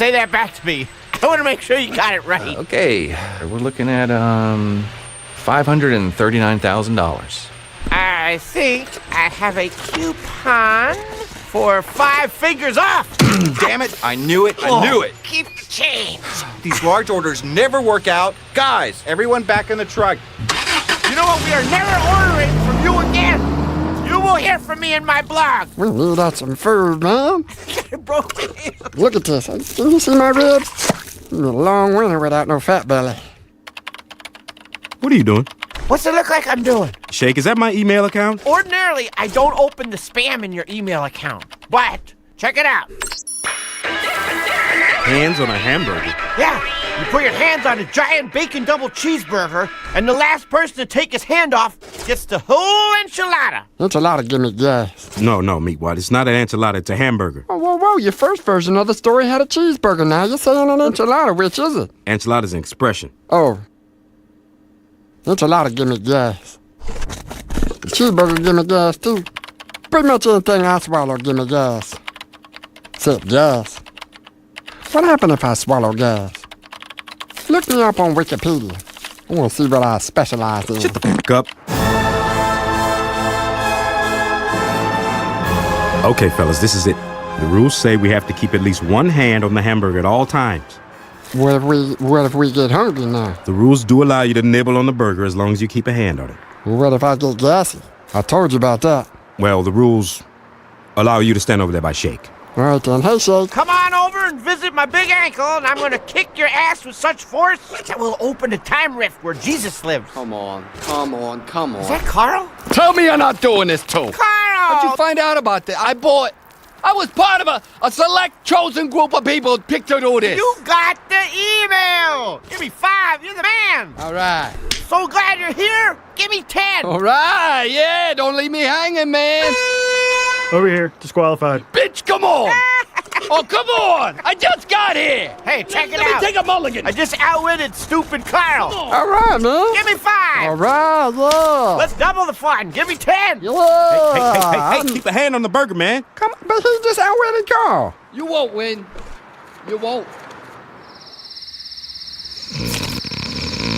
say that back to me. I want to make sure you got it right. Okay, we're looking at $539,000. I think I have a coupon for 5 fingers off. Damn it, I knew it, I knew it. Keep the change. These large orders never work out. Guys, everyone back in the truck. You know what? We are never ordering from you again. You will hear from me in my blog. We need us some food, man. Broke. Look at this. Can you see my ribs? It's been a long winter without no fat belly. What are you doing? What's it look like I'm doing? Shake, is that my email account? Ordinarily, I don't open the spam in your email account. But, check it out. Hands on a hamburger. Yeah, you put your hands on a giant bacon double cheeseburger, and the last person to take his hand off gets the whole enchilada. Enchilada give me gas. No, Meatwad, it's not an enchilada, it's a hamburger. Whoa, your first version of the story had a cheeseburger. Now you're saying an enchilada. Which is it? Enchilada's an expression. Oh. Enchilada give me gas. The cheeseburger give me gas, too. Pretty much anything I swallow give me gas. Except gas. What happened if I swallow gas? Look me up on Wikipedia. I want to see what I specialize in. Shut the fuck up. Okay, fellas, this is it. The rules say we have to keep at least one hand on the hamburger at all times. What if we get hungry now? The rules do allow you to nibble on the burger as long as you keep a hand on it. What if I get gassy? I told you about that. Well, the rules allow you to stand over there by Shake. All right, then. Hey, Shake. Come on over and visit my big ankle, and I'm going to kick your ass with such force that will open a time rift where Jesus lives. Come on. Is that Carl? Tell me you're not doing this too. Carl! How'd you find out about that? I was part of a select chosen group of people picked to do this. You got the email! Give me 5, you're the man! All right. So glad you're here! Give me 10! All right, yeah, don't leave me hanging, man. Over here, disqualified. Bitch, come on! Oh, come on! I just got here! Hey, check it Let out! me take a mulligan! I just outwitted stupid Carl! All right, man. Give me 5! All right, yeah. Let's double the fun! Give me 10! Yeah. Hey, keep a hand on the burger, man. Come on, but he just outwitted Carl. You won't win. You won't.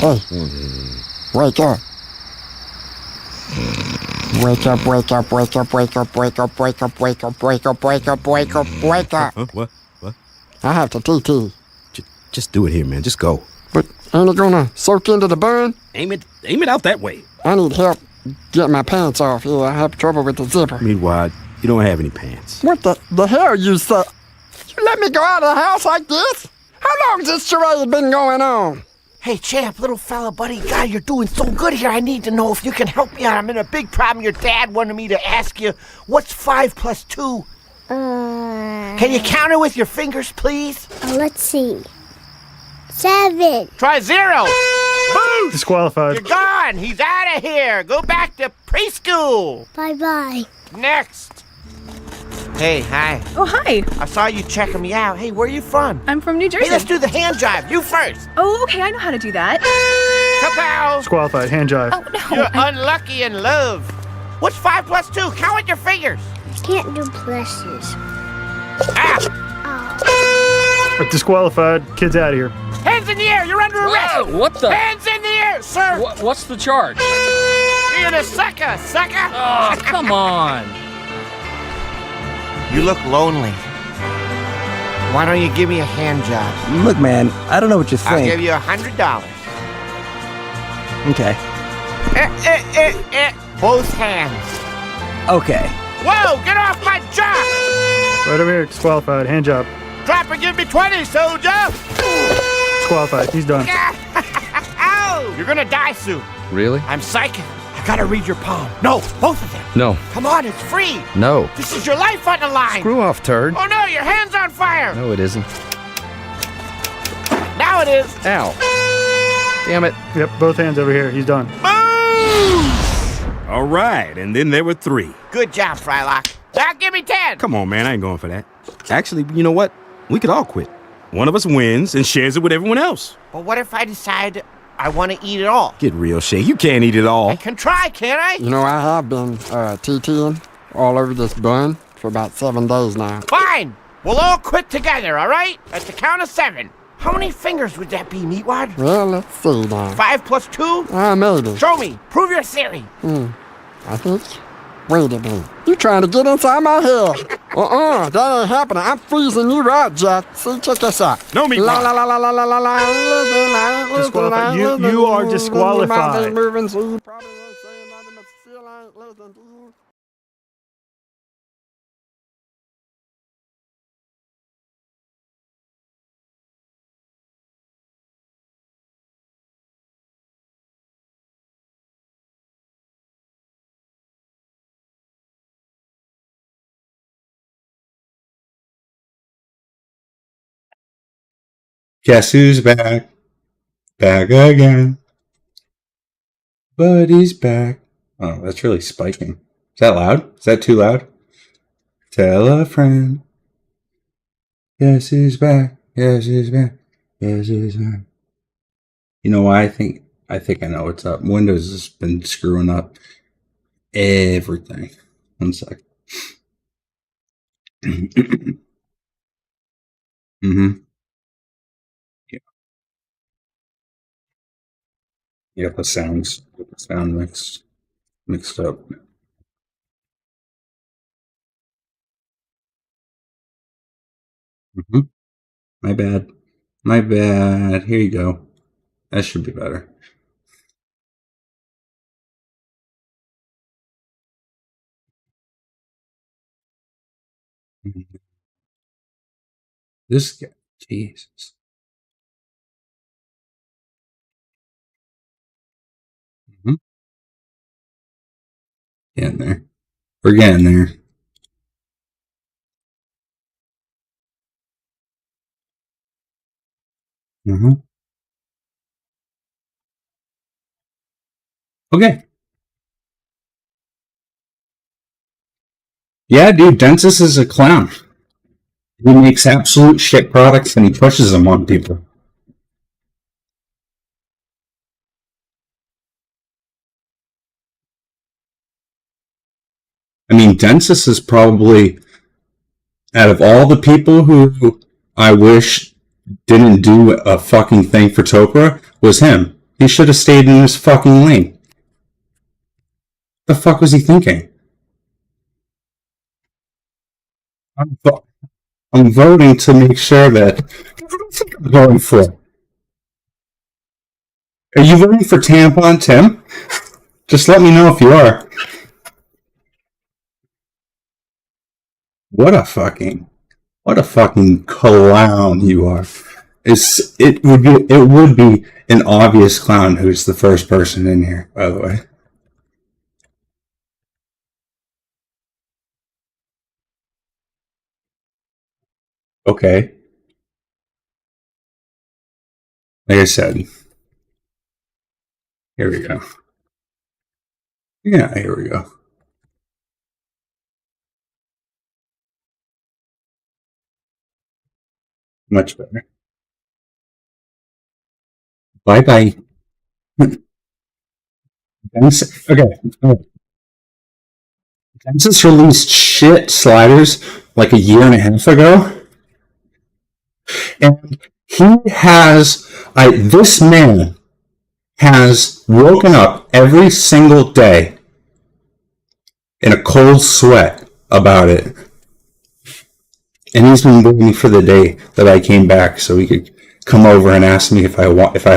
Hey, wake up. Wake up, wake up, wake up, wake up, wake up, wake up, wake up, wake up, wake up, wake up, wake up. Huh? What? I have to TT. Just do it here, man. Just go. But ain't it gonna soak into the burn? Aim it out that way. I need help getting my pants off here. I have trouble with the zipper. Meanwhile, you don't have any pants. What the hell you say? You let me go out of the house like this? How long's this charade been going on? Hey, champ, little fella, buddy, God, you're doing so good here. I need to know if you can help me out. I'm in a big problem. Your dad wanted me to ask you, what's 5 plus 2? Can you count it with your fingers, please? Let's see. 7. Try 0. Boo! Disqualified. You're gone. He's out of here. Go back to preschool. Bye-bye. Next. Hey, hi. Oh, hi. I saw you checking me out. Hey, where are you from? I'm from New Jersey. Hey, let's do the hand jive. You first. Oh, okay, I know how to do that. Kapow! Disqualified. Hand jive. Oh, no. You're unlucky in love. What's 5 plus 2? Count with your fingers. Can't do pluses. Ah! Disqualified. Kid's out of here. Hands in the air. You're under arrest. Whoa, what the? Hands in the air, sir. What's the charge? You're the sucker. Oh, come on. You look lonely. Why don't you give me a hand job? Look, man, I don't know what you I'll think. give you $100. Okay. Both hands. Okay. Whoa, get off my job! Right over here. Disqualified. Hand job. Drop and give me 20, soldier! Disqualified. He's done. Ow! You're gonna die soon. Really? I'm psychic. I gotta read your palm. No, both of them. No. Come on, it's free. No. This is your life on the line. Screw off, turd. Oh no, your hand's on fire. No, it isn't. Now it is. Ow. Damn it. Yep, both hands over here. He's done. Boom! All right, and then there were 3. Good job, Frylock. Now give me 10. Come on, man, I ain't going for that. Actually, you know what? We could all quit. One of us wins and shares it with everyone else. But what if I decide I want to eat it all? Get real, Shay. You can't eat it all. I can try, can't I? You know, I have been TTing all over this bun for about 7 days now. Fine. We'll all quit together, all right? At the count of 7. How many fingers would that be, Meatwad? Well, let's see now. 5 plus 2? Maybe. Show me. Prove your theory. I think. Wait a minute. You trying to get inside my head? That ain't happening. I'm freezing you right, Jack. See, check this out. No, Meatwad. La la la la la la la la. Disqualified. You are disqualified. Moving, so you probably ain't saying nothing, but still ain't listening to you. Guess who's back? Back again. Buddy's back. Oh, that's really spiking. Is that loud? Is that too loud? Tell a friend. Guess who's back? Guess who's back? Guess who's back? You know why I think I know what's up. Windows has been screwing up everything. 1 sec. Yeah, the sound mixed up. My bad. My bad. Here you go. That should be better. This guy, Jesus. Getting there. We're getting there. Okay. Yeah, dude, Dentist is a clown. He makes absolute shit products and he pushes them on people. I mean, Dentist is probably, out of all the people who I wish didn't do a fucking thing for Topre, was him. He should have stayed in his fucking lane. The fuck was he thinking? I'm voting to make sure that I'm voting for. Are you voting for Tampon Tim? Just let me know if you are. What a fucking clown you are. It would be an obvious clown who's the first person in here, by the way. Okay. Like I said. Here we go. Yeah, here we go. Much better. Bye-bye. Okay. Genesis released shit sliders like a year and a half ago. And this man has woken up every single day in a cold sweat about it. And he's been waiting for the day that I came back so he could come over and ask me if I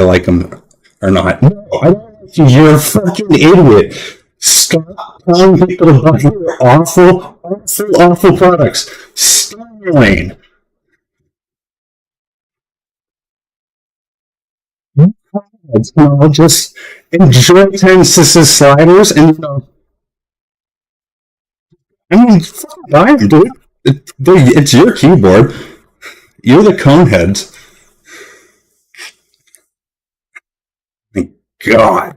like him or not. No, I don't like you. You're a fucking idiot. Stop telling people to buy your awful products. Stay in your lane. I'll just enjoy Tensis's sliders and I mean, buy them, dude. It's your keyboard. You're the coneheads. My God.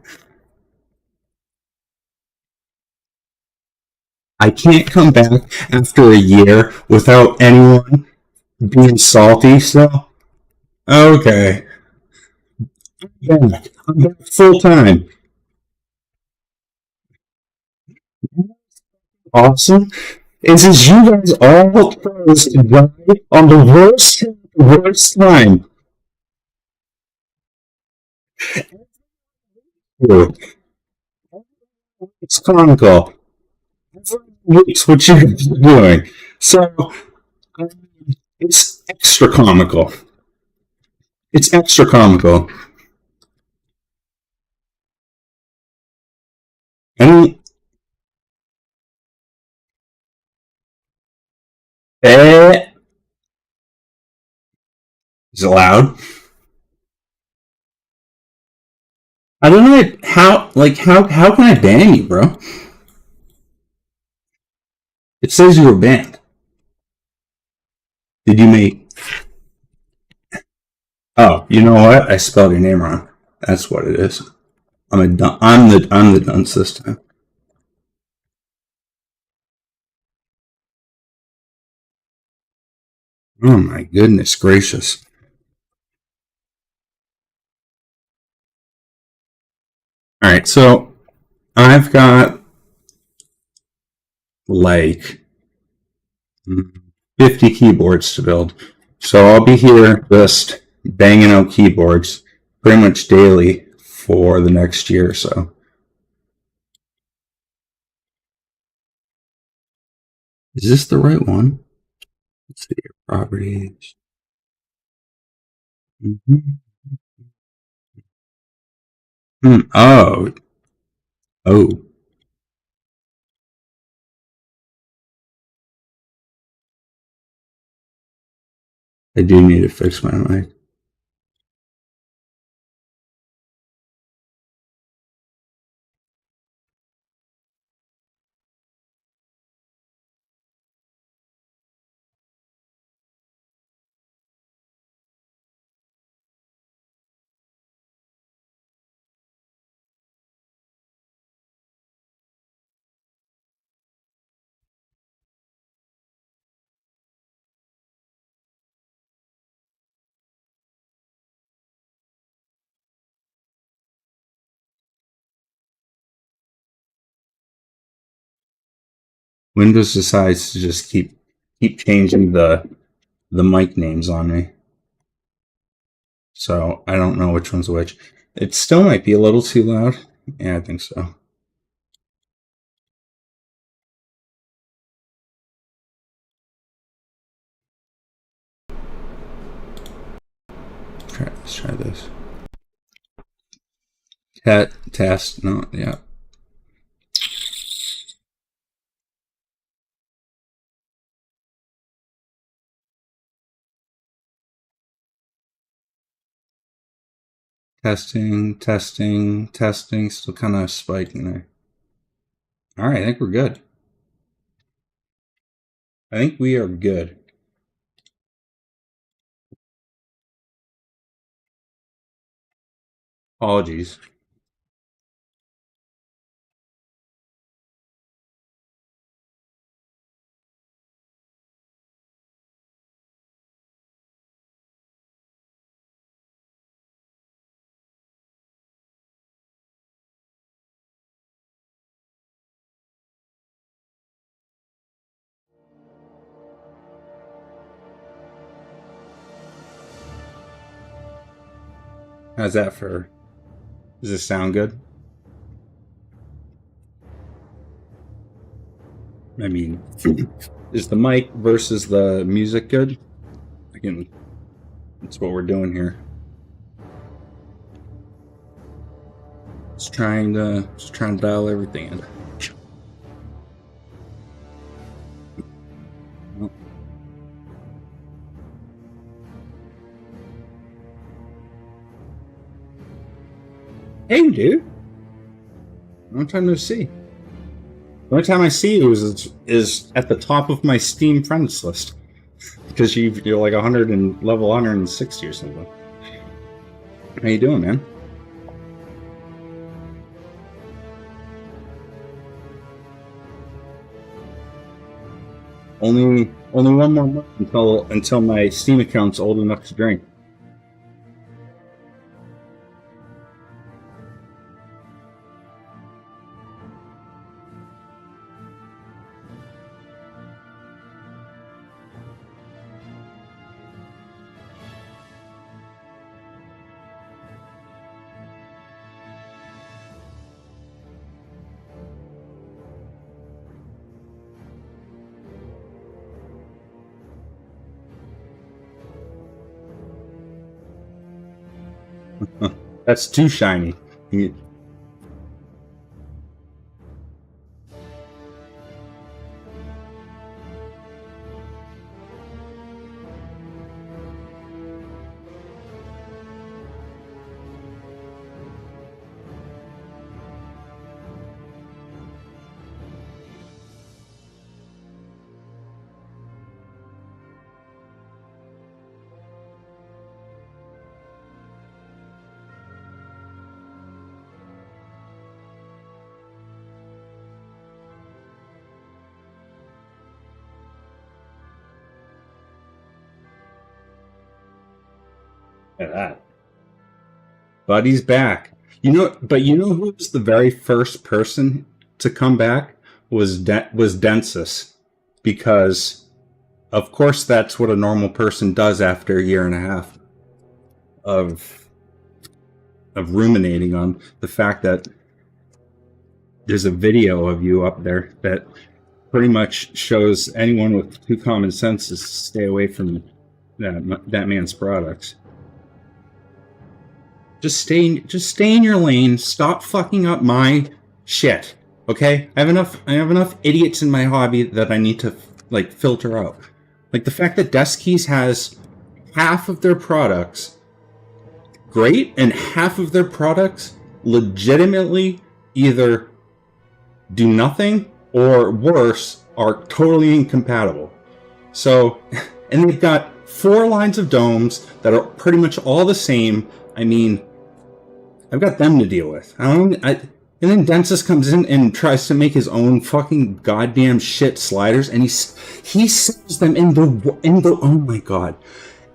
I can't come back after a year without anyone being salty, so okay. I'm back full time. Awesome. is you guys all chose to die on the worst time. It's comical. It's what you're doing. So, it's extra comical. It's extra comical. And is it loud? I don't know how can I ban you, bro? It says you were banned. Did you make? Oh, you know what? I spelled your name wrong. That's what it is. I'm the dunce this time. Oh my goodness gracious. Alright, so I've got like 50 keyboards to build. So I'll be here just banging out keyboards pretty much daily for the next year or so. Is this the right one? Let's see your properties. Oh. Oh. I do need to fix my mic. Windows decides to just keep changing the mic names on me. So I don't know which one's which. It still might be a little too loud. Yeah, I think so. Let's try this. Test. No, yeah. Testing. Still kind of spiking there. All right, I think we're good. I think we are good. Apologies. How's that for? Does this sound good? I mean, is the mic versus the music good? Again, that's what we're doing here. Just trying to dial everything in. Hey, dude. Long time no see. The only time I see you is at the top of my Steam friends list. Because you're like 100 and level 160 or something. How you doing, man? Only one more month until my Steam account's old enough to drink. That's too shiny. At that. Buddy's back. But you know who was the very first person to come back? Was Densis. Because, of course, that's what a normal person does after a year and a half of ruminating on the fact that there's a video of you up there that pretty much shows anyone with two common senses to stay away from that man's products. Just stay in your lane. Stop fucking up my shit. Okay? I have enough idiots in my hobby that I need to filter out. Like the fact that Desk Keys has half of their products great and half of their products legitimately either do nothing or worse are totally incompatible. So, and they've got 4 lines of domes that are pretty much all the same. I mean, I've got them to deal with. And then Densis comes in and tries to make his own fucking goddamn shit sliders, and he sells them in the oh my god.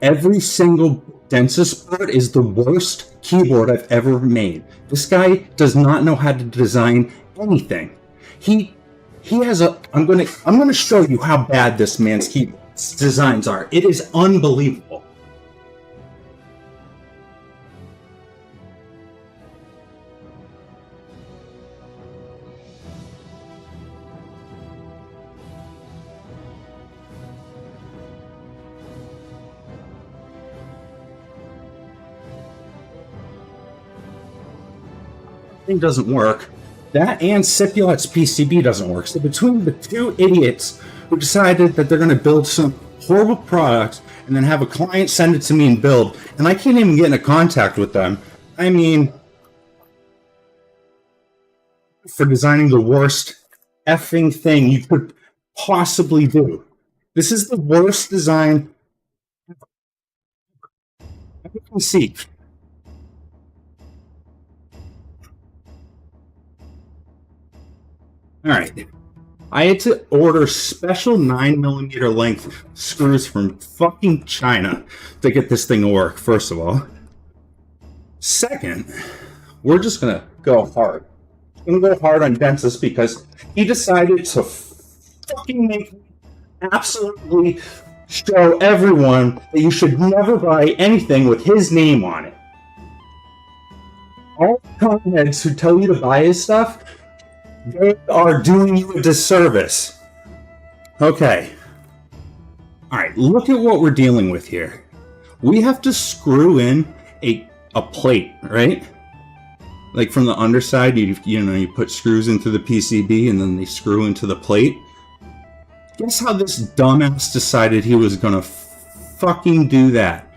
Every single Densis board is the worst keyboard I've ever made. This guy does not know how to design anything. He has I'm gonna show you how bad this man's keyboard designs are. It is unbelievable. Thing doesn't work. That and Sipulet's PCB doesn't work. So between the two idiots who decided that they're going to build some horrible product and then have a client send it to me and build, and I can't even get into contact with them. I mean, for designing the worst effing thing you could possibly do. This is the worst design I can conceive. Alright, I had to order special 9mm length screws from fucking China to get this thing to work, first of all. Second, we're just gonna go hard. I'm gonna go hard on Densis because he decided to fucking make me absolutely show everyone that you should never buy anything with his name on it. All the conheads who tell you to buy his stuff, they are doing you a disservice. Okay. Alright, look at what we're dealing with here. We have to screw in a plate, right? Like from the underside, you put screws into the PCB and then they screw into the plate. Guess how this dumbass decided he was gonna fucking do that?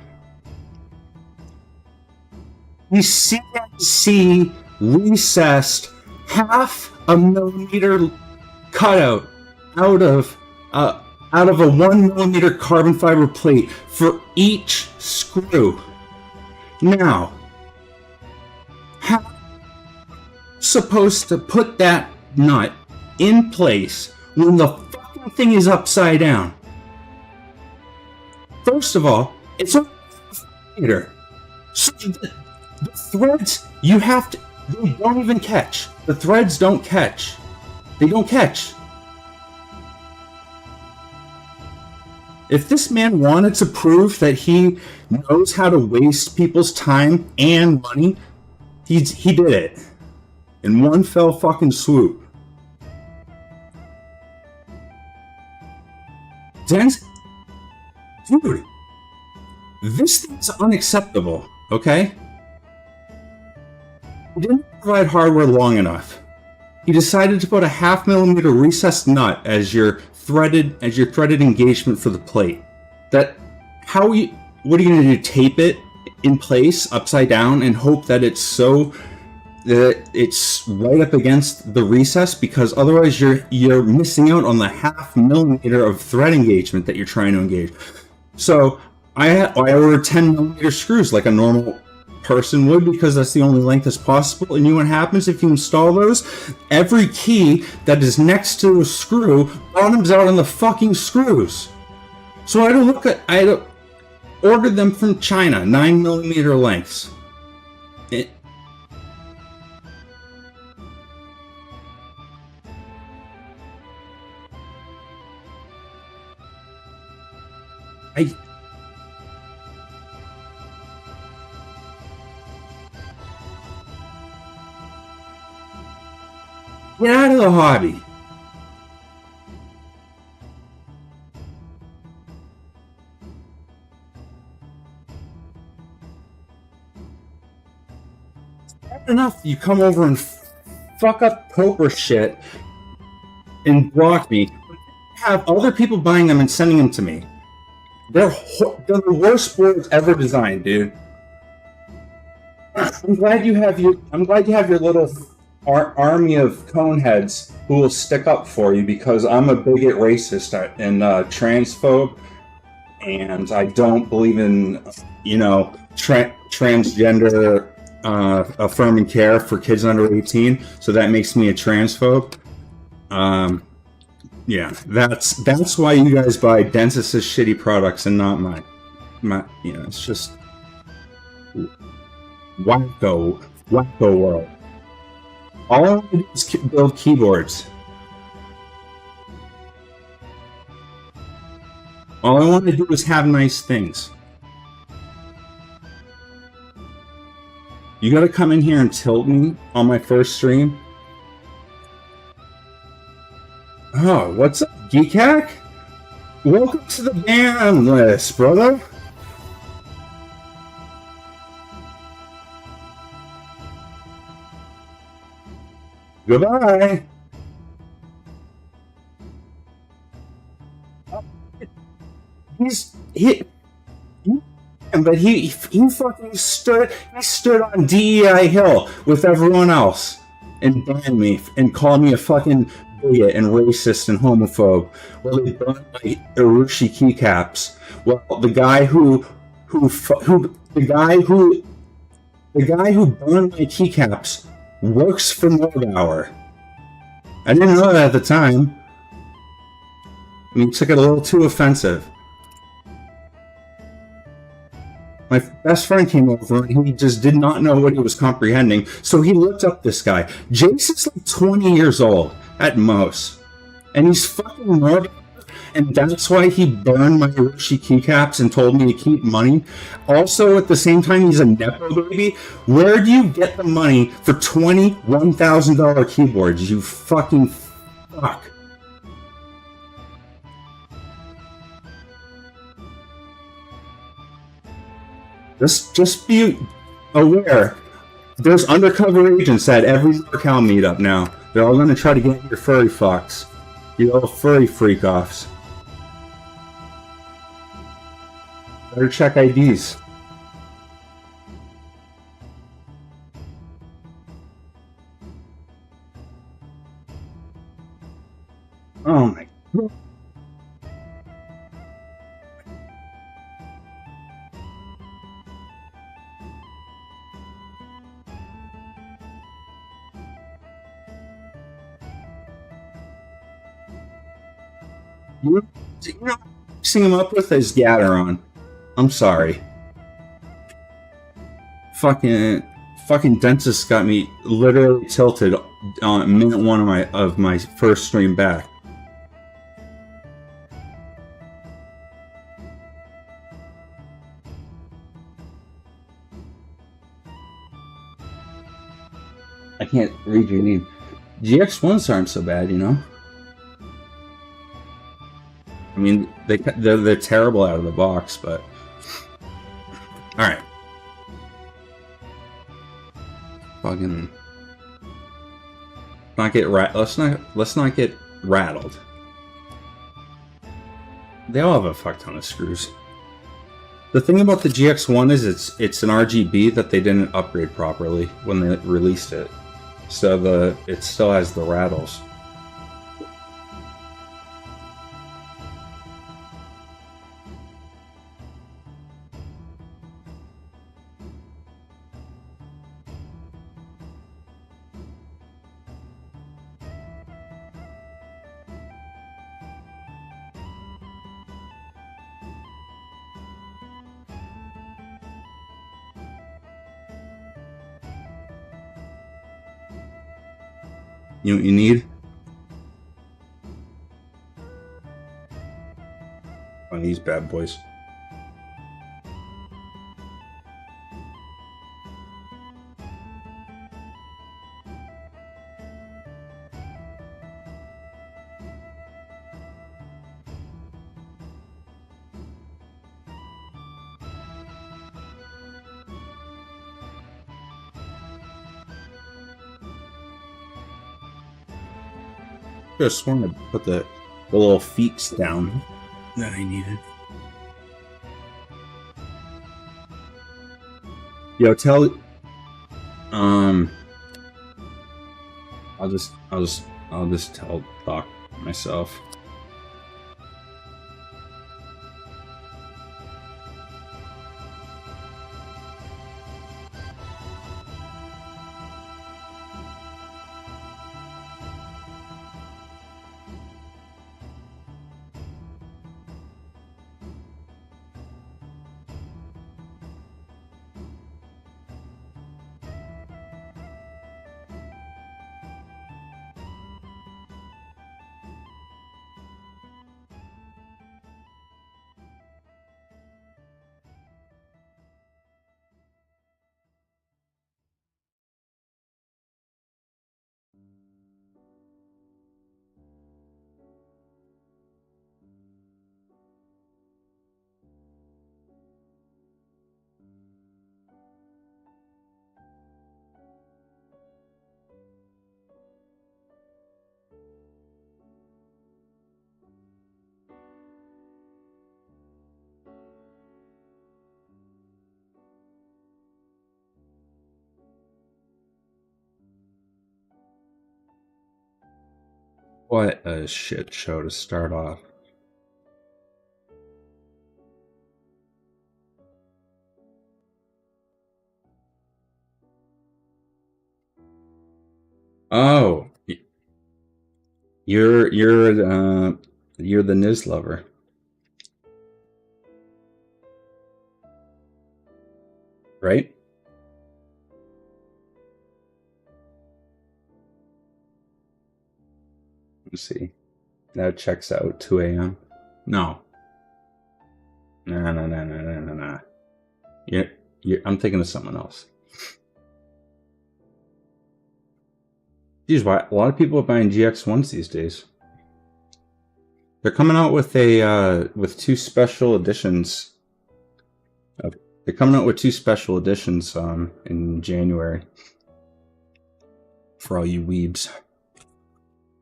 He CNC recessed 0.5 millimeter cutout out of a 1mm carbon fiber plate for each screw. Now, how are you supposed to put that nut in place when the fucking thing is upside down? First of all, it's a millimeter. So the threads you have to, they don't even catch. The threads don't catch. They don't catch. If this man wanted to prove that he knows how to waste people's time and money, he did it. In one fell fucking swoop. Dude, this thing's unacceptable, okay? He didn't provide hardware long enough. He decided to put a 0.5 millimeter recessed nut as your threaded engagement for the plate. What are you gonna do? Tape it in place upside down and hope that it's right up against the recess, because otherwise you're missing out on the 0.5 millimeter of thread engagement that you're trying to engage. So I ordered 10 millimeter screws like a normal person would, because that's the only length that's possible. And you know what happens if you install those? Every key that is next to a screw bottoms out on the fucking screws. So I ordered them from China, 9 millimeter lengths. Get out of the hobby. It's bad enough you come over and fuck up Topre shit and block me. Have other people buying them and sending them to me. They're the worst boards ever designed, dude. I'm glad you have your little army of coneheads who will stick up for you, because I'm a bigot, racist, and transphobe, and I don't believe in transgender affirming care for kids under 18. So that makes me a transphobe. Yeah, that's why you guys buy Dentist's shitty products and not mine. It's just wacko world. All I want to do is build keyboards. All I want to do is have nice things. You gotta come in here and tilt me on my first stream? Oh, what's up, Geekhack? Welcome to the ban list, brother. Goodbye. But he fucking stood on DEI Hill with everyone else and banned me and called me a fucking bigot and racist and homophobe. Well, they burned my Urushi keycaps. Well, the guy who burned my keycaps works for Nordauer. I didn't know that at the time. I mean, took it a little too offensive. My best friend came over and he just did not know what he was comprehending, so he looked up this guy. Jace is like 20 years old at most, and he's fucking Nordauer, and that's why he burned my Hiroshi keycaps and told me to keep money. Also, at the same time, he's a Nepo baby. Where do you get the money for $21,000 keyboards, you fucking fuck? Just be aware. There's undercover agents at every NorCal meetup now. They're all gonna try to get your furry fucks. You little furry freak-offs. Better check IDs. Oh my god. You know, mixing him up with is Gateron. I'm sorry. Fucking dentist got me literally tilted on minute one of my first stream back. I can't read your name. GX1s aren't so bad, you know. I mean, they're terrible out of the box, but all right. fucking not get let's not get rattled. They all have a fuck ton of screws. The thing about the GX1 is it's an RGB that they didn't upgrade properly when they released it. So it still has the rattles. You know what you need? On these bad boys. I just wanted to put the little feet down that I needed. Yo, tell. I'll just talk myself. What a shit show to start off. Oh, you're the Niz lover, right? Let's see. That checks out. 2 a.m. No. No. I'm thinking of someone else. Geez, why a lot of people are buying GX1s these days. They're coming out with with 2 special editions. They're coming out with 2 special editions in January. For all you weebs.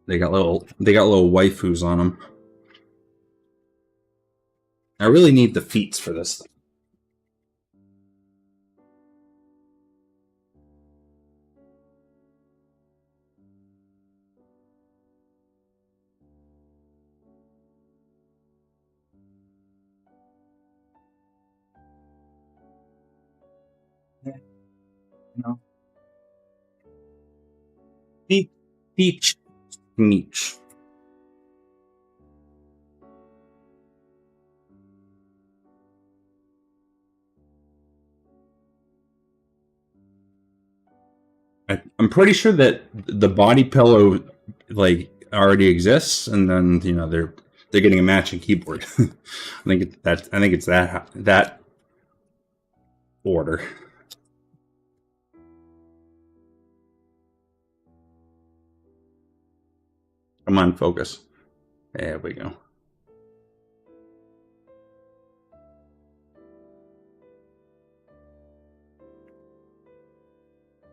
They got little waifus on them. I really need the feats for this thing. No. Peach. I'm pretty sure that the body pillow like already exists, and then they're getting a matching keyboard. I think it's that order. Come on, focus. There we go.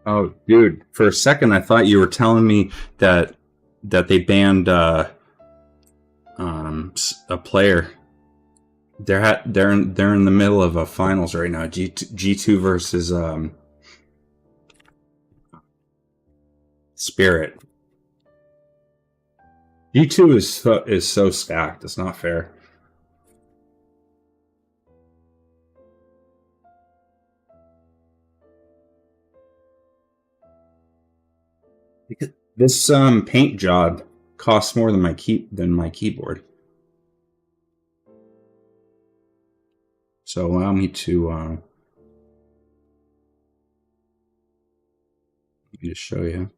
Oh, dude, for a second I thought you were telling me that they banned a player. They're in the middle of a finals right now. G2 versus Spirit. G2 is so stacked. It's not fair. This paint job costs more than my keyboard. So allow me to let me just show you.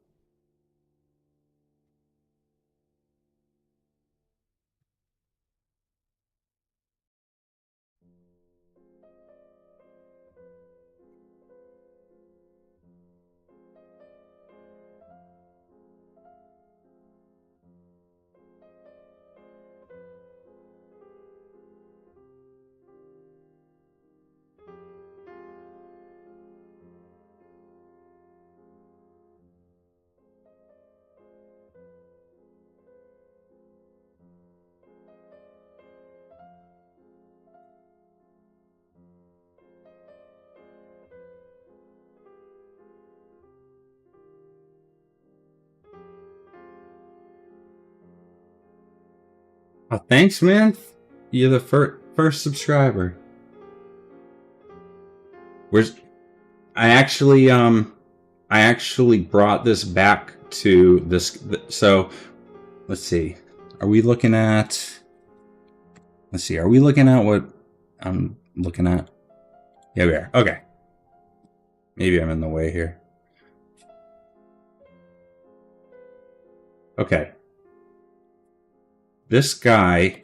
Oh, thanks, man. You're the first subscriber. I actually brought this back to this. So let's see. Are we looking at? Let's see. Are we looking at what I'm looking at? Yeah, we are. Okay. Maybe I'm in the way here. Okay. This guy,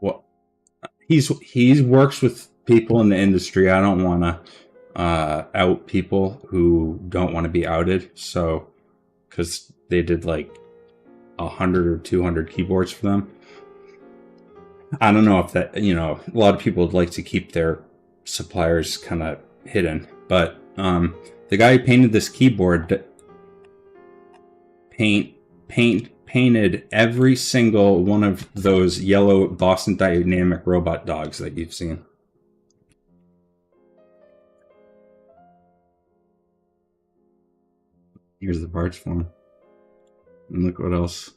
well, he works with people in the industry. I don't want to out people who don't want to be outed. So, because they did like 100 or 200 keyboards for them. I don't know if that, a lot of people would like to keep their suppliers kind of hidden, but the guy who painted this keyboard painted every single one of those yellow Boston Dynamic robot dogs that you've seen. Here's the parts for him. And look what else.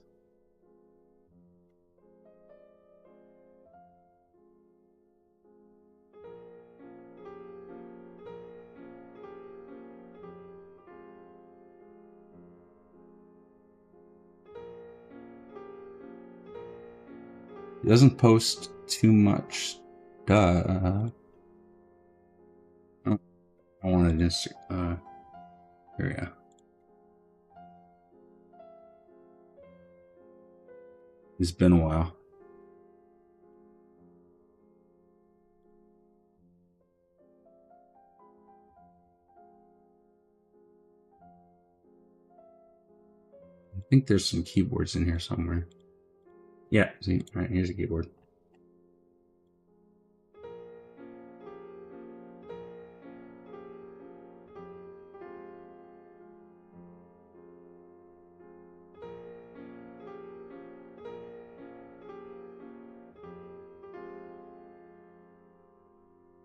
He doesn't post too much stuff. Oh, I wanted to here we go. It's been a while. I think there's some keyboards in here somewhere. Yeah, see, right, here's a keyboard.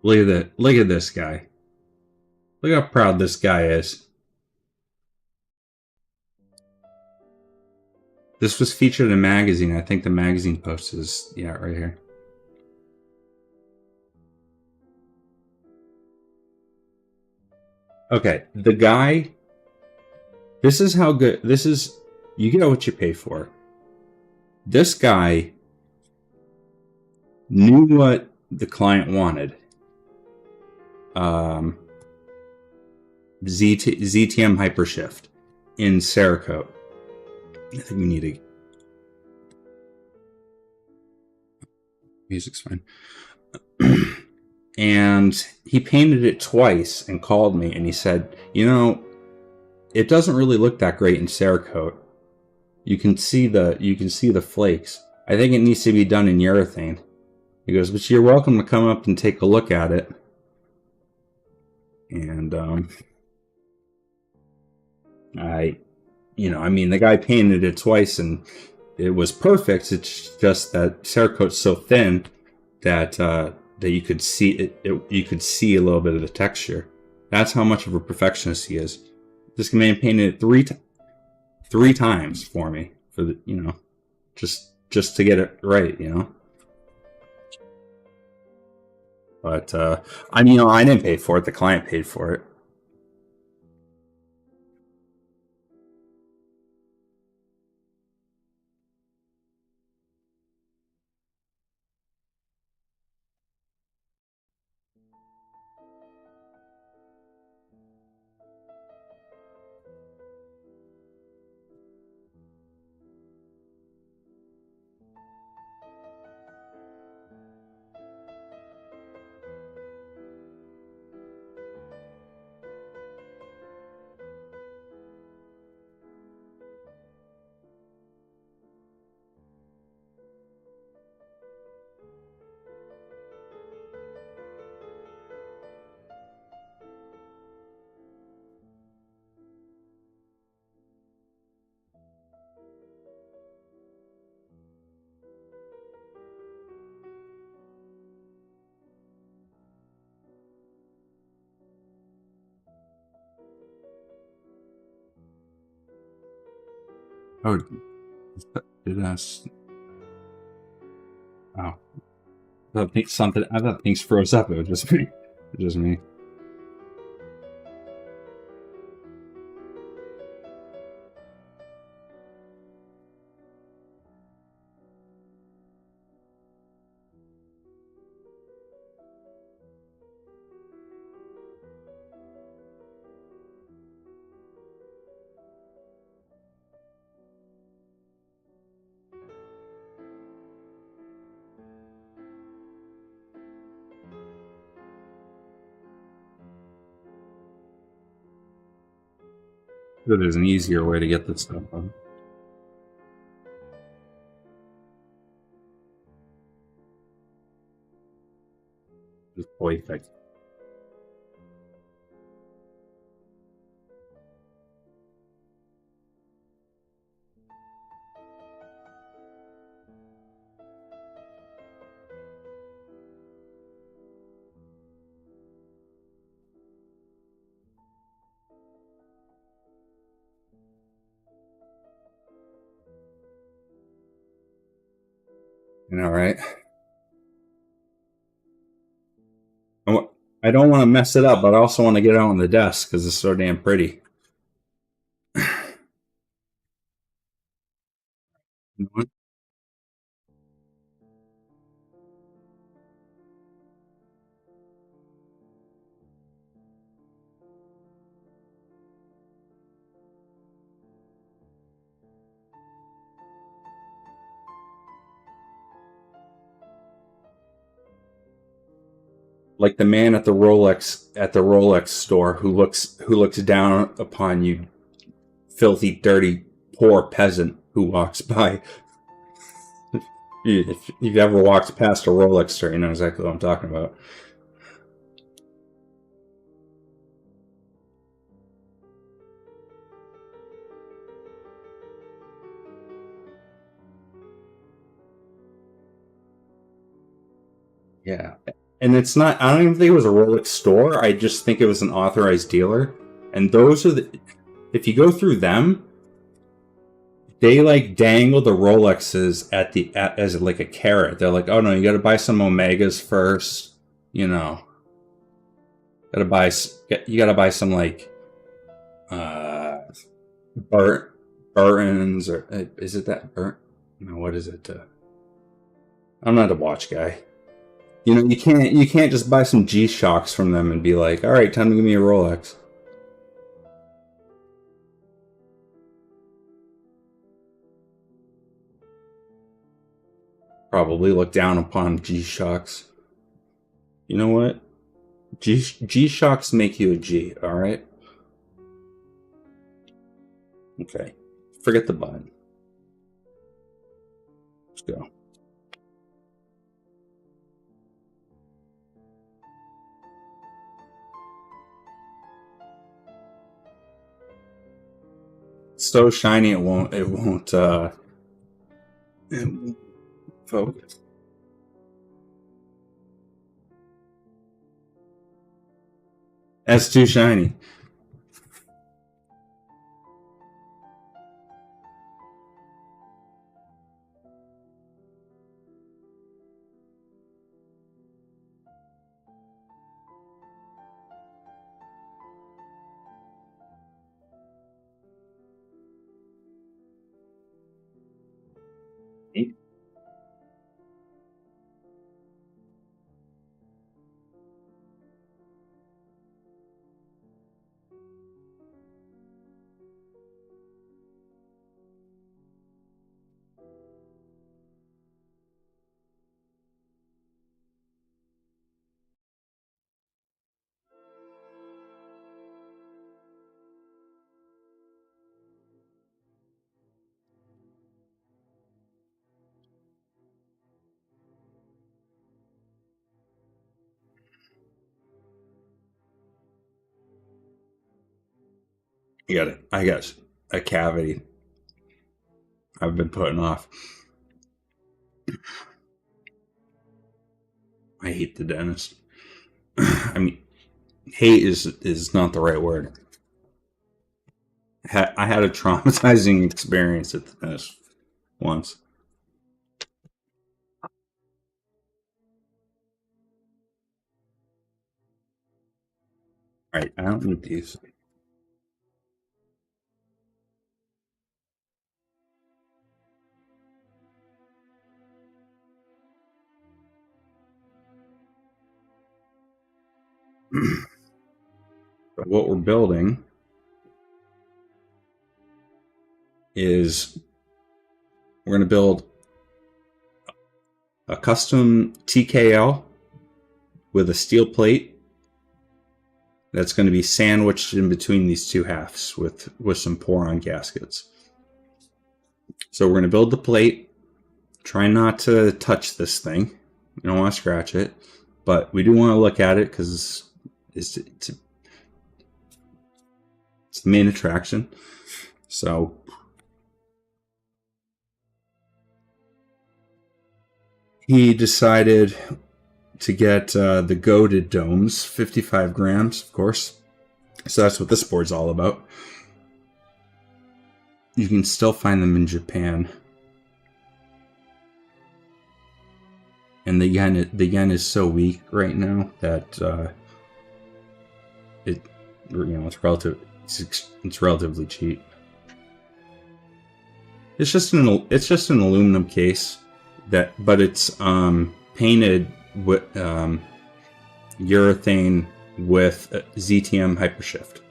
Look at that. Look at this guy. Look how proud this guy is. This was featured in a magazine. I think the magazine post is, yeah, right here. Okay, the guy, this is how good, this is, you get what you pay for. This guy knew what the client wanted. ZTM Hypershift in Cerakote. I think we need a music's fine. And he painted it twice and called me and he said, it doesn't really look that great in Cerakote. You can see the flakes. I think it needs to be done in urethane. He goes, but you're welcome to come up and take a look at it. And I mean, the guy painted it twice and it was perfect. It's just that Cerakote's so thin that that you could see you could see a little bit of the texture. That's how much of a perfectionist he is. This man painted it three times for me for the just to get it right, But I mean, I didn't pay for it. The client paid for it. Oh, did I? Oh, I thought things froze up. It was just me. It was just me. But there's an easier way to get this stuff done. Just perfect. Right? I don't want to mess it up, but I also want to get it on the desk because it's so damn pretty. Like the man at the Rolex store who looks down upon you, filthy, dirty, poor peasant who walks by. If you've ever walked past a Rolex store, you know exactly what I'm talking about. Yeah. And it's not, I don't even think it was a Rolex store. I just think it was an authorized dealer. And those are if you go through them, they like dangle the Rolexes as like a carrot. They're like, oh no, you got to buy some Omegas first. You got to buy some like, Burtons or is it that Burton? No, what is it? I'm not a watch guy. You can't just buy some G-Shocks from them and be like, all right, time to give me a Rolex. Probably look down upon G-Shocks. You know what? G-Shocks make you a G, all right? Okay. Forget the button. Let's go. so shiny it won't focus. That's too shiny. I got a cavity I've been putting off. I hate the dentist. I mean, hate is not the right word. I had a traumatizing experience at the dentist once. All right, I don't need these. But what we're building is we're going to build a custom TKL with a steel plate that's going to be sandwiched in between these two halves with some pour-on gaskets. So we're going to build the plate. Try not to touch this thing. You don't want to scratch it, but we do want to look at it because it's the main attraction. So he decided to get the goated domes, 55 grams, of course. So that's what this board's all about. You can still find them in Japan. And the yen is so weak right now that it's relatively cheap. It's just an aluminum case but it's painted with urethane with ZTM Hypershift.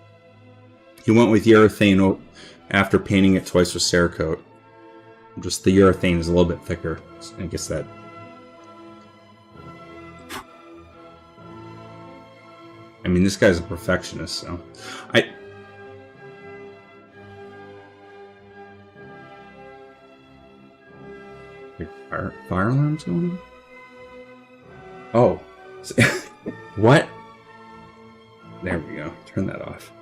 He went with urethane after painting it twice with Cerakote. Just the urethane is a little bit thicker. I guess that. I mean, this guy's a perfectionist, so Fire alarm's going on? Oh. What? There we go. Turn that off.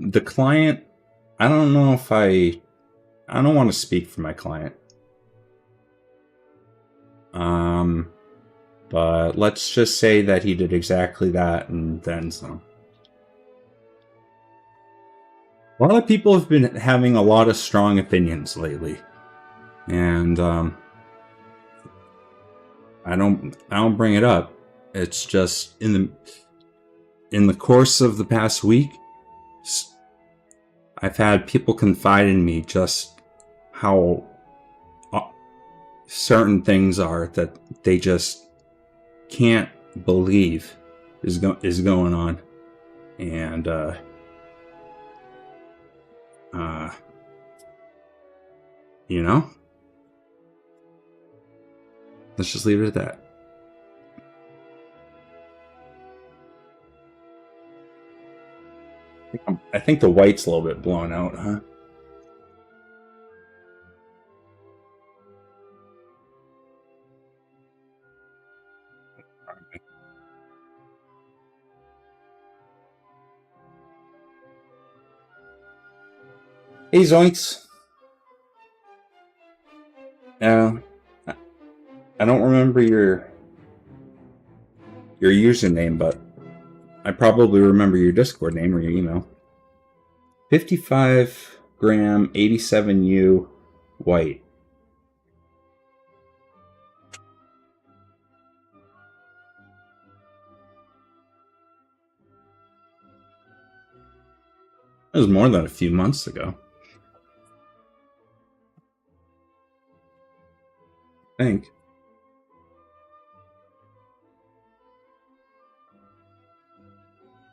The client, I don't know if I don't want to speak for my client. But let's just say that he did exactly that and then some. A lot of people have been having a lot of strong opinions lately. And I don't bring it up. It's just in the course of the past week, I've had people confide in me just how certain things are that they just can't believe is going on, and you know, Let's just leave it at that. I think the white's a little bit blown out, huh? Hey, Zoinks. I don't remember your username, but I probably remember your Discord name or your email. 55 gram 87U white. That was more than a few months ago. I think.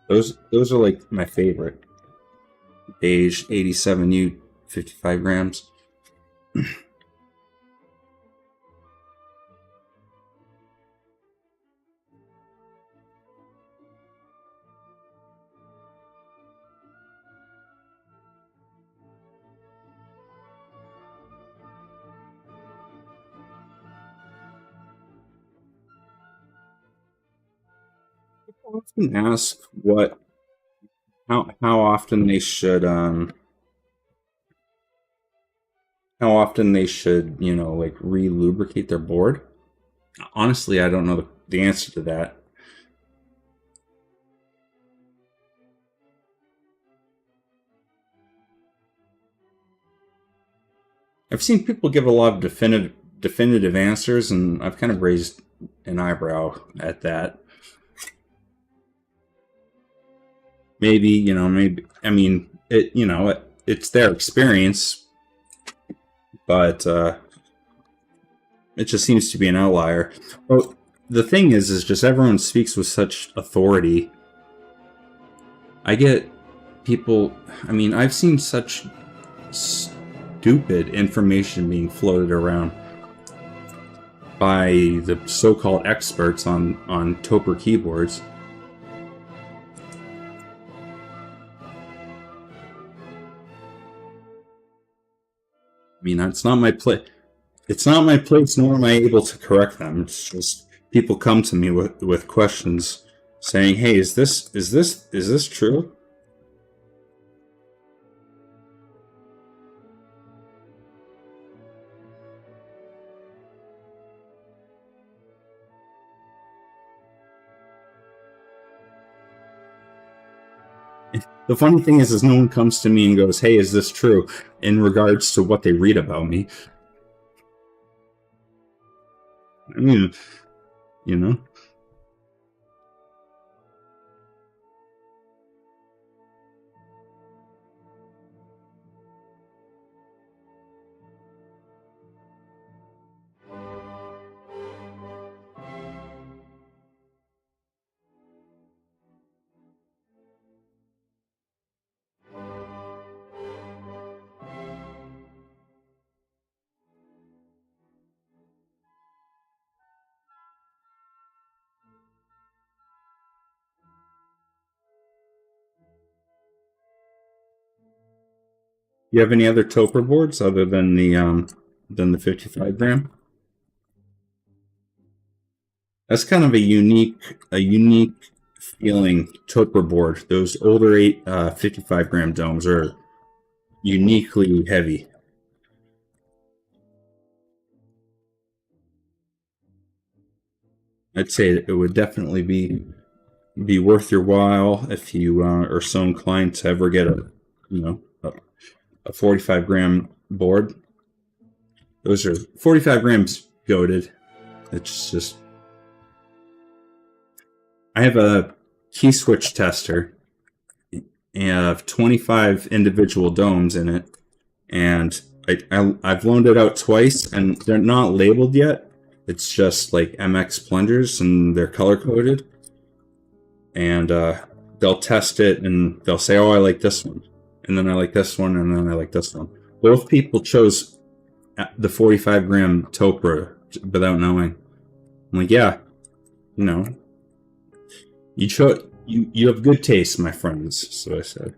Those are like my favorite. Beige 87U 55 grams. People often ask how often they should like re-lubricate their board. Honestly, I don't know the answer to that. I've seen people give a lot of definitive answers, and I've kind of raised an eyebrow at that. Maybe, I mean, it's their experience, but it just seems to be an outlier. Well, the thing is just everyone speaks with such authority. I get people, I've seen such stupid information being floated around by the so-called experts on Topre keyboards. It's not my place. It's not my place, nor am I able to correct them. It's just people come to me with questions, saying, "Hey, is this true?" The funny thing is no one comes to me and goes, "Hey, is this true?" in regards to what they read about me. You have any other Topre boards other than the 55 gram? That's kind of a unique feeling Topre board. Those older 55 gram domes are uniquely heavy. I'd say it would definitely be worth your while if you are so inclined to ever get a 45 gram board. Those are 45 grams goated. It's just, I have a key switch tester and I have 25 individual domes in it, and I've loaned it out twice, and they're not labeled yet. It's just like MX plungers, and they're color coded, and they'll test it and they'll say, "Oh, I like this one, and then I like this one, and then I like this one." Both people chose the 45 gram Topre without knowing. I'm like, yeah, you know, you have good taste, my friends. So I said.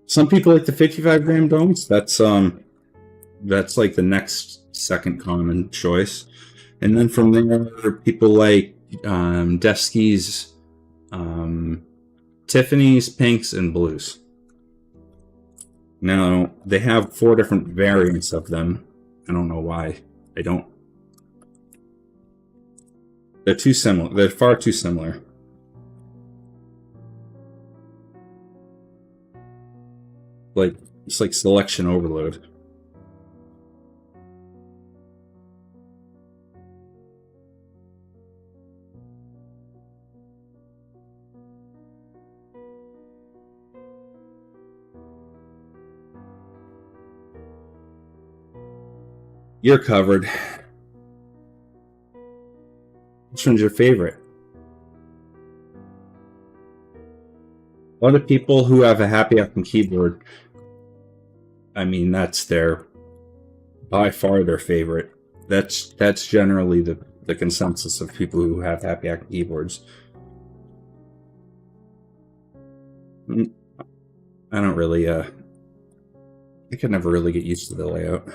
Some people like the 55 gram domes. That's like the next second common choice. And then from there, people like Deskey's, Tiffany's, pinks, and blues. Now, they have 4 different variants of them. I don't know why. They're too similar. They're far too similar. Like, it's like selection overload. You're covered. Which one's your favorite? A lot of people who have a Happy Acting keyboard, I mean, that's by far their favorite. That's generally the consensus of people who have Happy Acting keyboards. I don't really, I could never really get used to the layout.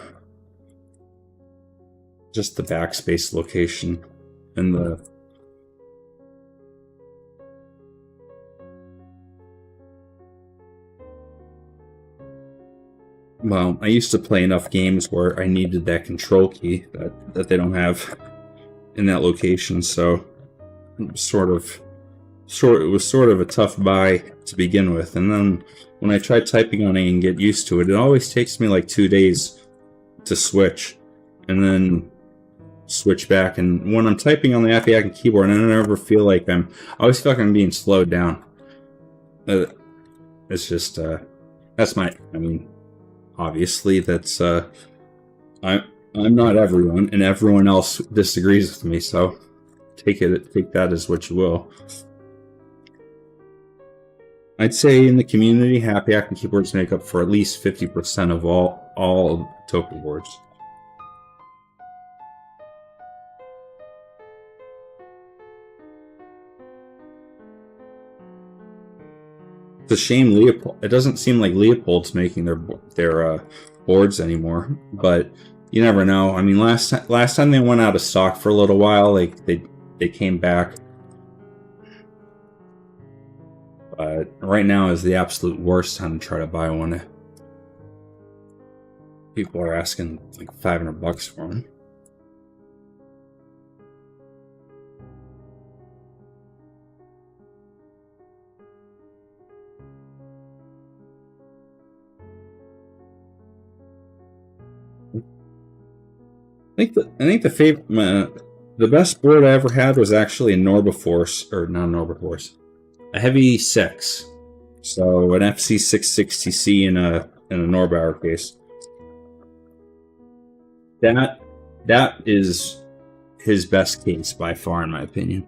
Just the backspace location and the... Well, I used to play enough games where I needed that control key that they don't have in that location, so it was sort of a tough buy to begin with. And then when I tried typing on it and get used to it, it always takes me like 2 days to switch, and then switch back. And when I'm typing on the Happy Acting keyboard, I never feel like I always feel like I'm being slowed down. It's just that's my... I mean, obviously, that's I'm not everyone, and everyone else disagrees with me. So take that as what you will. I'd say in the community, Happy Acting keyboards make up for at least 50% of all Topre boards. It's a shame Leopold. It doesn't seem like Leopold's making their boards anymore, but you never know. I mean, last time they went out of stock for a little while, like they came back. But right now is the absolute worst time to try to buy one. People are asking like $500 for them. I think the best board I ever had was actually a Norberforce, or not Norberforce, a Heavy 6. So an FC660C in a Norbauer case. That is his best case by far, in my opinion.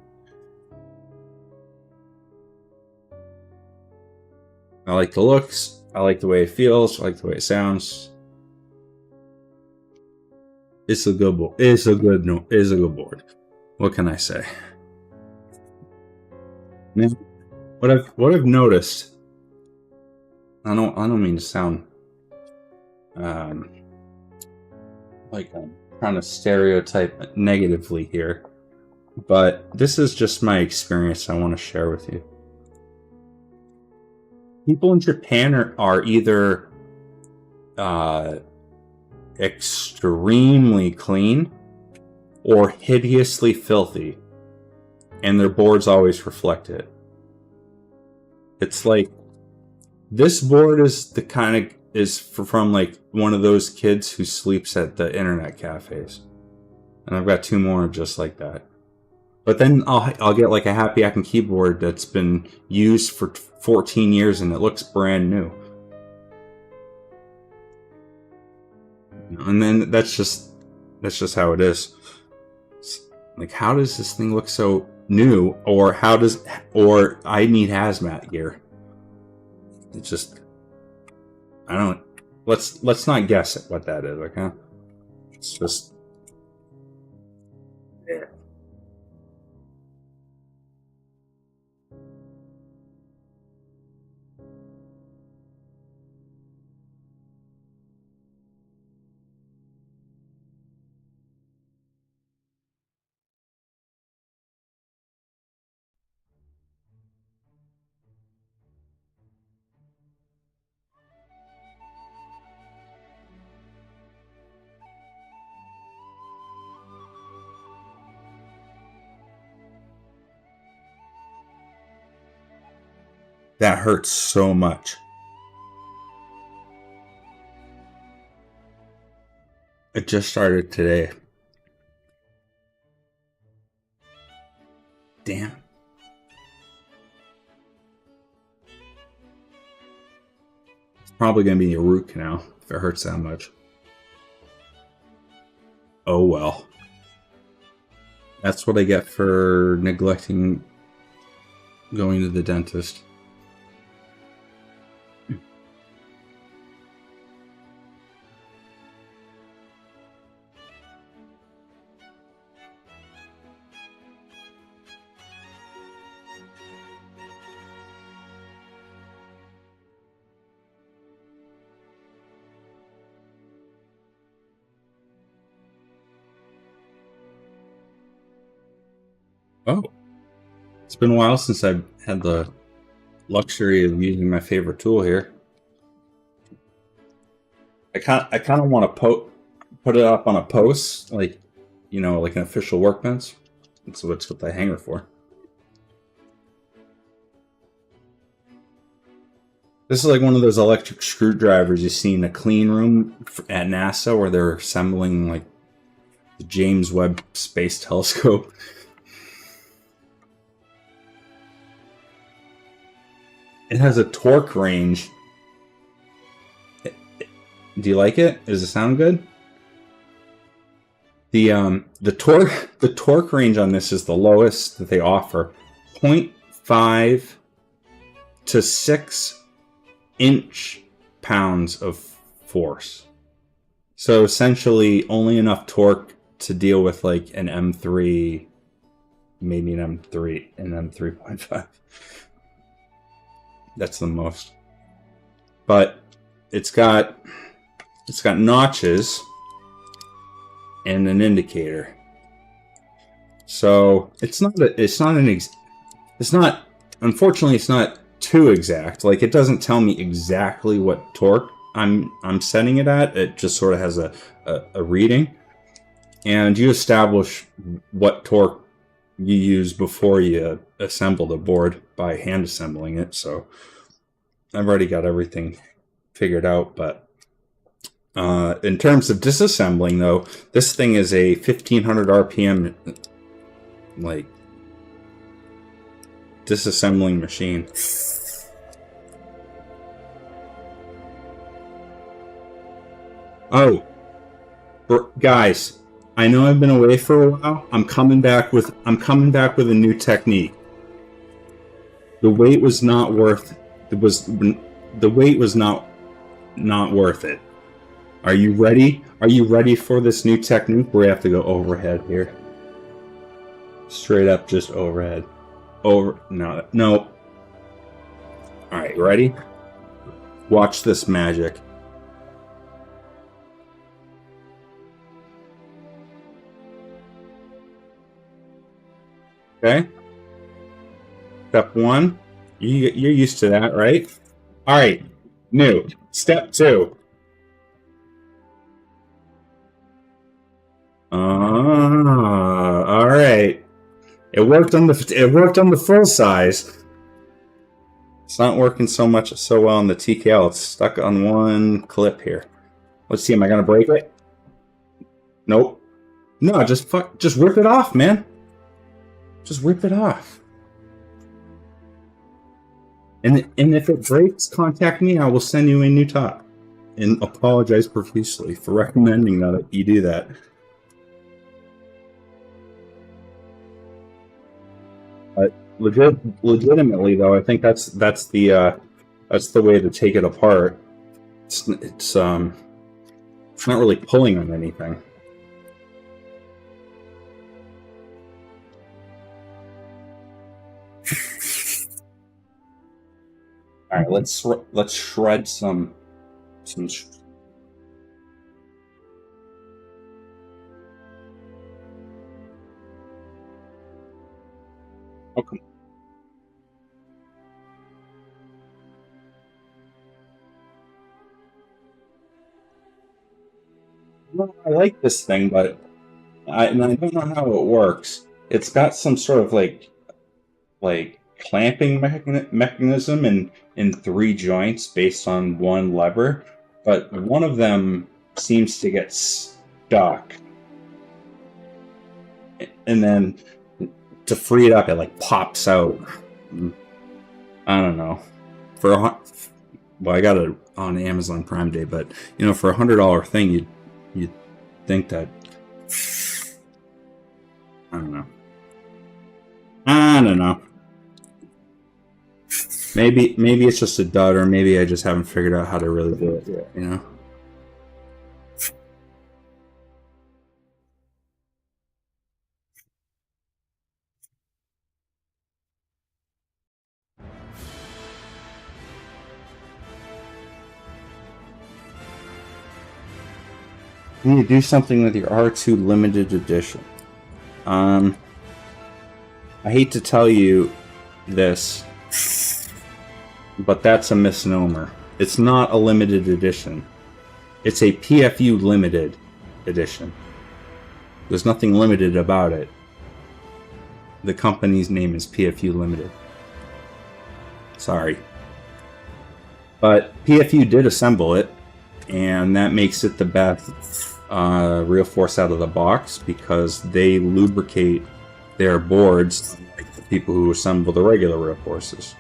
I like the looks. I like the way it feels. I like the way it sounds. It's a good board. It's a good board. What can I say? Man, what I've noticed. I don't mean to sound like I'm trying to stereotype negatively here, but this is just my experience I want to share with you. People in Japan are either extremely clean or hideously filthy, and their boards always reflect it. It's like this board is the kind of from like one of those kids who sleeps at the internet cafes, and I've got 2 more just like that. But then I'll get like a Happy Acting keyboard that's been used for 14 years and it looks brand new. And then that's just how it is. It's like, how does this thing look so new? Or I need hazmat gear. It's just, I don't. Let's not guess at what that is. Okay, it's just. Yeah. That hurts so much. It just started today. Damn. It's probably going to be a root canal if it hurts that much. Oh well. That's what I get for neglecting going to the dentist. Oh, it's been a while since I've had the luxury of using my favorite tool here. I kind of want to put it up on a post, like, you know, like an official workbench. That's what the hanger for. This is like one of those electric screwdrivers you see in a clean room at NASA where they're assembling like the James Webb Space Telescope. It has a torque range. Do you like it? Does it sound good? The torque range on this is the lowest that they offer. 0.5 to 6 inch-pounds of force. So essentially only enough torque to deal with like an M3, maybe an M3, and M3.5. That's the most. But it's got notches and an indicator. So unfortunately it's not too exact. Like, it doesn't tell me exactly what torque I'm setting it at. It just sort of has a reading. And you establish what torque you use before you assemble the board by hand assembling it. So I've already got everything figured out. But in terms of disassembling, though, this thing is a 1500 RPM like disassembling machine. Oh, guys, I know I've been away for a while. I'm coming back with a new technique. The wait was not worth it. Are you ready? Are you ready for this new technique? We have to go overhead here. Straight up, just overhead. No. All right, ready? Watch this magic. Okay. Step 1. You're used to that, right? All right. New. Step 2. All right. It worked on the full size. It's not working so well on the TKL. It's stuck on one clip here. Let's see. Am I gonna break it? Nope. No, just rip it off, man. Just rip it off. And if it breaks, contact me. I will send you a new top. And apologize profusely for recommending that you do that. But legitimately, though, I think that's the way to take it apart. It's not really pulling on anything. All right, let's shred some. Okay. Well, I like this thing, but I don't know how it works. It's got some sort of like clamping mechanism in 3 joints based on 1 lever, but one of them seems to get stuck. And then to free it up, it like pops out. I don't know. Well, I got it on Amazon Prime Day, but for $100 thing, you'd think that. I don't know. Maybe it's just a dud, or maybe I just haven't figured out how to really do it yet. You need to do something with your R2 limited edition. I hate to tell you this, but that's a misnomer. It's not a limited edition. It's a PFU limited edition. There's nothing limited about it. The company's name is PFU Limited. Sorry. But PFU did assemble it, and that makes it the best real force out of the box, because they lubricate their boards like the people who assemble the regular real forces.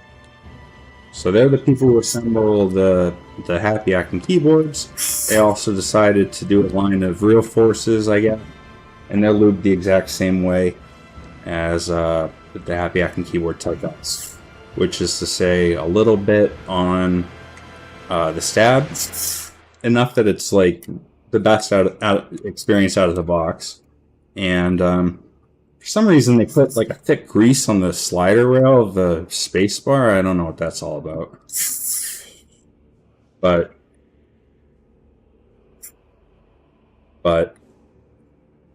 So they're the people who assemble the Happy Acting keyboards. They also decided to do a line of real forces, I guess, and they're lubed the exact same way as the Happy Acting keyboard type does, which is to say a little bit on the stab, enough that it's like the best experience out of the box. And for some reason they put like a thick grease on the slider rail of the spacebar. I don't know what that's all about, but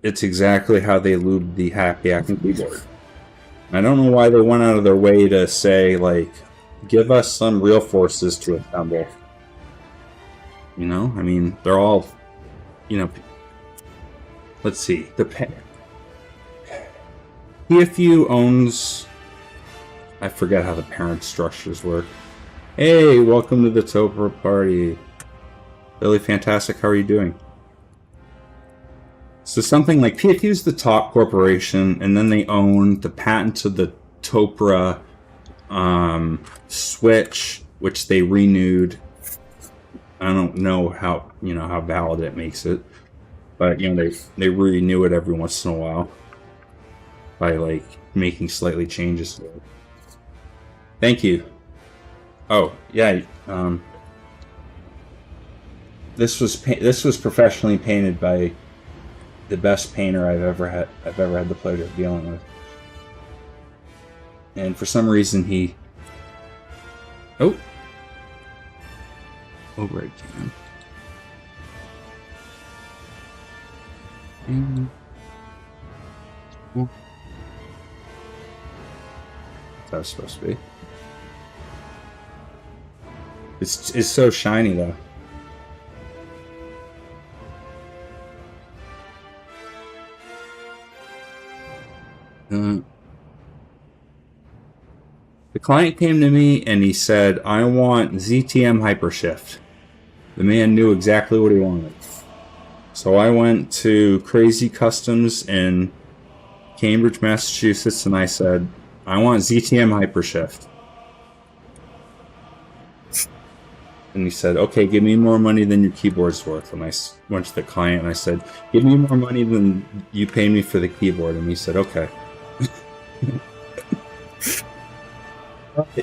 it's exactly how they lubed the Happy Acting keyboard. I don't know why they went out of their way to say, like, give us some real forces to assemble. I mean, they're all, let's see. PFU owns, I forget how the parent structures work. Hey, welcome to the Topre party. Really fantastic, how are you doing? So something like PFU is the top corporation, and then they own the patent to the Topre switch, which they renewed. I don't know how how valid it makes it, but they renew it every once in a while by like making slightly changes to it. Thank you. Oh yeah, this was professionally painted by the best painter I've ever had the pleasure of dealing with. And for some reason he... Oh! Over again. And... What's that supposed to be? It's so shiny though. The client came to me and he said, I want ZTM Hypershift. The man knew exactly what he wanted. So I went to Crazy Customs in Cambridge, Massachusetts, and I said, I want ZTM Hypershift. And he said, okay, give me more money than your keyboard's worth. And I went to the client and I said, give me more money than you pay me for the keyboard. And he said, okay.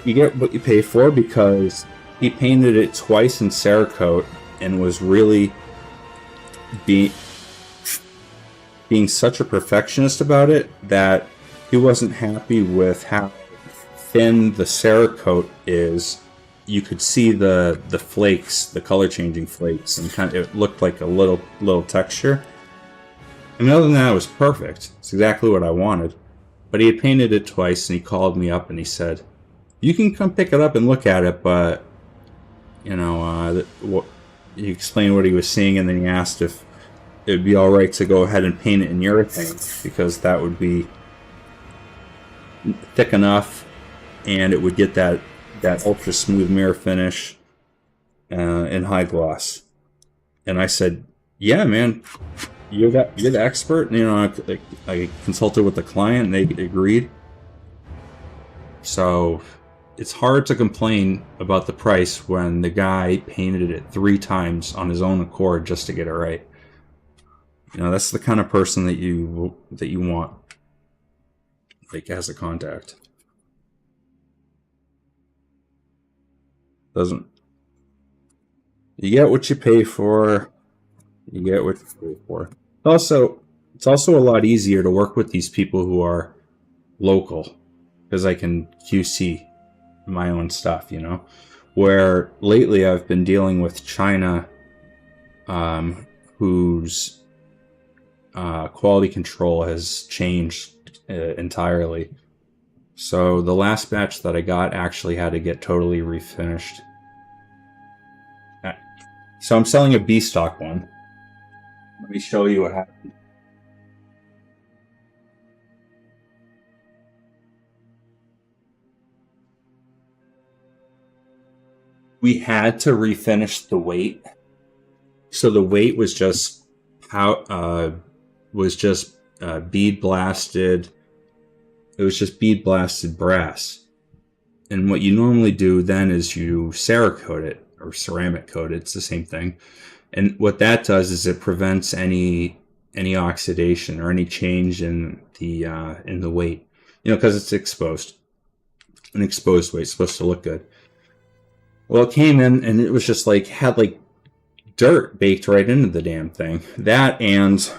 You get what you pay for, because he painted it twice in Cerakote and was really being such a perfectionist about it that he wasn't happy with how thin the Cerakote is. You could see the flakes, the color changing flakes, and it looked like a little texture. I mean, other than that, it was perfect. It's exactly what I wanted. But he had painted it twice, and he called me up and he said, you can come pick it up and look at it, but he explained what he was seeing, and then he asked if it would be all right to go ahead and paint it in urethane, because that would be thick enough and it would get that ultra smooth mirror finish in high gloss. And I said, "Yeah, man, you're the expert." And, you know, I consulted with the client, and they agreed. So it's hard to complain about the price when the guy painted it 3 times on his own accord just to get it right. You know, that's the kind of person that you want, like, as a contact. You get what you pay for. You get what you pay for. It's also a lot easier to work with these people who are local, because I can QC my own stuff, you know. Where lately I've been dealing with China, whose quality control has changed entirely. So the last batch that I got actually had to get totally refinished. So I'm selling a B stock one. Let me show you what happened. We had to refinish the weight. So the weight was just bead blasted. It was just bead blasted brass. And what you normally do then is you Cerakote it, or ceramic coat it. It's the same thing. And what that does is it prevents any oxidation or any change in the weight. You know, because it's exposed. An exposed weight is supposed to look good. Well, it came in and it was just like, had like dirt baked right into the damn thing. That, and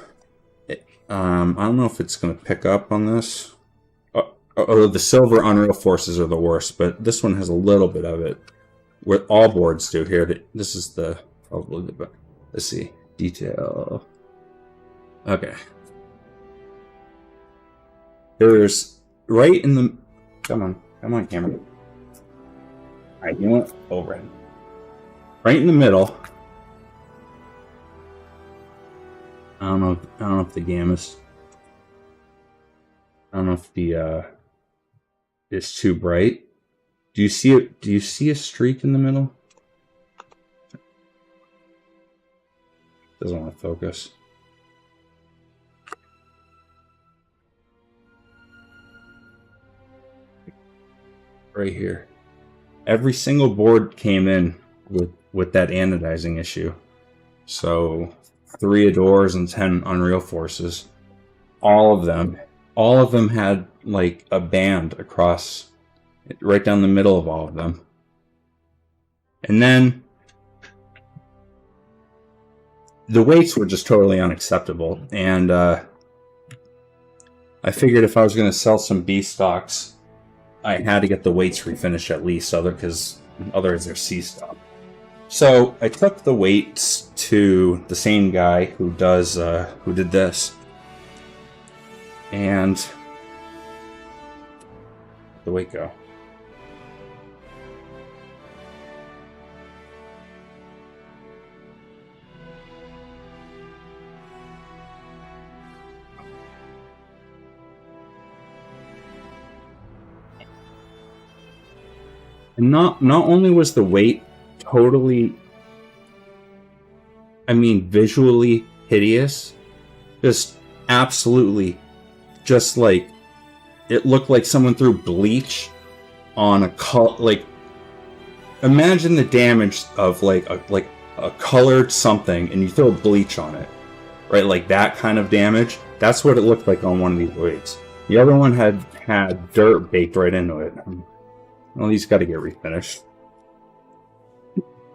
I don't know if it's going to pick up on this. The silver Unreal Forces are the worst, but this one has a little bit of it. What all boards do here. This is probably the best. Let's see. Detail. Okay. There's right in the... Come on, camera. Alright, you know what? Overhead. Right in the middle. I don't know if the gamma's... I don't know if the is too bright. Do you see it? Do you see a streak in the middle? Doesn't want to focus. Right here. Every single board came in with that anodizing issue. So 3 Adores and 10 Unreal Forces. All of them had like a band across, right down the middle of all of them. And then the weights were just totally unacceptable. And I figured if I was going to sell some B stocks, I had to get the weights refinished at least, because otherwise they're C stock. So I took the weights to the same guy who did this, and the weight go. And not only was the weight totally, visually hideous, just absolutely, just like, it looked like someone threw bleach on a imagine the damage of like a colored something and you throw bleach on it, right? Like that kind of damage. That's what it looked like on one of these weights. The other one had dirt baked right into it. Well, these got to get refinished.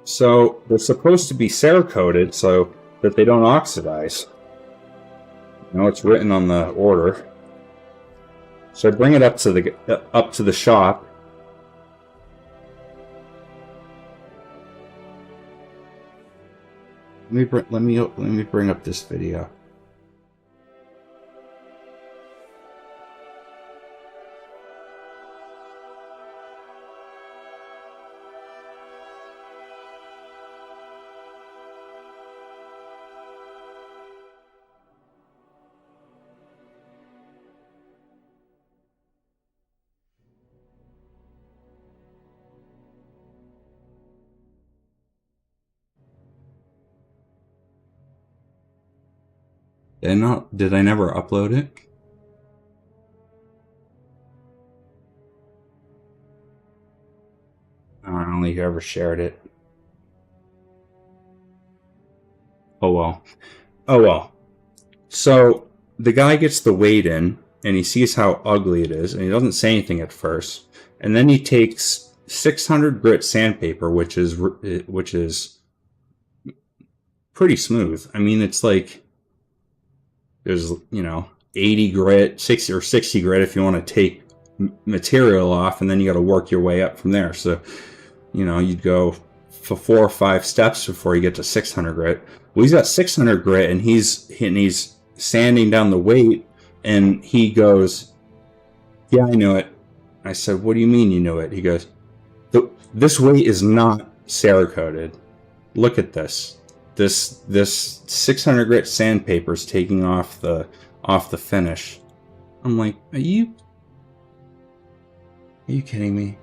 So they're supposed to be Cerakoted so that they don't oxidize. You know, it's written on the order. So I bring it up to the shop. Let me bring up this video. Did I never upload it? I don't think I ever shared it. Oh well. Oh well. So the guy gets the weight in, and he sees how ugly it is, and he doesn't say anything at first. And then he takes 600 grit sandpaper, which is pretty smooth. I mean, it's like there's 80 grit, 60 grit if you want to take material off, and then you got to work your way up from there. So you'd go for 4 or 5 steps before you get to 600 grit. Well, he's got 600 grit, and he's sanding down the weight, and he goes, "Yeah, I knew it." I said, "What do you mean you knew it?" He goes, "This weight is not Cerakoted. Look at this. This 600 grit sandpaper is taking off the finish." I'm like, Are you kidding me?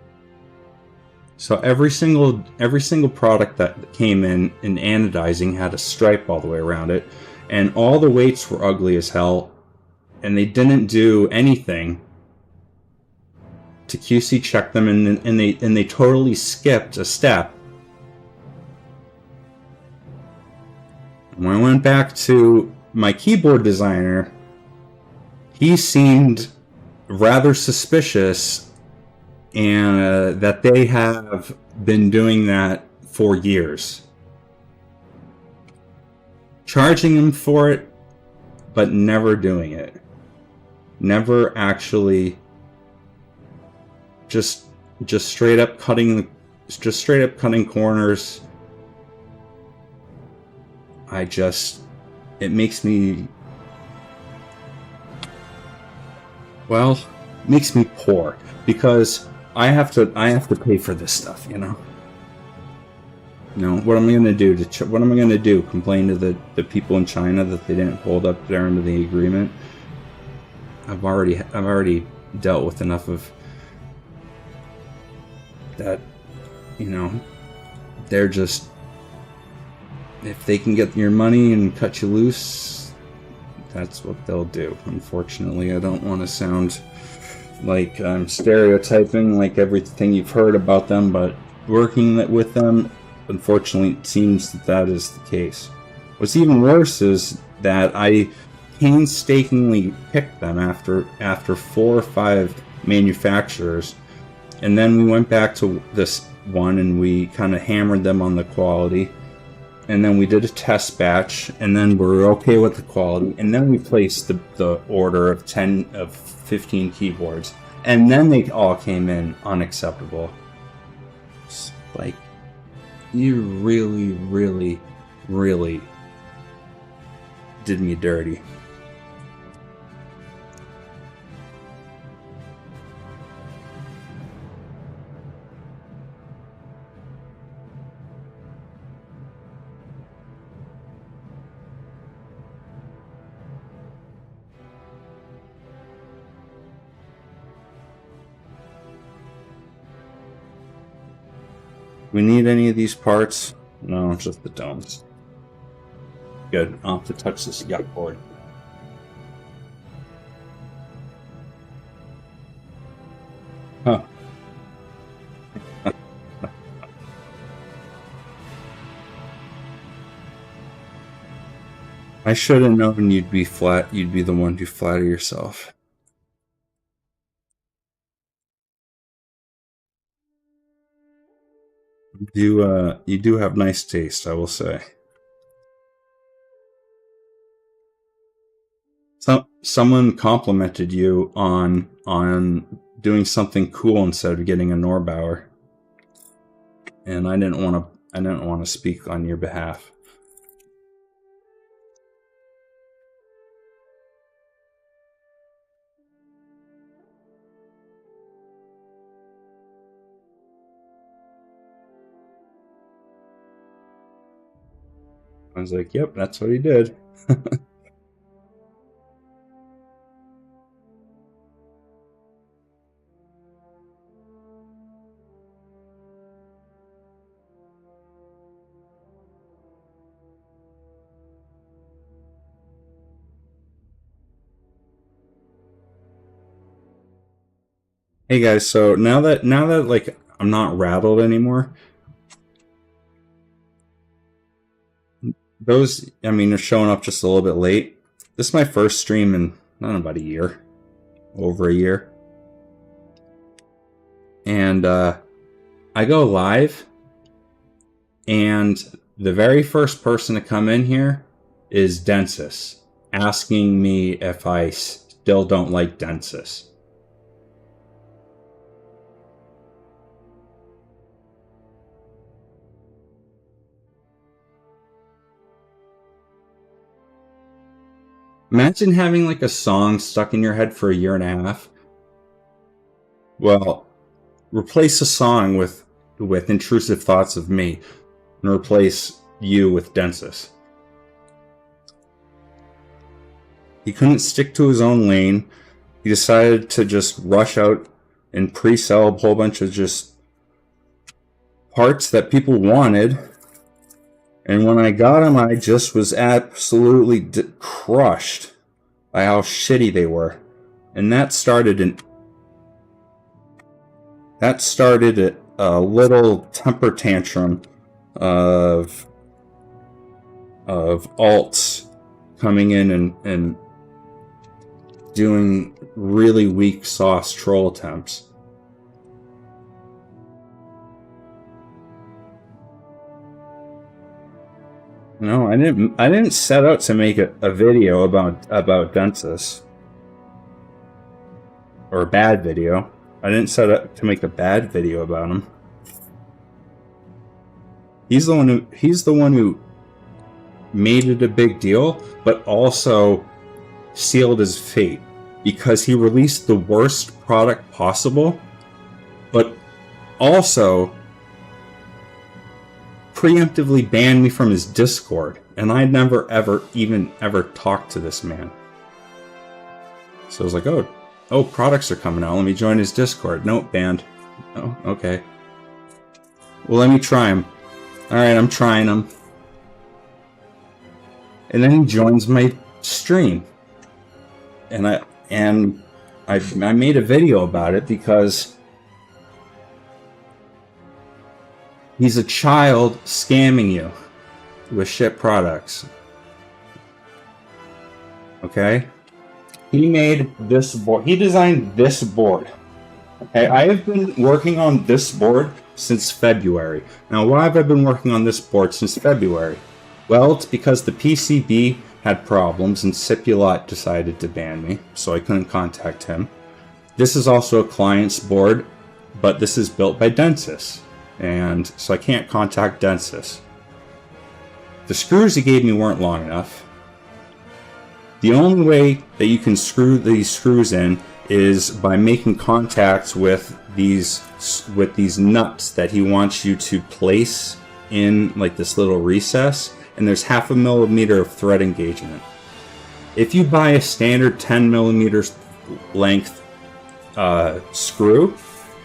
So every single product that came in anodizing had a stripe all the way around it, and all the weights were ugly as hell, and they didn't do anything to QC check them, and they totally skipped a step. When I went back to my keyboard designer, he seemed rather suspicious, and that they have been doing that for years. Charging him for it, but never doing it. Never actually just straight up cutting corners. It makes me poor, because I have to pay for this stuff, What am I gonna do? What am I gonna do? Complain to the people in China that they didn't hold up their end of the agreement? I've already dealt with enough of that. They're just, if they can get your money and cut you loose, that's what they'll do. Unfortunately, I don't want to sound like I'm stereotyping like everything you've heard about them, but working with them, unfortunately, it seems that is the case. What's even worse is that I painstakingly picked them after 4 or 5 manufacturers, and then we went back to this one and we kind of hammered them on the quality, and then we did a test batch, and then we're okay with the quality, and then we placed the order of 15 keyboards, and then they all came in unacceptable. It's like, you really, really, really did me dirty. We need any of these parts? No, just the domes. Good. I'll have to touch this yuck board. Huh. I should have known you'd be the one to flatter yourself. You do have nice taste, I will say. Someone complimented you on doing something cool instead of getting a Norbauer, and I didn't want to speak on your behalf. I was like, yep, that's what he did. Hey guys, so now that like I'm not rattled anymore, those, I mean, they're showing up just a little bit late. This is my first stream in not about a year, over a year, and I go live, and the very first person to come in here is Densis, asking me if I still don't like Densis. Imagine having like a song stuck in your head for a year and a half. Well, replace a song with intrusive thoughts of me, and replace you with Densis. He couldn't stick to his own lane. He decided to just rush out and pre-sell a whole bunch of just parts that people wanted. And when I got him, I just was absolutely crushed by how shitty they were. And that started a little temper tantrum of alts coming in and doing really weak sauce troll attempts. No, I didn't set out to make a video about Densis. Or a bad video. I didn't set out to make a bad video about him. He's the one who made it a big deal, but also sealed his fate, because he released the worst product possible, but also preemptively banned me from his Discord, and I never ever talked to this man. So I was like, oh, products are coming out, let me join his Discord. Nope, banned. Oh, okay. Well, let me try him. Alright, I'm trying him. And then he joins my stream. And I made a video about it because he's a child scamming you with shit products. Okay? He made this board. He designed this board. Okay, I have been working on this board since February. Now, why have I been working on this board since February? Well, it's because the PCB had problems and Cipulot decided to ban me, so I couldn't contact him. This is also a client's board, but this is built by Densis, and so I can't contact Densis. The screws he gave me weren't long enough. The only way that you can screw these screws in is by making contacts with these nuts that he wants you to place in like this little recess, and there's 0.5 millimeter of thread engagement. If you buy a standard 10 millimeters length screw,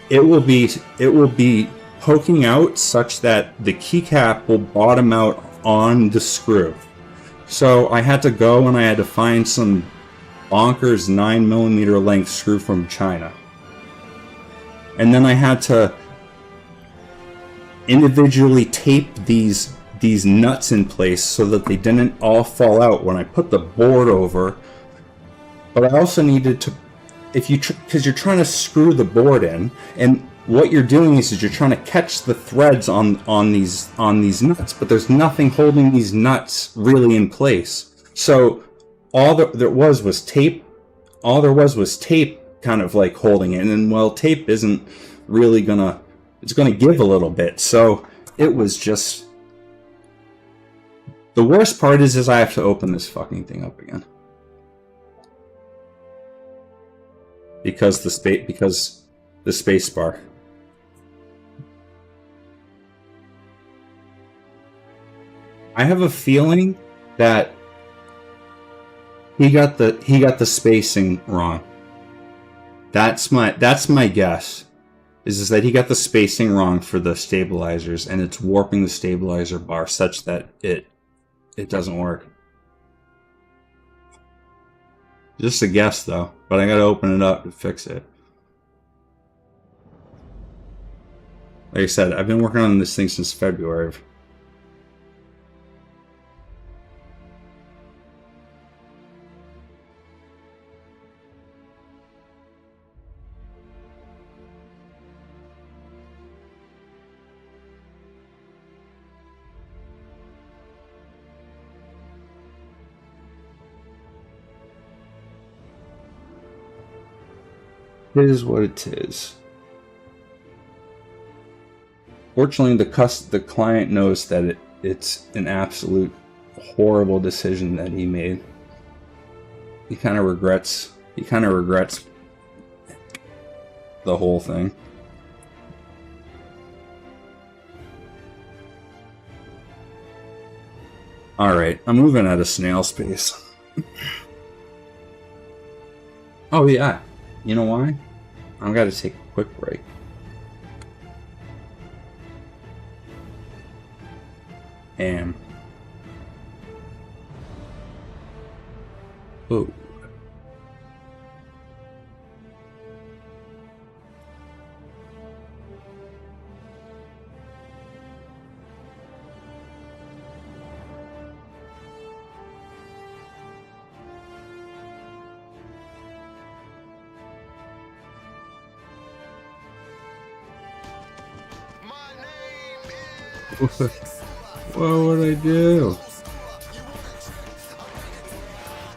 it will be poking out such that the keycap will bottom out on the screw. So I had to go and I had to find some bonkers 9 millimeter length screw from China. And then I had to individually tape these nuts in place so that they didn't all fall out when I put the board over. But I also needed to, because you're trying to screw the board in, and what you're doing is you're trying to catch the threads on these nuts, but there's nothing holding these nuts really in place. So all there was tape. All there was tape, kind of like holding it. And well, tape isn't really it's gonna give a little bit. So it was just. The worst part is I have to open this fucking thing up again. Because the space bar. I have a feeling that he got the spacing wrong. That's my guess. Is that he got the spacing wrong for the stabilizers, and it's warping the stabilizer bar such that it doesn't work. Just a guess though, but I gotta open it up to fix it. Like I said, I've been working on this thing since February. It is what it is. Fortunately, the client knows that it's an absolute horrible decision that he made. He kind of regrets the whole thing. Alright, I'm moving out of snail space. Oh yeah, you know why? I've got to take a quick break. And oh. What would I do?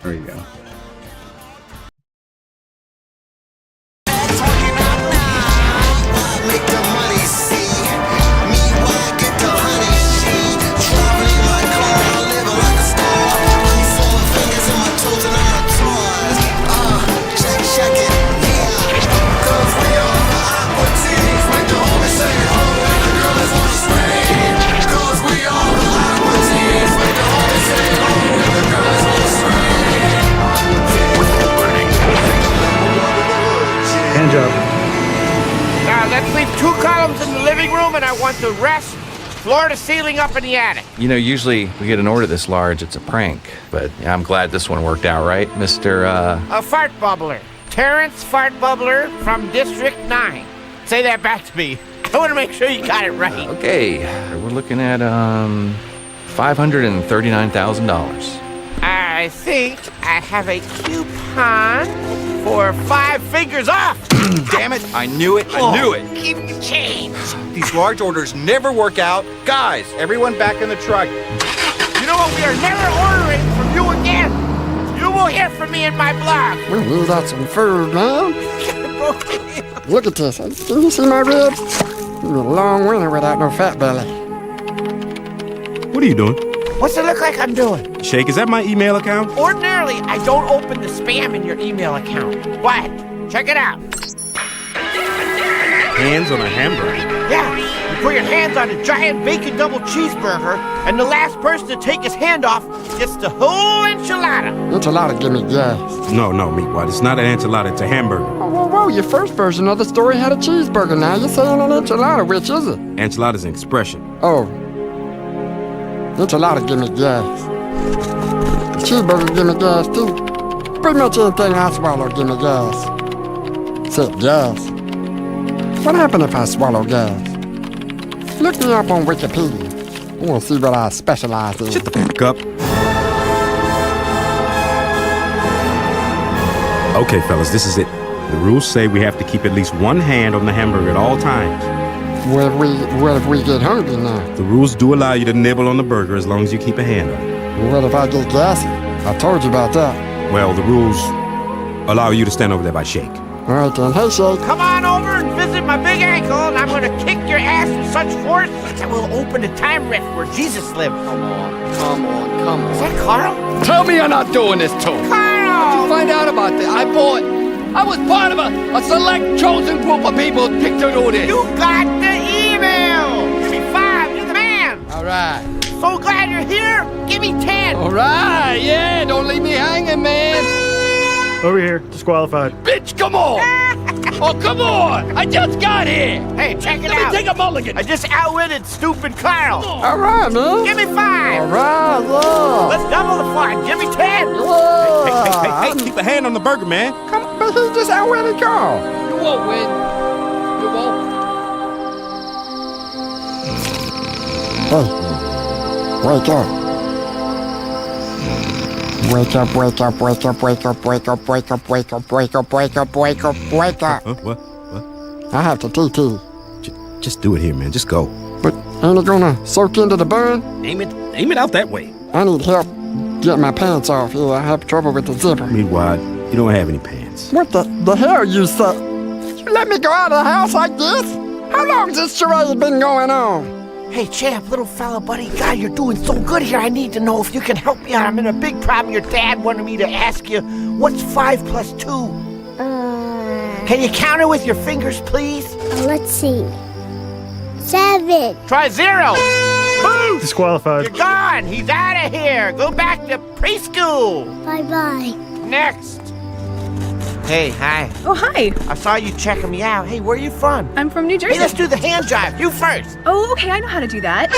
There you go. Hand job. Now, let's leave 2 columns in the living room, and I want the rest floor to ceiling up in the attic. You know, usually we get an order this large, it's a prank. But I'm glad this one worked out, right, Mr. A fart bubbler. Terrence Fart Bubbler from District 9. Say that back to me. I want to make sure you got it right. Okay, we're looking at, $539,000. I think I have a coupon for 5 fingers off. Damn it, I knew it, I knew it. Keep the change. These large orders never work out. Guys, everyone back in the truck. You know what? We are never ordering from you again. You will hear from me in my blog. We got some food, man. Look at this. Can you see my ribs? It's a long winter without no fat belly. What are you doing? What's it look like I'm doing? Shake, is that my email account? Ordinarily, I don't open the spam in your email account. But check it out. Hands on a hamburger. Yeah, you put your hands on a giant bacon double cheeseburger, and the last person to take his hand off gets the whole enchilada. Enchilada give me gas. No, meatwad. It's not an enchilada, it's a hamburger. Whoa, your first version of the story had a cheeseburger. Now you're saying an enchilada. Which is it? Enchilada's an expression. Oh. Enchilada give me gas. The cheeseburger give me gas, too. Pretty much anything I swallow give me gas. Except gas. What happened if I swallow gas? Look me up on Wikipedia. I want to see what I specialize in. Shut the fuck up. Okay, fellas, this is it. The rules say we have to keep at least one hand on the hamburger at all times. What if we get hungry now? The rules do allow you to nibble on the burger as long as you keep a hand on it. What if I get gassy? I told you about that. Well, the rules allow you to stand over there by Shake. All right, then. Hey, Shake. Come on over and visit my big ankle, and I'm going to kick your ass with such force that will open a time rift where Jesus lived. Come on. Is that Carl? Tell me you're not doing this too. Carl! Find out about this. I was part of a select chosen group of people picked to do this. You got the email! Give me 5, you're the man! All right. So glad you're here, give me 10! All right, yeah, don't leave me hanging, man. Over here. Disqualified. Bitch, come on! Oh, come on! I just got here! Hey, check it Let out! me take a mulligan! I just outwitted stupid Carl! All right, man. Give me 5! All right, yeah. Let's double the fun, give me 10! Hey, keep a hand on the burger, man. Come on, but he just outwitted Carl. You won't win. You won't. Hey, wake up. Wake up, wake up, wake up, wake up, wake up, wake up, wake up, wake up, wake up, wake up, wake up. What? I have to TT. Just do it here, man. Just go. But ain't it gonna soak into the burn? Aim it out that way. I need help getting my pants off here. I have trouble with the zipper. Meanwhile, you don't have any pants. What the hell you say? You let me go out of the house like this? How long's this charade been going on? Hey, champ, little fella buddy. God, you're doing so good here. I need to know if you can help me out. I'm in a big problem. Your dad wanted me to ask you, what's 5 plus 2? Can you count it with your fingers, please? Let's see. 7. Try 0. Boo! Disqualified. You're gone. He's out of here. Go back to preschool. Bye-bye. Next. Hey, hi. Oh, hi. I saw you checking me out. Hey, where are you from? I'm from New Jersey. Hey, let's do the hand jive. You first. Oh, okay, I know how to do that.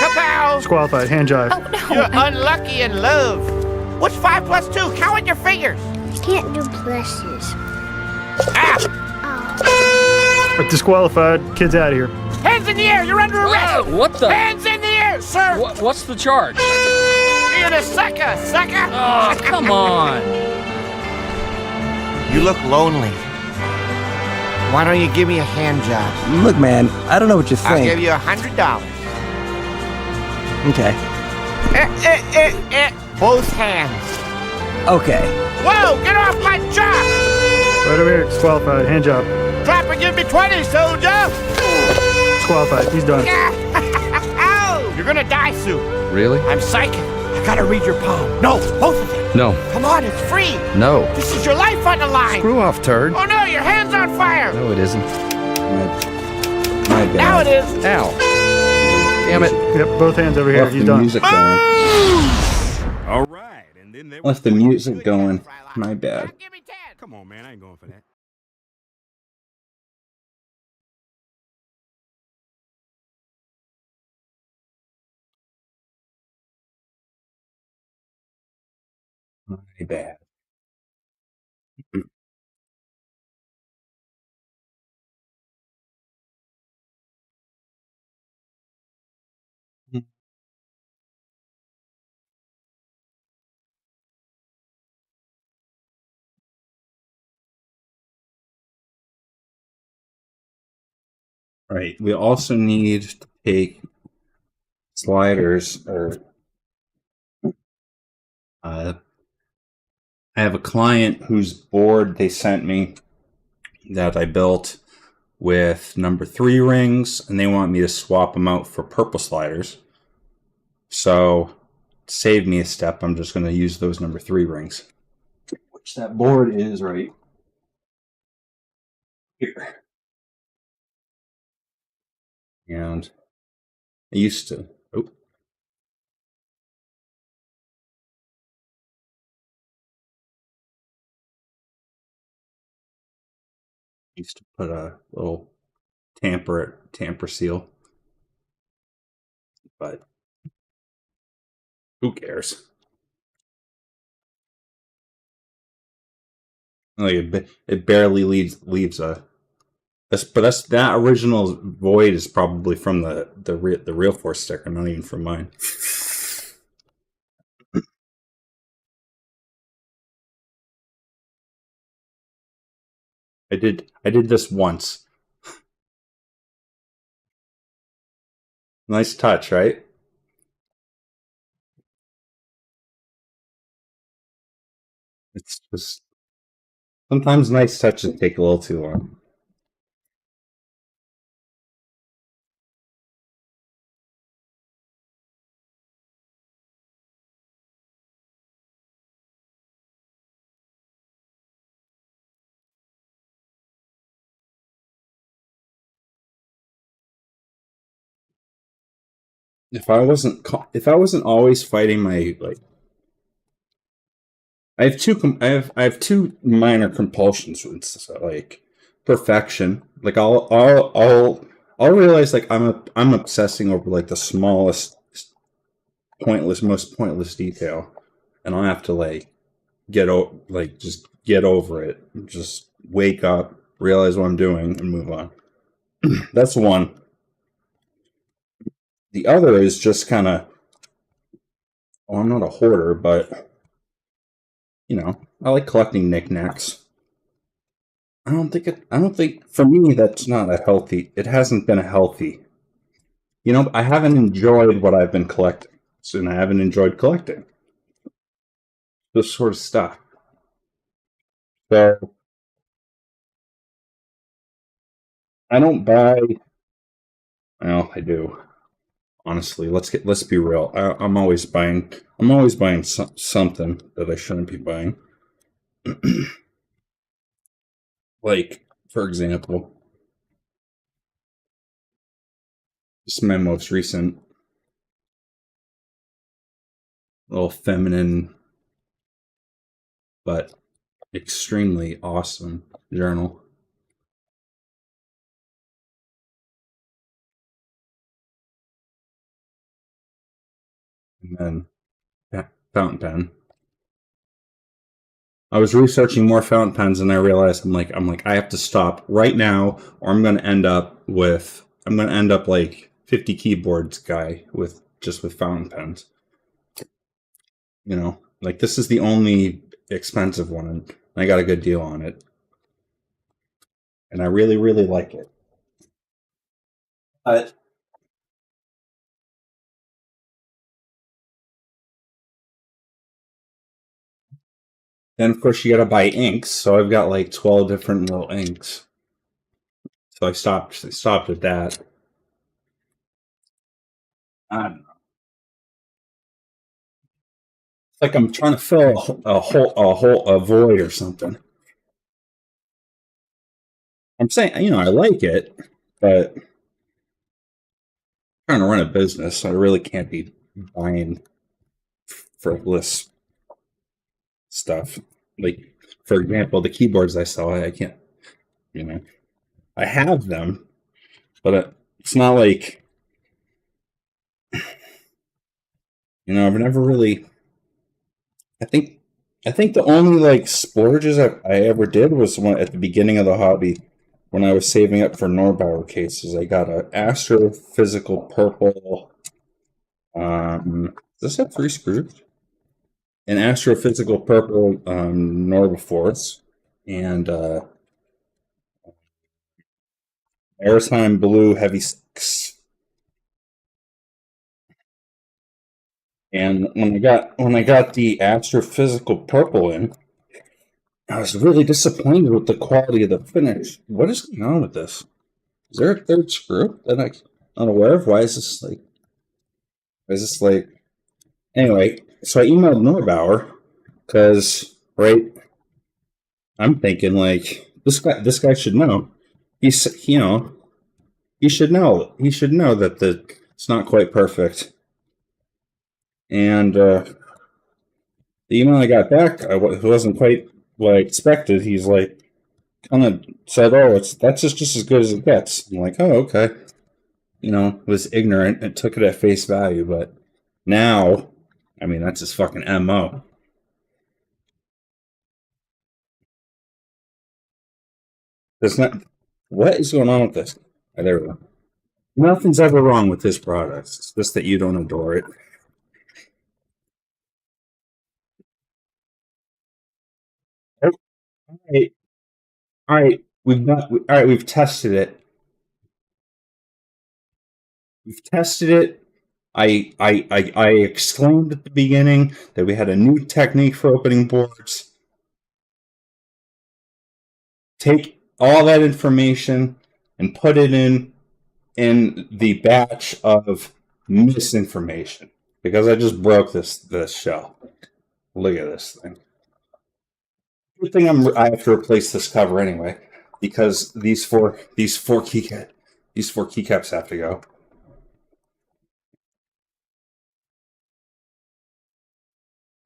Kapow! Disqualified. Hand jive. Oh, no. You're unlucky in love. What's 5 plus 2? Count with your fingers. Can't do pluses. Ah! Disqualified. Kid's out of here. Hands in the air. You're under arrest. What the? Hands in the air, sir. What's the charge? You're the sucker. Oh, come on. You look lonely. Why don't you give me a hand job? Look, man, I don't know what you I'll think. give you $100. Okay. Both hands. Okay. Whoa, get off my job! Right over here. Disqualified. Hand job. Drop and give me 20, soldier! Disqualified. He's done. You're gonna die soon. Really? I'm psychic. I gotta read your palm. No, both of them. No. Come on, it's free. No. This is your life on the line. Screw off, turd. Oh no, your hand's on fire. No, it isn't. My bad. Now it is. Ow. Damn it. Yep, both hands over here. Left He's the done. music going. All right. And then there Left the music going. My bad. Give me 10. Come on, man. I ain't going for that. My bad. Right. We also need to take sliders or I have a client whose board they sent me that I built with number 3 rings, and they want me to swap them out for purple sliders. So to save me a step, I'm just going to use those number 3 rings, which that board is right here. And I used to, put a little tamper seal, but who cares? Like it barely leaves a. But that original void is probably from the real force sticker, not even from mine. I did this once. Nice touch, right? It's just sometimes nice touches take a little too long. If I wasn't always fighting my I have two minor compulsions. It's like perfection. Like I'll realize like I'm obsessing over like the smallest most pointless detail, and I'll have to just get over it. Just wake up, realize what I'm doing, and move on. That's one. The other is just kind of, well, I'm not a hoarder, but, you know, I like collecting knickknacks. I don't think, for me, that's not a healthy, it hasn't been a healthy. You know, I haven't enjoyed what I've been collecting, and I haven't enjoyed collecting this sort of stuff. So, I don't buy, well, I do. Honestly, let's be real. I'm always buying something that I shouldn't be buying. Like, for example, this is my most recent little feminine but extremely awesome journal. And then fountain pen. I was researching more fountain pens and I realized I'm like I have to stop right now or I'm gonna end up like 50 keyboards guy with fountain pens. You know, like this is the only expensive one and I got a good deal on it. And I really, really like it. Then of course you gotta buy inks, so I've got like 12 different little inks. So I stopped at that. I don't know. It's like I'm trying to fill a void or something. I'm saying, you know, I like it, but I'm trying to run a business, so I really can't be buying frivolous stuff. Like, for example, the keyboards I sell, I can't, you know, I have them, but it's not like, you know, I've never really. I think the only like splurges I ever did was at the beginning of the hobby when I was saving up for Norbauer cases. I got an astrophysical purple. Does this have 3 screws? An astrophysical purple Norbaforce and maritime blue heavy 6. And when I got the astrophysical purple in, I was really disappointed with the quality of the finish. What is going on with this? Is there a 3rd screw that I'm unaware of? Why is this like? Anyway, so I emailed Norbauer because, right, I'm thinking like this guy should know. He should know that it's not quite perfect. And the email I got back, wasn't quite what I expected. He's like, kind of said, "Oh, that's just as good as it gets." I'm like, "Oh, okay." You know, was ignorant and took it at face value, but now, I mean, that's his fucking MO. There's not. What is going on with this? Oh, there we go. Nothing's ever wrong with this product. It's just that you don't adore it. All right. We've tested it. I exclaimed at the beginning that we had a new technique for opening boards. Take all that information and put it in the batch of misinformation because I just broke this shell. Look at this thing. Good thing I have to replace this cover anyway because these four keycaps have to go.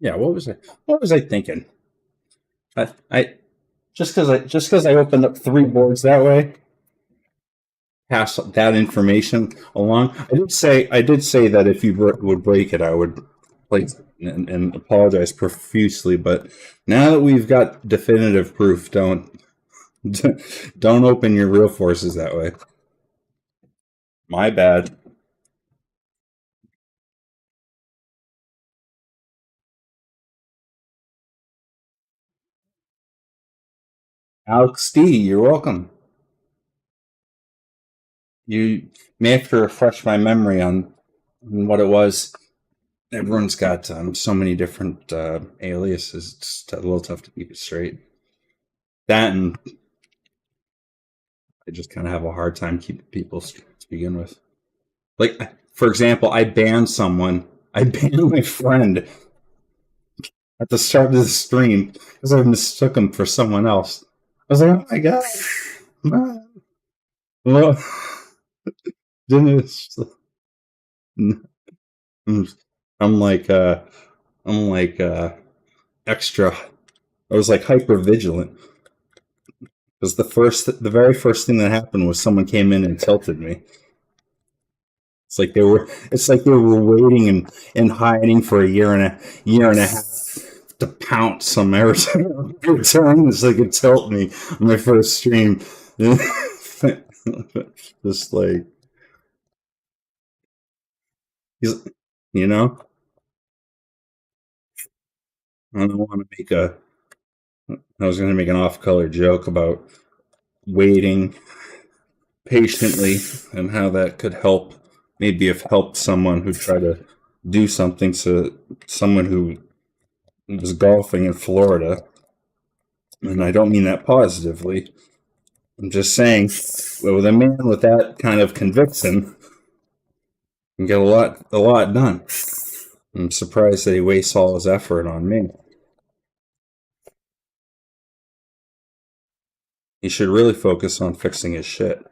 Yeah, what was I thinking? I just because I opened up 3 boards that way, pass that information along. I did say that if you would break it, I would and apologize profusely. But now that we've got definitive proof, don't open your real forces that way. My bad. Alex D, you're welcome. You may have to refresh my memory on what it was. Everyone's got so many different aliases. It's a little tough to keep it straight. That, and I just kind of have a hard time keeping people straight to begin with. Like, for example, I banned my friend at the start of the stream because I mistook him for someone else. I was like, oh my god. Well, I'm like extra. I was like hyper vigilant because the very first thing that happened was someone came in and tilted me. It's like they were waiting and hiding for a year and a half to pounce some every time so they could tilt me on my first stream. Just like, you know, I don't want to make I was going to make an off-color joke about waiting patiently and how that could help, maybe have helped someone who tried to do something to someone who was golfing in Florida. And I don't mean that positively. I'm just saying, with a man with that kind of conviction, you can get a lot done. I'm surprised that he wastes all his effort on me. He should really focus on fixing his shit.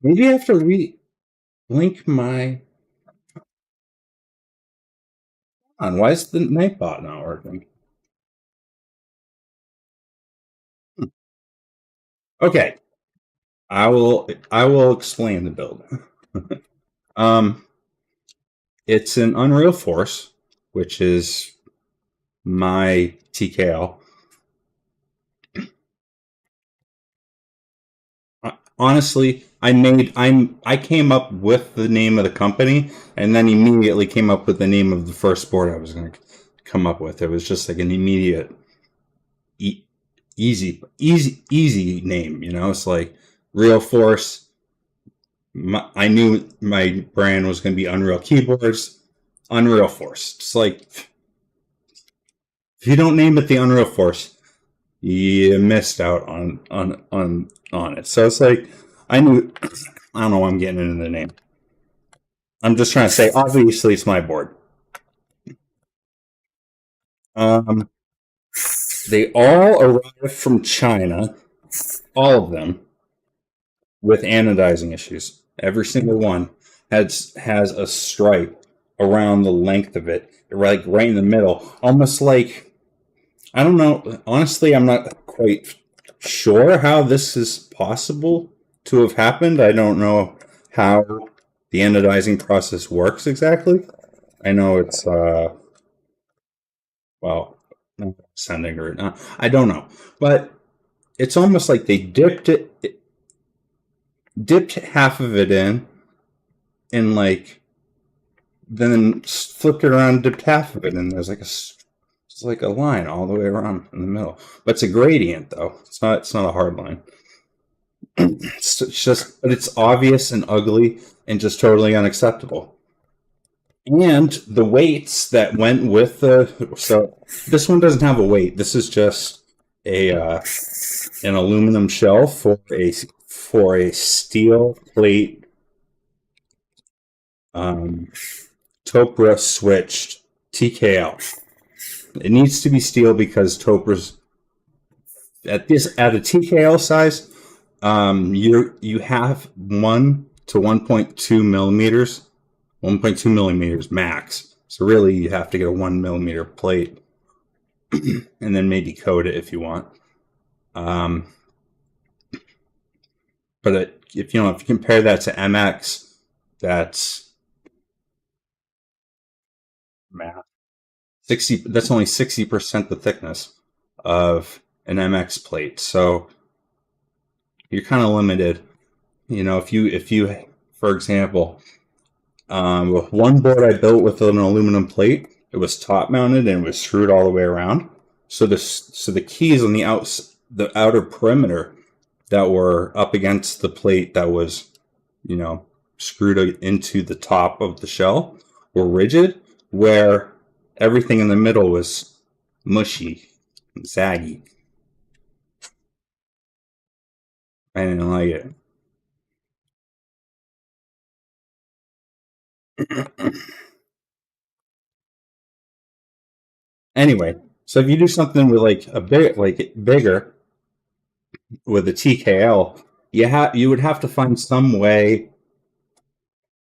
Maybe I have to link my... Why is the Nightbot not working? Okay. I will explain the build. It's an Unreal Force, which is my TKL. Honestly, I came up with the name of the company and then immediately came up with the name of the first board I was going to come up with. It was just like an immediate easy name, you know. It's like Real Force. I knew my brand was going to be Unreal Keyboards, Unreal Force. It's like, if you don't name it the Unreal Force, you missed out on it. So it's like, I don't know why I'm getting into the name. I'm just trying to say, obviously it's my board. They all arrived from China, all of them, with anodizing issues. Every single one has a stripe around the length of it, right in the middle, almost like, I don't know. Honestly, I'm not quite sure how this is possible to have happened. I don't know how the anodizing process works exactly. I know it's well, not sending or not. I don't know, but it's almost like they dipped half of it in, and like then flipped it around, dipped half of it, and there's like a line all the way around in the middle. But it's a gradient, though. It's not a hard line. It's just, but it's obvious and ugly and just totally unacceptable. And the weights that went with so this one doesn't have a weight. This is just an aluminum shell for a steel plate Topre switched TKL. It needs to be steel because Topre's at a TKL size. You have 1 to 1.2 millimeters, 1.2 millimeters max. So really, you have to get a 1 millimeter plate, and then maybe coat it if you want. But if you compare that to MX, that's math. 60. That's only 60% the thickness of an MX plate. So you're kind of limited. You know, if you for example, with one board I built with an aluminum plate, it was top mounted and it was screwed all the way around. So the keys on the outer perimeter that were up against the plate that was, screwed into the top of the shell were rigid, where everything in the middle was mushy and saggy. I didn't like it. Anyway, so if you do something with bigger with a TKL, you would have to find some way.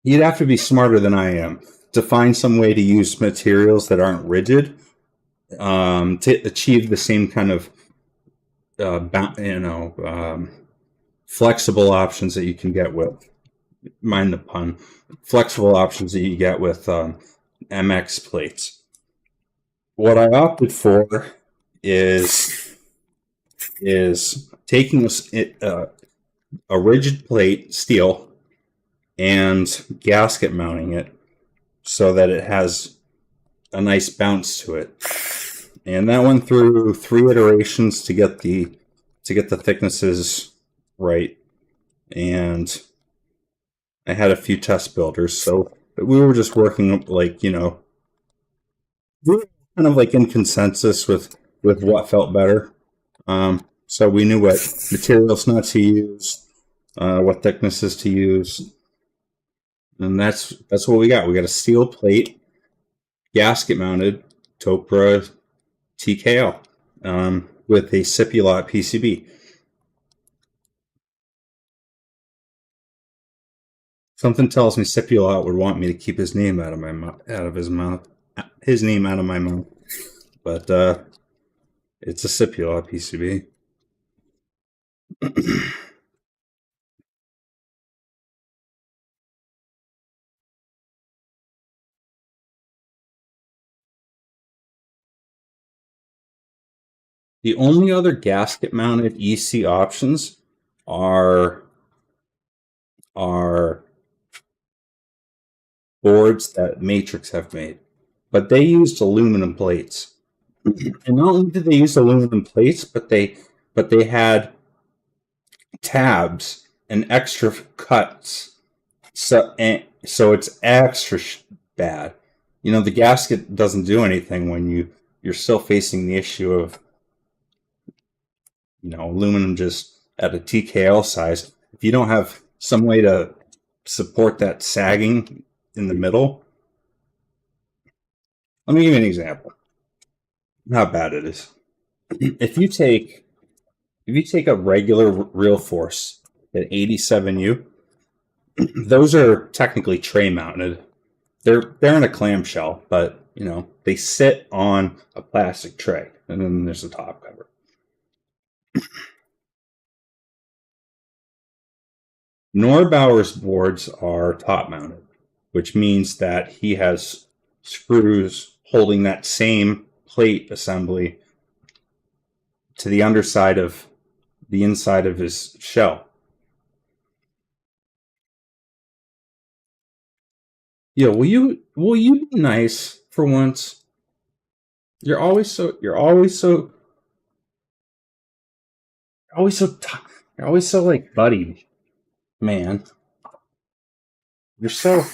You'd have to be smarter than I am to find some way to use materials that aren't rigid to achieve the same kind of flexible options that you can get with, mind the pun, flexible options that you get with MX plates. What I opted for is taking a rigid plate, steel, and gasket mounting it so that it has a nice bounce to it. And that went through 3 iterations to get the thicknesses right. And I had a few test builders, so we were just working we were kind of in consensus with what felt better. So we knew what materials not to use, what thicknesses to use, and that's what we got. We got a steel plate, gasket mounted Topre TKL with a Cipulot PCB. Something tells me Cipulot would want me to keep his name out of my mouth, but it's a Cipulot PCB. The only other gasket mounted EC options are boards that Matrix have made, but they used aluminum plates. And not only did they use aluminum plates, but they had tabs and extra cuts, so it's extra bad. The gasket doesn't do anything when you're still facing the issue of aluminum just at a TKL size. If you don't have some way to support that sagging in the middle, let me give you an example how bad it is. If you take a regular real force at 87U, those are technically tray mounted. They're in a clamshell, but they sit on a plastic tray, and then there's a top cover. Norbauer's boards are top mounted, which means that he has screws holding that same plate assembly to the underside of the inside of his shell. Yeah, will you be nice for once? You're always so buddy, man. You're so.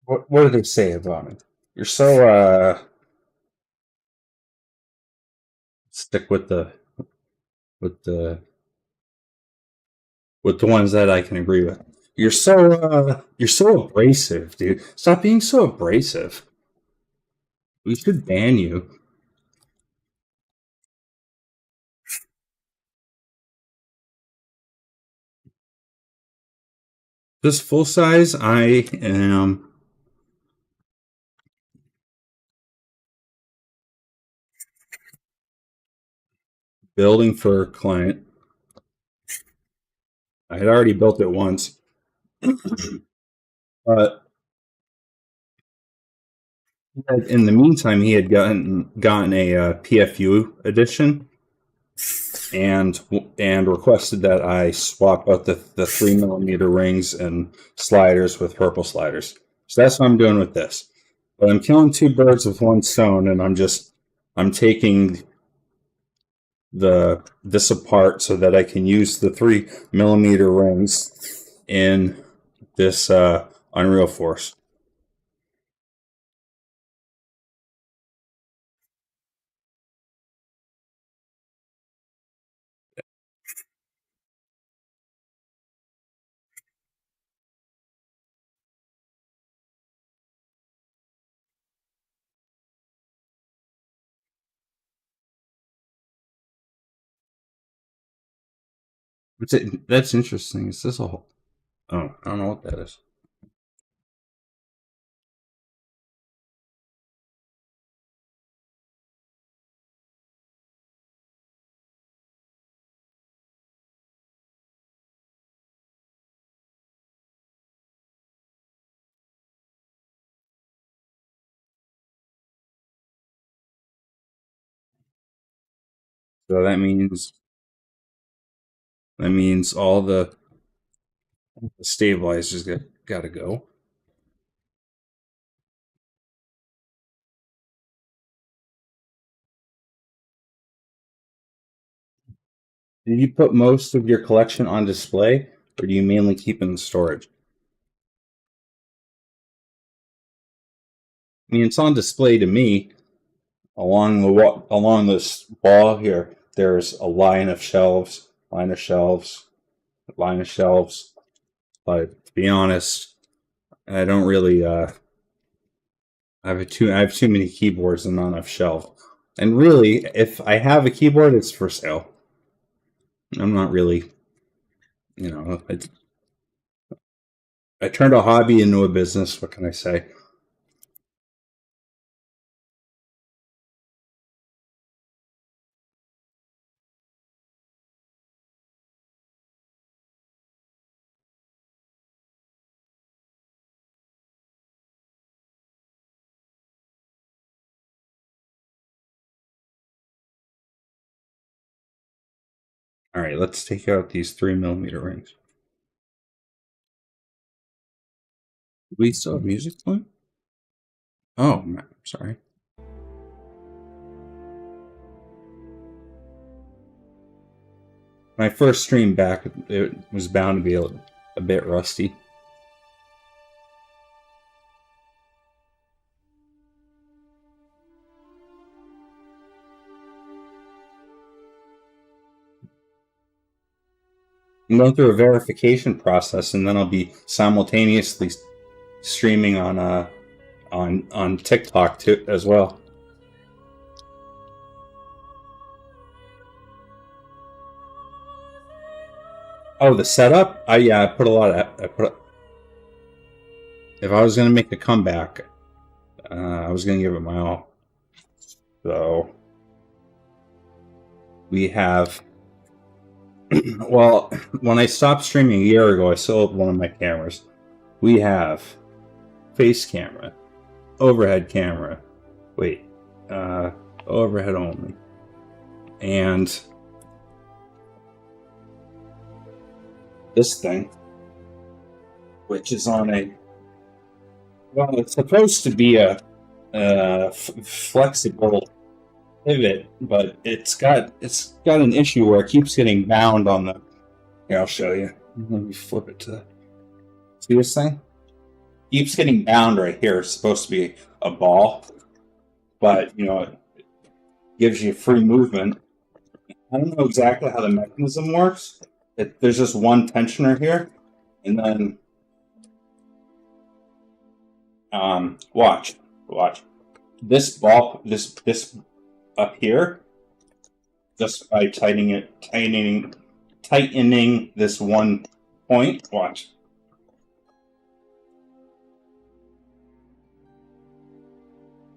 What do they say about it? You're so stick with the ones that I can agree with. You're so abrasive, dude. Stop being so abrasive. We should ban you. This full size, I am building for a client. I had already built it once, but in the meantime, he had gotten a PFU edition, and requested that I swap out the 3mm rings and sliders with purple sliders. So that's what I'm doing with this. But I'm killing two birds with one stone, and I'm taking this apart so that I can use the 3mm rings in this Unreal Force. That's interesting. Is this a whole... Oh, I don't know what that is. So that means all the stabilizers got to go. Did you put most of your collection on display, or do you mainly keep it in storage? I mean, it's on display to me. Along this wall here, there's a line of shelves. But to be honest, I don't really. I have too many keyboards and not enough shelves. And really, if I have a keyboard, it's for sale. I'm not really, I turned a hobby into a business. What can I say? All right, let's take out these 3mm rings. Do we still have music playing? Oh, I'm sorry. My first stream back, it was bound to be a bit rusty. I'm going through a verification process, and then I'll be simultaneously streaming on TikTok too as well. Oh, the setup? I put a lot of. If I was gonna make a comeback, I was gonna give it my all. So we have. Well, when I stopped streaming a year ago, I sold one of my cameras. We have face camera, overhead camera. Wait, overhead only, and this thing, which is on a. Well, it's supposed to be a flexible pivot, but it's got an issue where it keeps getting bound on the. Here, I'll show you. Let me flip it to. See this thing? Keeps getting bound right here. It's supposed to be a ball, but it gives you free movement. I don't know exactly how the mechanism works. There's just one tensioner here, and then watch this ball, this up here, just by tightening this one point. Watch.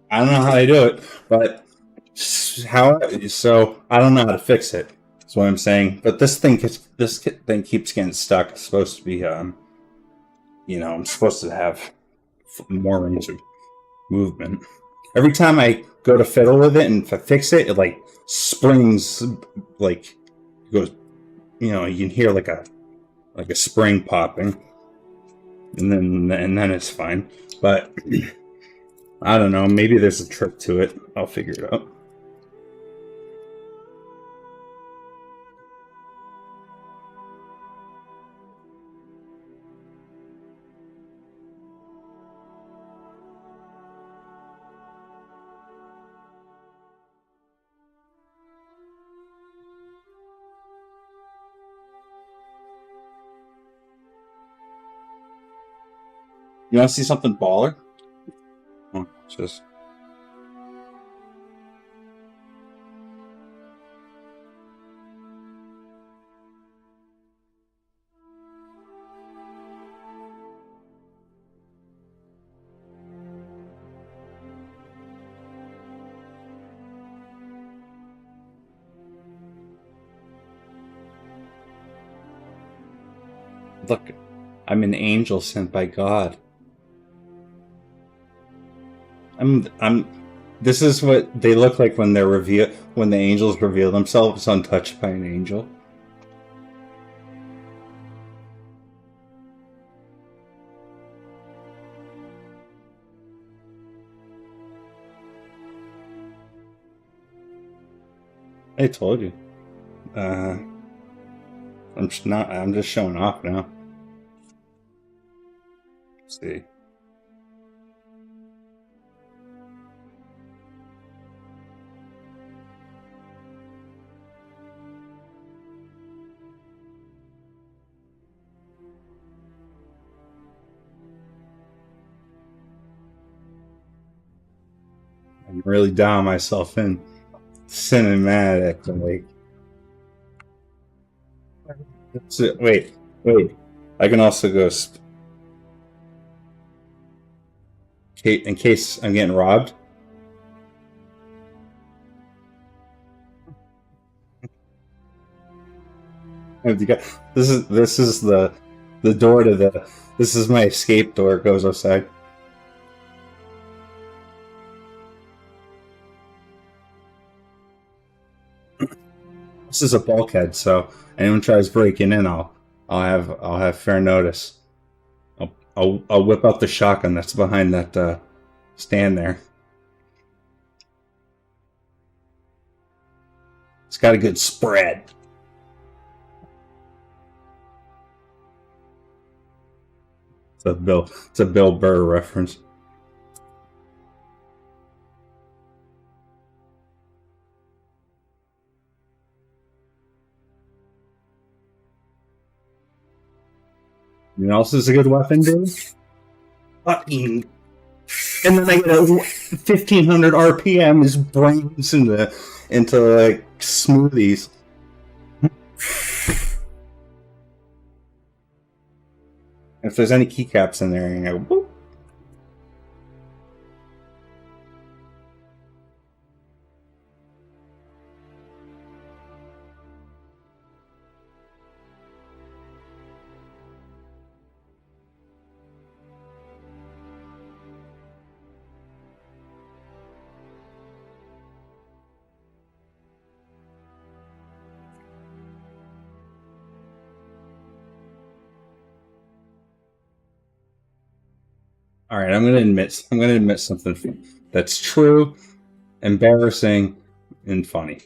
I don't know how they do it, but so I don't know how to fix it. That's what I'm saying. But this thing keeps getting stuck. It's supposed to be, I'm supposed to have more range of movement. Every time I go to fiddle with it and fix it, it like springs like It goes, you know, you can hear like a spring popping, and then it's fine. But I don't know. Maybe there's a trick to it. I'll figure it out. You want to see something baller? Oh, just. Look, I'm an angel sent by God. This is what they look like when when the angels reveal themselves untouched by an angel. I told you. I'm just showing off now. Let's see. I'm really dialing myself in cinematically. So, wait. I can also go in case I'm getting robbed. This is the door to the. This is my escape door. It goes outside. This is a bulkhead, so anyone tries breaking in, I'll have fair notice. I'll whip out the shotgun that's behind that stand there. It's got a good spread. It's a Bill Burr reference. You know what else is a good weapon, dude? Fucking. And then I get a 1500 RPM is brains into like smoothies. If there's any keycaps in there, you go boop. All right, I'm going to admit something that's true, embarrassing, and funny.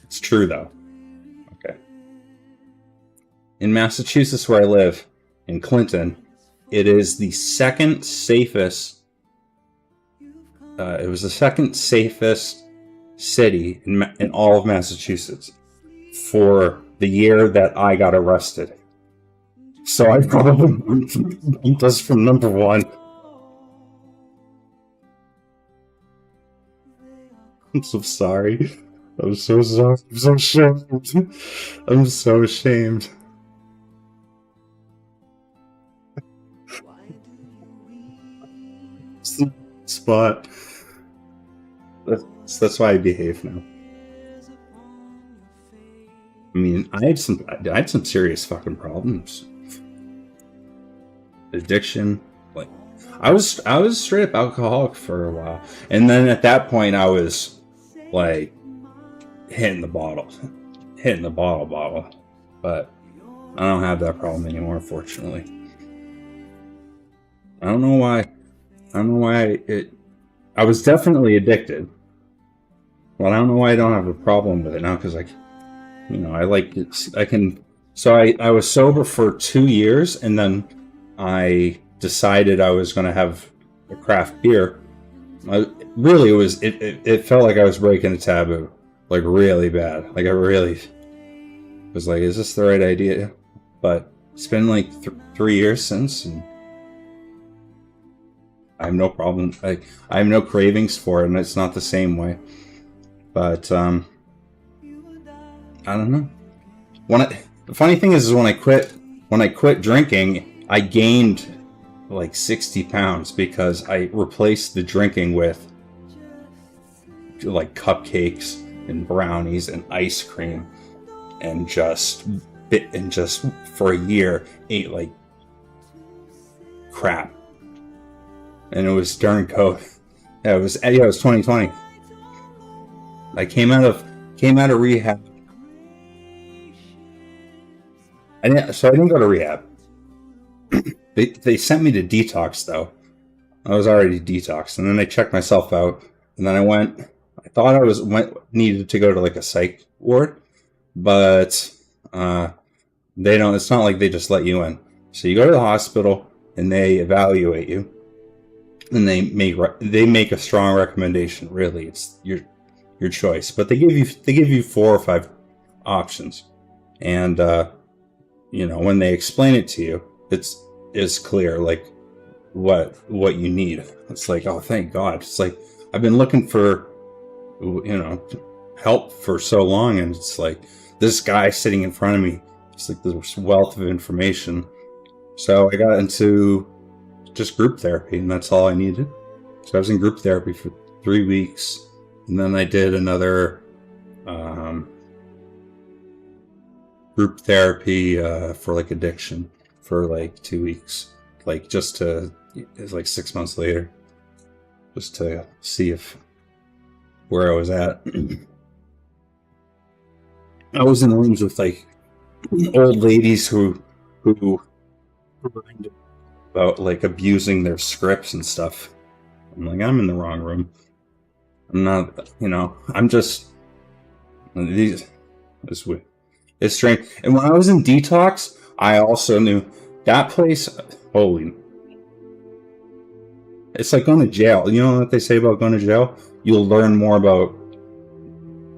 It's true though. Okay. In Massachusetts, where I live, in Clinton, it is the second safest. It was the second safest city in all of Massachusetts for the year that I got arrested. So I probably beat us from number one. I'm so sorry. I'm so sorry. I'm so ashamed. I'm so ashamed. Spot. That's why I behave now. I mean, I had some serious fucking problems. Addiction, like I was straight up alcoholic for a while, and then at that point I was like hitting the bottle, hitting the bottle, but I don't have that problem anymore, fortunately. I don't know why. I was definitely addicted, but I don't know why I don't have a problem with it now, because I like it. I can. So I was sober for 2 years, and then I decided I was going to have a craft beer. It felt like I was breaking a taboo, like really bad. Like I really was like, is this the right idea? But it's been like 3 years since, and I have no problem. I have no cravings for it, and it's not the same way. But I don't know. The funny thing is when I quit drinking, I gained like 60 pounds because I replaced the drinking with like cupcakes and brownies and ice cream, and just for a year ate like crap. And it was during COVID. Yeah, it was 2020. I came out of rehab. I didn't go to rehab. They sent me to detox though. I was already detoxed, and then I checked myself out, and then I thought I needed to go to like a psych ward, but they don't. It's not like they just let you in. So you go to the hospital and they evaluate you, and they make a strong recommendation. Really, it's your choice, but they give you 4 or 5 options, and when they explain it to you, it's clear like what you need. It's like, oh, thank God. It's like I've been looking for help for so long, and it's like this guy sitting in front of me. It's like this wealth of information. So I got into just group therapy, and that's all I needed. So I was in group therapy for 3 weeks, and then I did another group therapy for like addiction for like 2 weeks, like it's like 6 months later, just to see where I was at. I was in rooms with like old ladies who about like abusing their scripts and stuff. I'm like, I'm in the wrong room. I'm not, I'm just it's weird. It's strange. And when I was in detox, I also knew that place. Holy, it's like going to jail. You know what they say about going to jail? You'll learn more about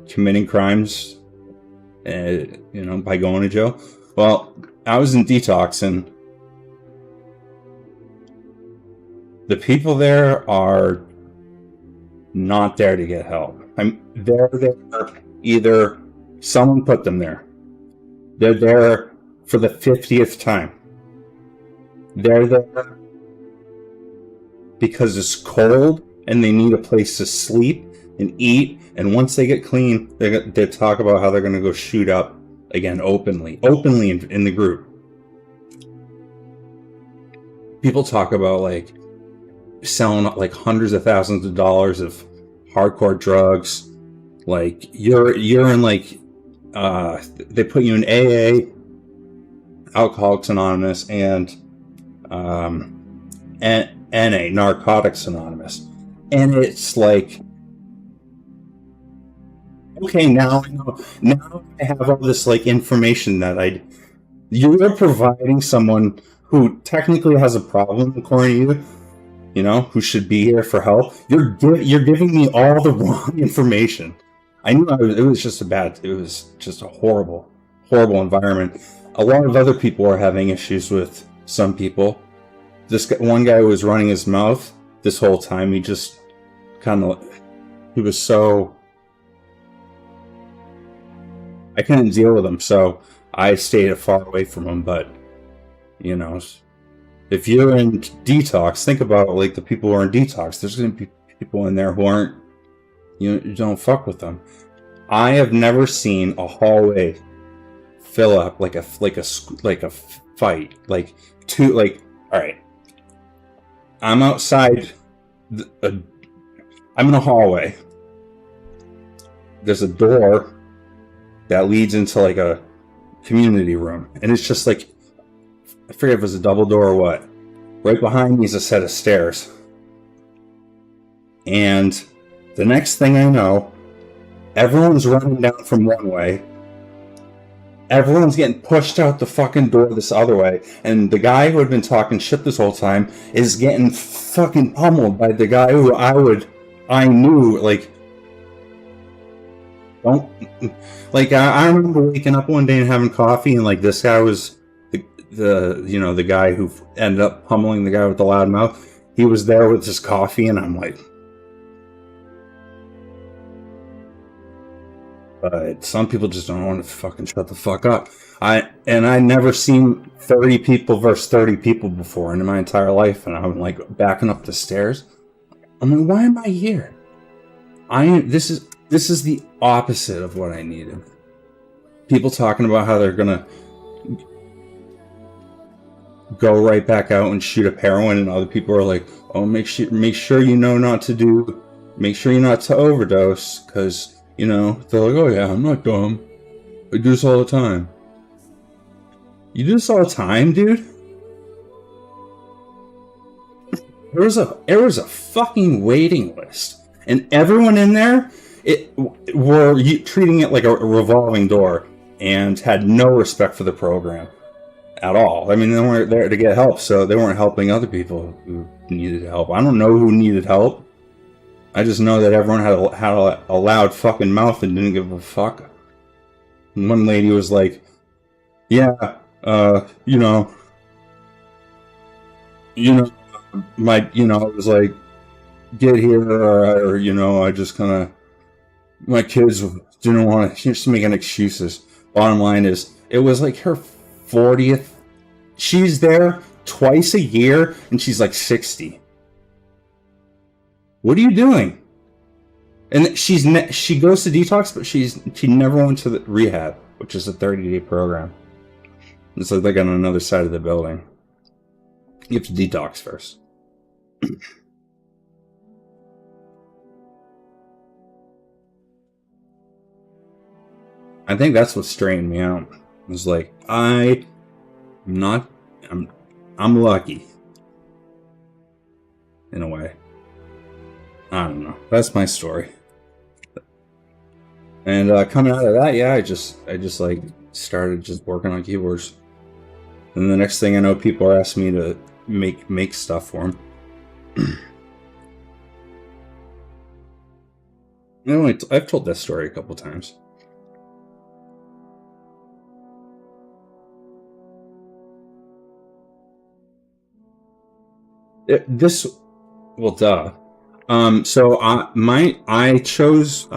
committing crimes, by going to jail. Well, I was in detox, and the people there are not there to get help. They're there, either someone put them there. They're there for the 50th time. They're there because it's cold and they need a place to sleep and eat. And once they get clean, they talk about how they're going to go shoot up again openly in the group. People talk about like selling like hundreds of thousands of dollars of hardcore drugs. Like you're in like they put you in AA, Alcoholics Anonymous, and NA, Narcotics Anonymous, and it's like, okay, now I have all this like information that you're providing someone who technically has a problem according to you, who should be here for help. You're giving me all the wrong information. I knew it was just a horrible, horrible environment. A lot of other people are having issues with some people. One guy was running his mouth this whole time. He just he was so, I couldn't deal with him, so I stayed far away from him. But, if you're in detox, think about like the people who are in detox. There's going to be people in there who aren't, you don't fuck with them. I have never seen a hallway fill up like a fight. All right. I'm outside. I'm in a hallway. There's a door that leads into like a community room, and it's just like, I forget if it was a double door or what. Right behind me is a set of stairs, and the next thing I know, everyone's running down from one way. Everyone's getting pushed out the fucking door this other way, and the guy who had been talking shit this whole time is getting fucking pummeled by the guy who I knew, like, don't, like, I remember waking up one day and having coffee, and like this guy was the guy who ended up pummeling the guy with the loud mouth. He was there with his coffee, and I'm like, but some people just don't want to fucking shut the fuck up. I never seen 30 people versus 30 people before in my entire life, and I'm like backing up the stairs. I'm like, why am I here? This is the opposite of what I needed. People talking about how they're gonna go right back out and shoot up heroin, and other people are like, oh, make sure you know not to overdose, because, you know, they're like, oh yeah, I'm not dumb. I do this all the time. You do this all the time, dude? There was a fucking waiting list, and everyone in there were treating it like a revolving door, and had no respect for the program at all. I mean, they weren't there to get help, so they weren't helping other people who needed help. I don't know who needed help. I just know that everyone had a loud fucking mouth and didn't give a fuck. And one lady was like, yeah, it was like, get here, or I just kind of, my kids didn't want to, just making excuses. Bottom line is, it was like her 40th. She's there twice a year, and she's like 60. What are you doing? And she goes to detox, but she never went to the rehab, which is a 30-day program. It's like on another side of the building. You have to detox first. I think that's what strained me out. It was like, I'm lucky. In a way. I don't know. That's my story. And coming out of that, yeah, I just like started just working on keyboards. And the next thing I know, people are asking me to make stuff for them. I've told that story a couple times. Well, duh. So I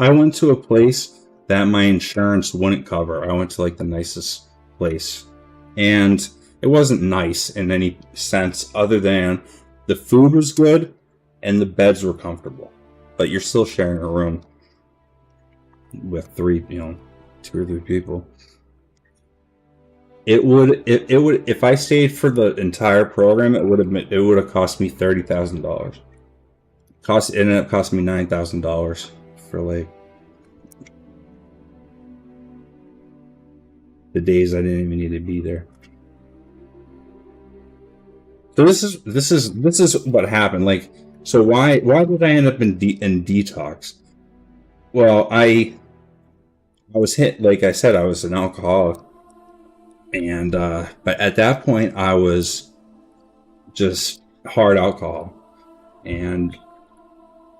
went to a place that my insurance wouldn't cover. I went to like the nicest place, and it wasn't nice in any sense other than the food was good and the beds were comfortable, but you're still sharing a room with 2 or 3 people. It would if I stayed for the entire program, it would have cost me $30,000. It ended up costing me $9,000 for like the days I didn't even need to be there. So this is what happened. Like, so why did I end up in detox? Well, I was hit, like I said, I was an alcoholic. And but at that point I was just hard alcohol, and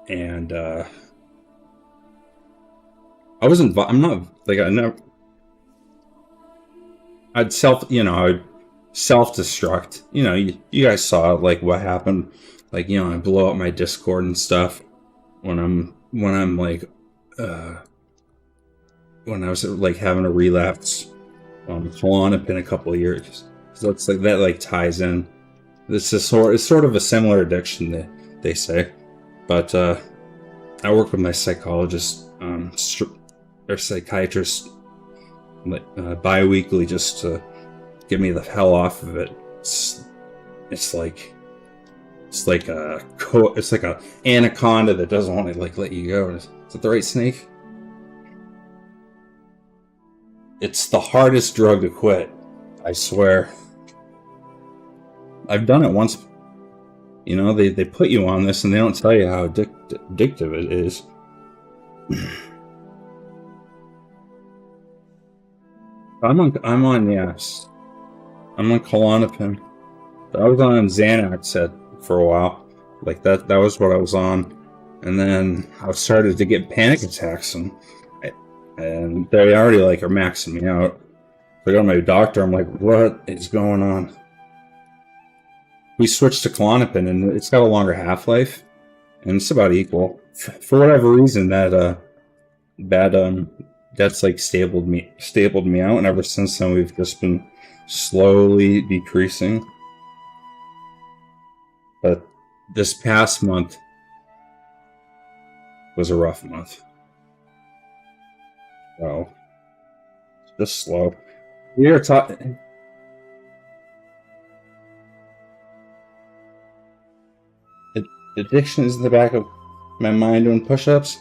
I wasn't. I'm not like I never. I'd self-destruct. You guys saw like what happened. Like, I blow up my Discord and stuff when I'm like when I was like having a relapse. Klonopin in a couple of years, so it's like that like ties in. This is sort of a similar addiction, they say, but I work with my psychologist or psychiatrist bi-weekly just to get me the hell off of it. It's like a anaconda that doesn't want to like let you go. Is that the right snake? It's the hardest drug to quit. I swear. I've done it once. You know, they put you on this and they don't tell you how addictive it is. I'm on Klonopin. I was on Xanax for a while. Like that was what I was on. And then I started to get panic attacks and they already like are maxing me out. So I go to my doctor, I'm like, what is going on? We switched to Klonopin and it's got a longer half-life and it's about equal. For whatever reason that's like stabled me out, and ever since then we've just been slowly decreasing. But this past month was a rough month. So just slow. We are talking. Addiction is in the back of my mind doing push-ups.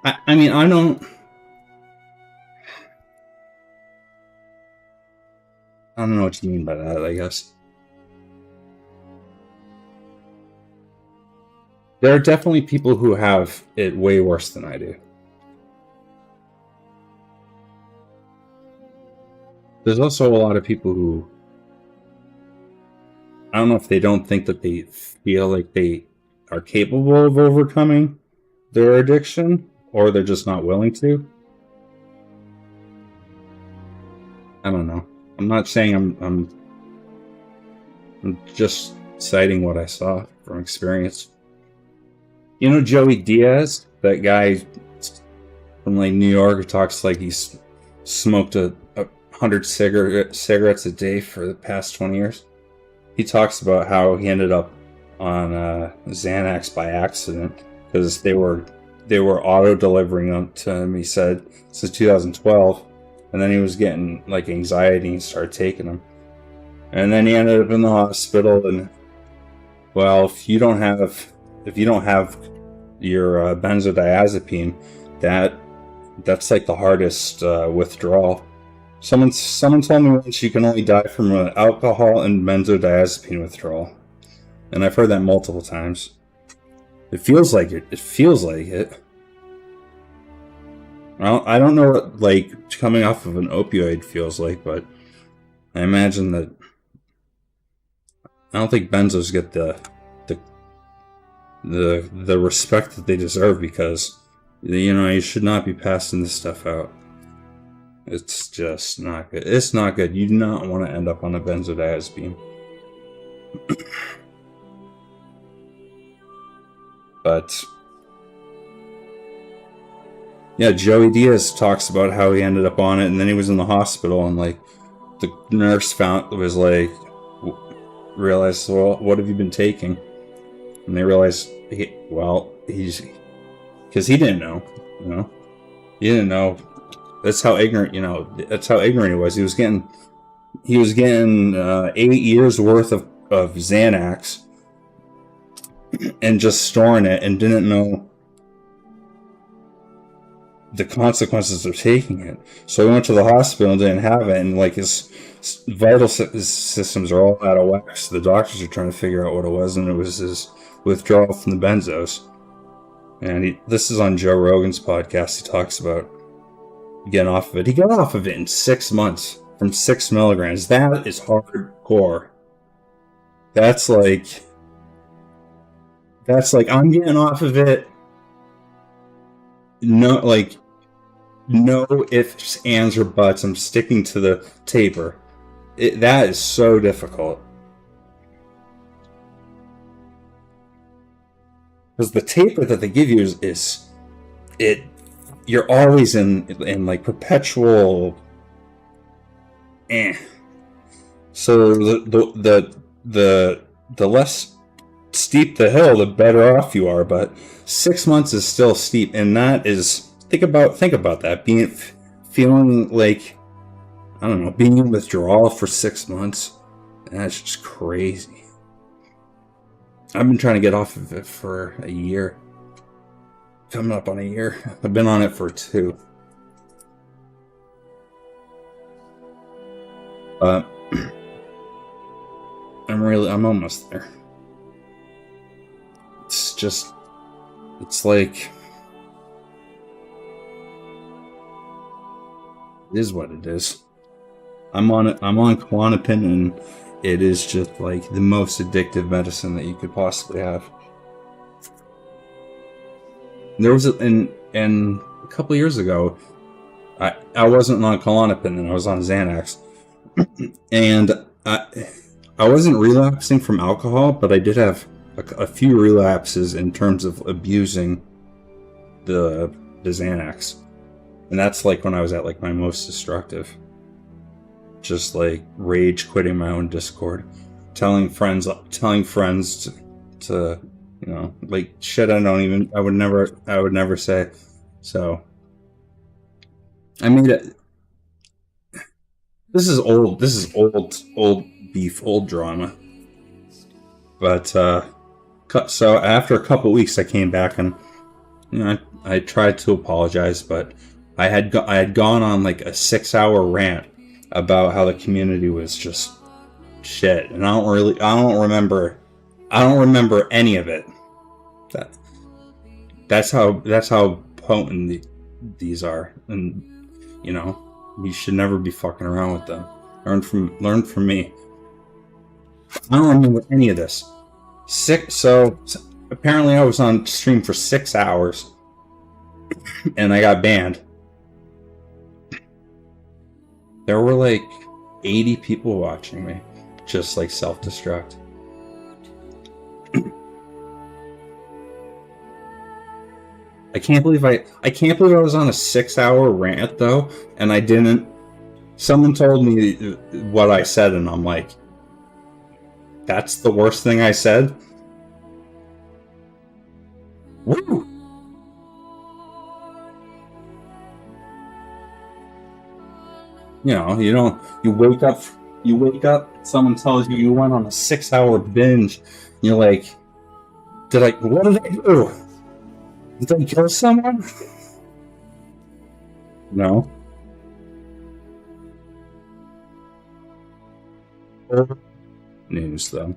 I mean, I don't know what you mean by that, I guess. There are definitely people who have it way worse than I do. There's also a lot of people who, I don't know if they don't think that they feel like they are capable of overcoming their addiction, or they're just not willing to. I don't know. I'm not saying I'm just citing what I saw from experience. You know Joey Diaz, that guy from like New York who talks like he's smoked 100 cigarettes a day for the past 20 years? He talks about how he ended up on Xanax by accident because they were auto delivering them to him, he said, since 2012, and then he was getting like anxiety and started taking them, and then he ended up in the hospital. And well, if you don't have your benzodiazepine, that's like the hardest withdrawal. Someone told me once you can only die from an alcohol and benzodiazepine withdrawal, and I've heard that multiple times. It feels like it. It feels like it. Well, I don't know what like coming off of an opioid feels like, but I imagine that I don't think benzos get the respect that they deserve, because you should not be passing this stuff out. It's just not good. It's not good. You do not want to end up on a benzodiazepine. But yeah, Joey Diaz talks about how he ended up on it, and then he was in the hospital, and like the nurse realized, well, what have you been taking? And they realized, because he didn't know, he didn't know. That's how ignorant, that's how ignorant he was. He was getting 8 years worth of Xanax and just storing it, and didn't know the consequences of taking it. So he went to the hospital and didn't have it, and like his vital systems are all out of whack. So the doctors are trying to figure out what it was, and it was his withdrawal from the benzos. And this is on Joe Rogan's podcast. He talks about getting off of it. He got off of it in 6 months from 6 milligrams. That is hardcore. That's like I'm getting off of it. No ifs, ands, or buts. I'm sticking to the taper. That is so difficult. Because the taper that they give you is you're always in like perpetual So the less steep the hill, the better off you are. But 6 months is still steep, and that is think about that. Feeling like, I don't know, being in withdrawal for 6 months. That's just crazy. I've been trying to get off of it for a year. Coming up on a year. I've been on it for 2. But I'm almost there. It's like, it is what it is. I'm on Klonopin, and it is just like the most addictive medicine that you could possibly have. There was a couple years ago, I wasn't on Klonopin and I was on Xanax, and I wasn't relapsing from alcohol, but I did have a few relapses in terms of abusing the Xanax, and that's like when I was at like my most destructive. Just like rage quitting my own Discord, telling friends to like shit I would never say. So I made it. This is old beef, old drama. But so after a couple weeks, I came back and I tried to apologize, but I had gone on like a 6-hour rant about how the community was just shit, and I don't remember any of it. That's how potent these are, and you should never be fucking around with them. Learn from me. I don't remember any of this. So apparently I was on stream for 6 hours and I got banned. There were like 80 people watching me, just like self-destruct. I can't believe I was on a 6-hour rant though, and I didn't. Someone told me what I said, and I'm like, that's the worst thing I said? Woo! You wake up, someone tells you went on a 6-hour binge, and you're like, what did I do? Did I kill someone? No. News, though.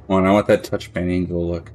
Come on, I want that touch paint angle look.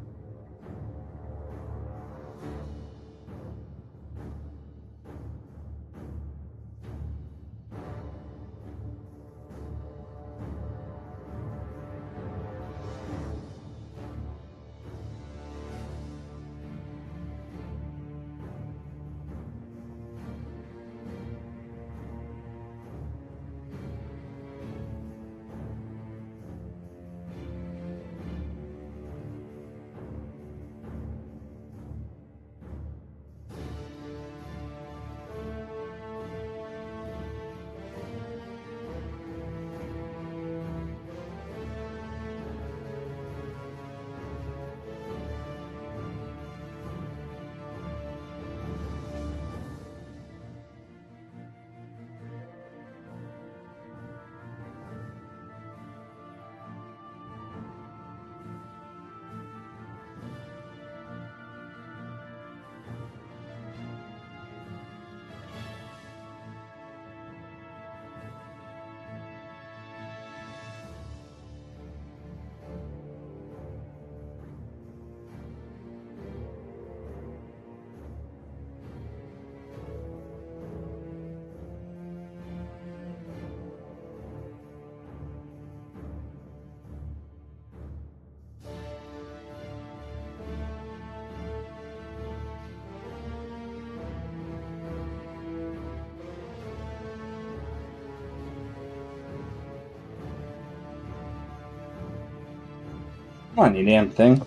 Come on, you damn thing.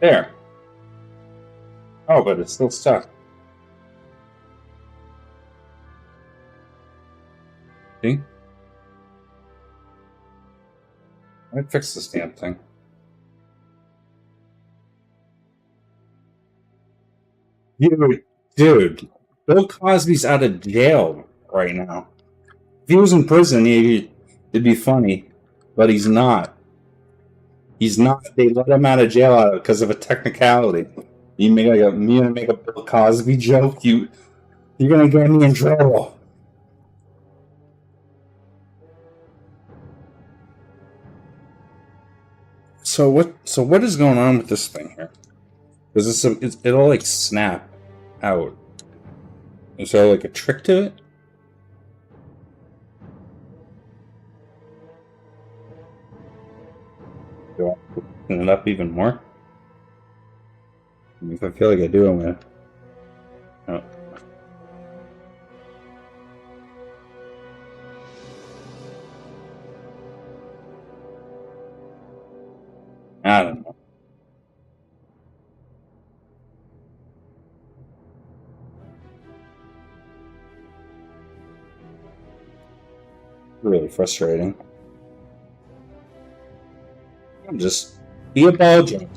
There. Oh, but it's still stuck. See? Let me fix this damn thing. Dude, Bill Cosby's out of jail right now. If he was in prison, it'd be funny, but he's not. He's not. They let him out of jail because of a technicality. You gonna make a Bill Cosby joke? You're gonna get me in trouble. So what is going on with this thing here? Because it'll like snap out. Is there like a trick to it? Do I open it up even more? If I feel like I do, I'm gonna. Oh. I don't know. Really frustrating. Just be a ball jump.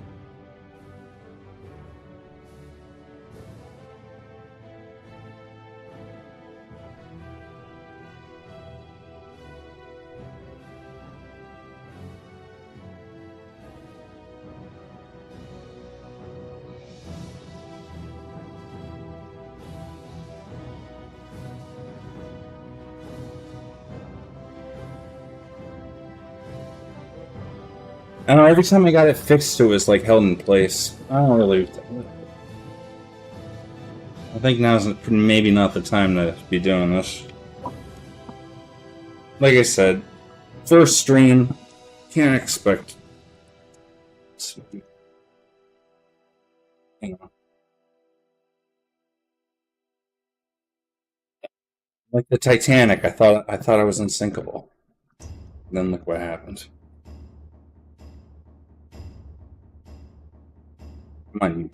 I don't know, every time I got it fixed, it was like held in place. I don't really. I think now's maybe not the time to be doing this. Like I said, first stream, can't expect. You know. Like the Titanic, I thought I was unsinkable. And then look what happened. Come on, you.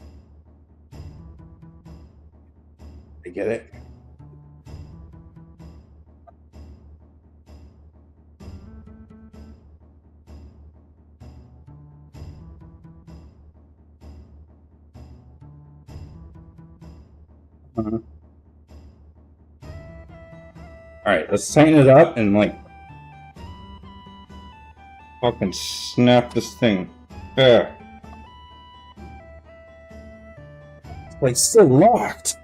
I get it. Alright, let's tighten it up and like fucking snap this thing. There. Like, still locked.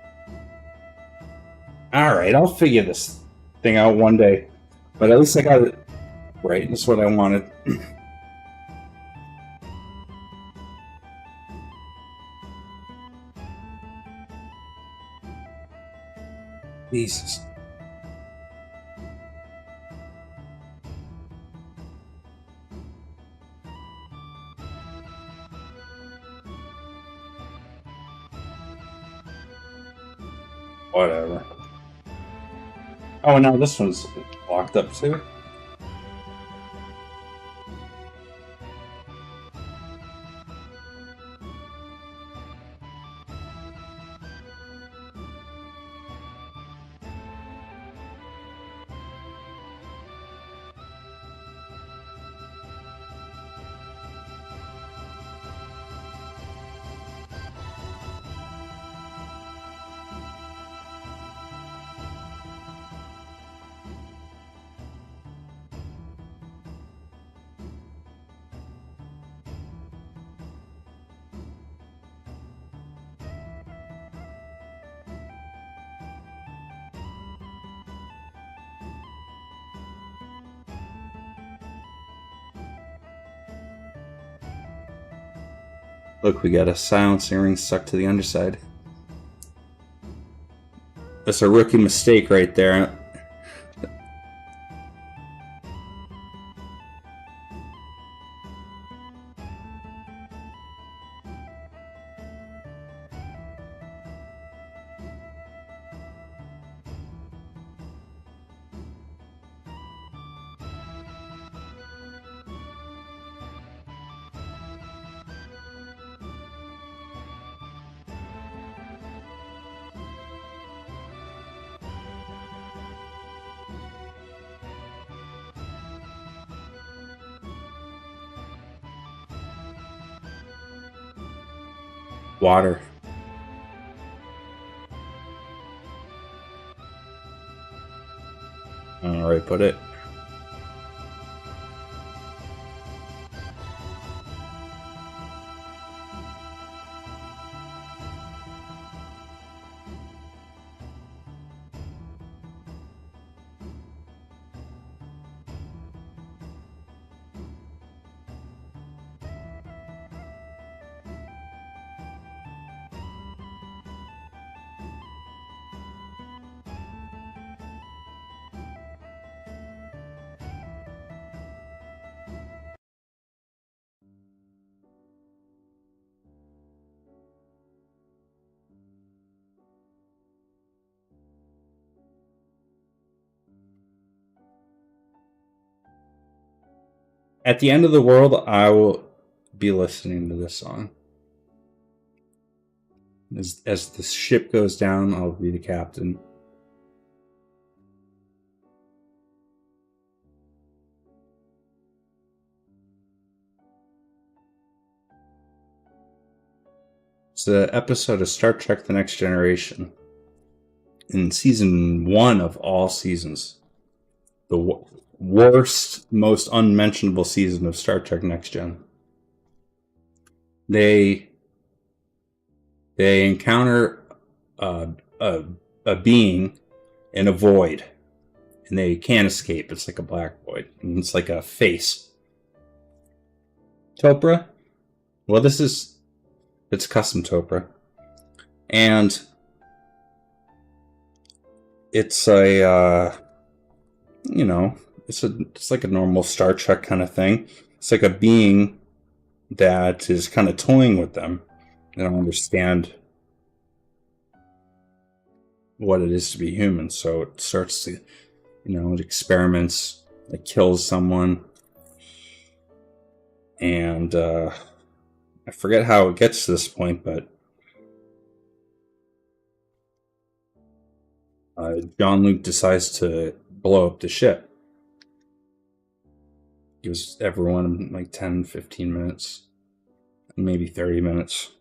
Alright, I'll figure this thing out one day. But at least I got it right. That's what I wanted. Jesus. Whatever. Oh, and now this one's locked up too. Look, we got a silencing ring stuck to the underside. That's a rookie mistake right there. Water. I don't know where I put it. At the end of the world, I will be listening to this song. As the ship goes down, I'll be the captain. It's the episode of Star Trek The Next Generation. In season 1 of all seasons. The worst, most unmentionable season of Star Trek Next Gen. They encounter a being in a void, and they can't escape. It's like a black void, and it's like a face. Topre? Well, it's custom Topre, and it's a it's like a normal Star Trek kind of thing. It's like a being that is kind of toying with them. They don't understand what it is to be human, so it starts to, it experiments, it kills someone, and I forget how it gets to this point, but Jean-Luc decides to blow up the ship. Gives everyone like 10, 15 minutes, maybe 30 minutes.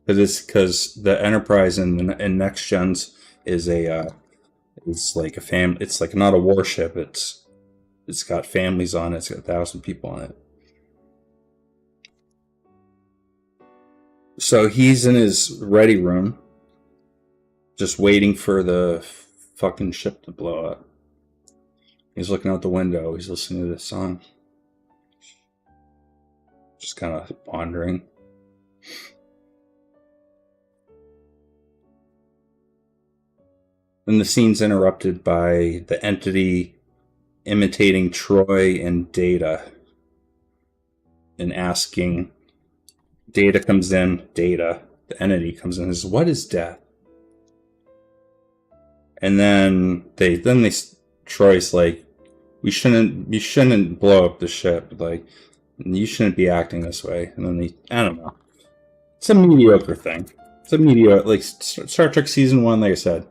Because the Enterprise in Next Gens is it's like a it's like not a warship. It's got families on it. It's got 1,000 people on it. So he's in his ready room, just waiting for the fucking ship to blow up. He's looking out the window. He's listening to this song. Just kind of pondering. Then the scene's interrupted by the entity imitating Troy and Data and asking. Data comes in. The entity comes in and says, "What is death?" And then Troy's like, you shouldn't blow up the ship. Like, you shouldn't be acting this way. And then I don't know. It's a mediocre thing. It's a mediocre, like Star Trek Season 1, like I said,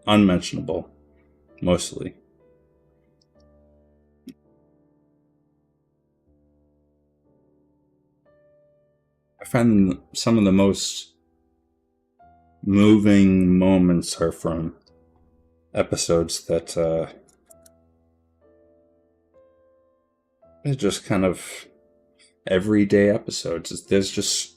unmentionable, mostly. I find some of the most moving moments are from episodes that are just kind of everyday episodes. There's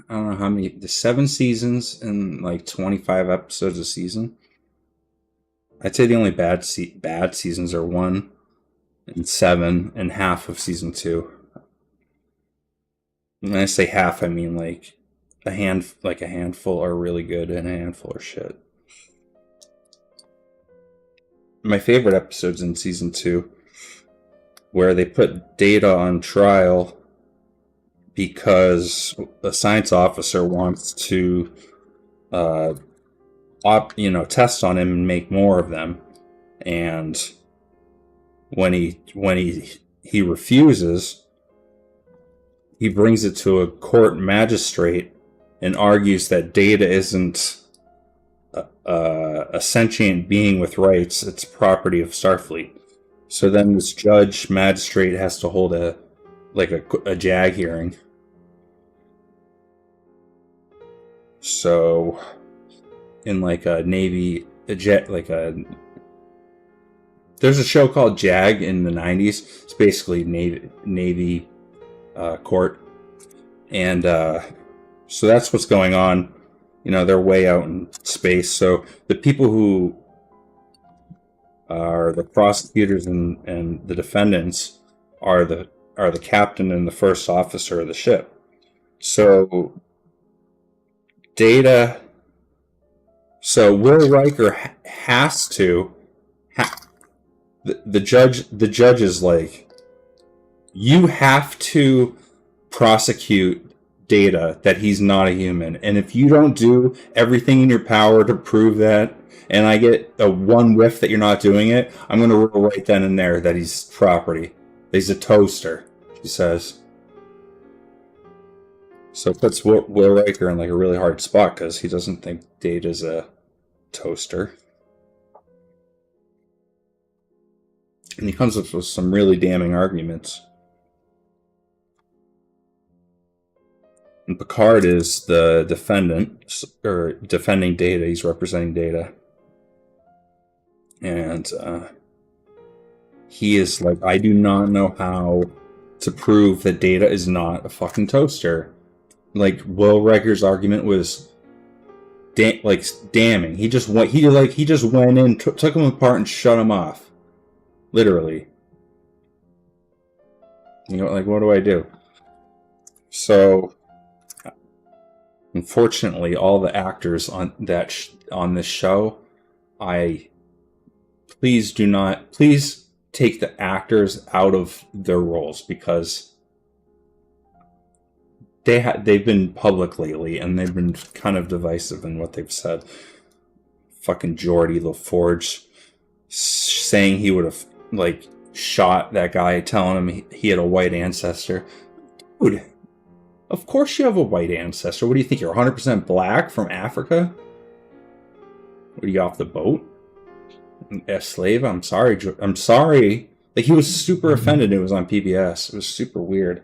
I don't know how many, there's 7 seasons and like 25 episodes a season. I'd say the only bad seasons are 1 and 7 and half of season 2. When I say half, I mean like a handful are really good and a handful are shit. My favorite episodes in season 2, where they put Data on trial because a science officer wants to, test on him and make more of them, and when he refuses, he brings it to a court magistrate and argues that Data isn't a sentient being with rights; it's property of Starfleet. So then this magistrate has to hold a JAG hearing. So, in like a Navy, there's a show called Jag in the 90s. It's basically Navy court. And so that's what's going on. You know, they're way out in space. So the people who are the prosecutors and the defendants are the captain and the first officer of the ship. So Will Riker has to the judge is like, you have to prosecute Data that he's not a human, and if you don't do everything in your power to prove that, and I get a one whiff that you're not doing it, I'm going to rule right then and there that he's property. He's a toaster, she says. So it puts Will Riker in like a really hard spot because he doesn't think Data's a toaster. And he comes up with some really damning arguments. And Picard is the defendant, or defending Data. He's representing Data. And he is like, I do not know how to prove that Data is not a fucking toaster. Like, Will Riker's argument was damning. He just went in, took him apart and shut him off. Literally. You know, like, what do I do? So, unfortunately, all the actors on this show, please take the actors out of their roles, because they've been public lately and they've been kind of divisive in what they've said. Fucking Geordie LaForge saying he would have like shot that guy, telling him he had a white ancestor. Dude, of course you have a white ancestor. What do you think? You're 100% black from Africa? What, are you off the boat? A slave? I'm sorry. Like, he was super offended. It was on PBS. It was super weird.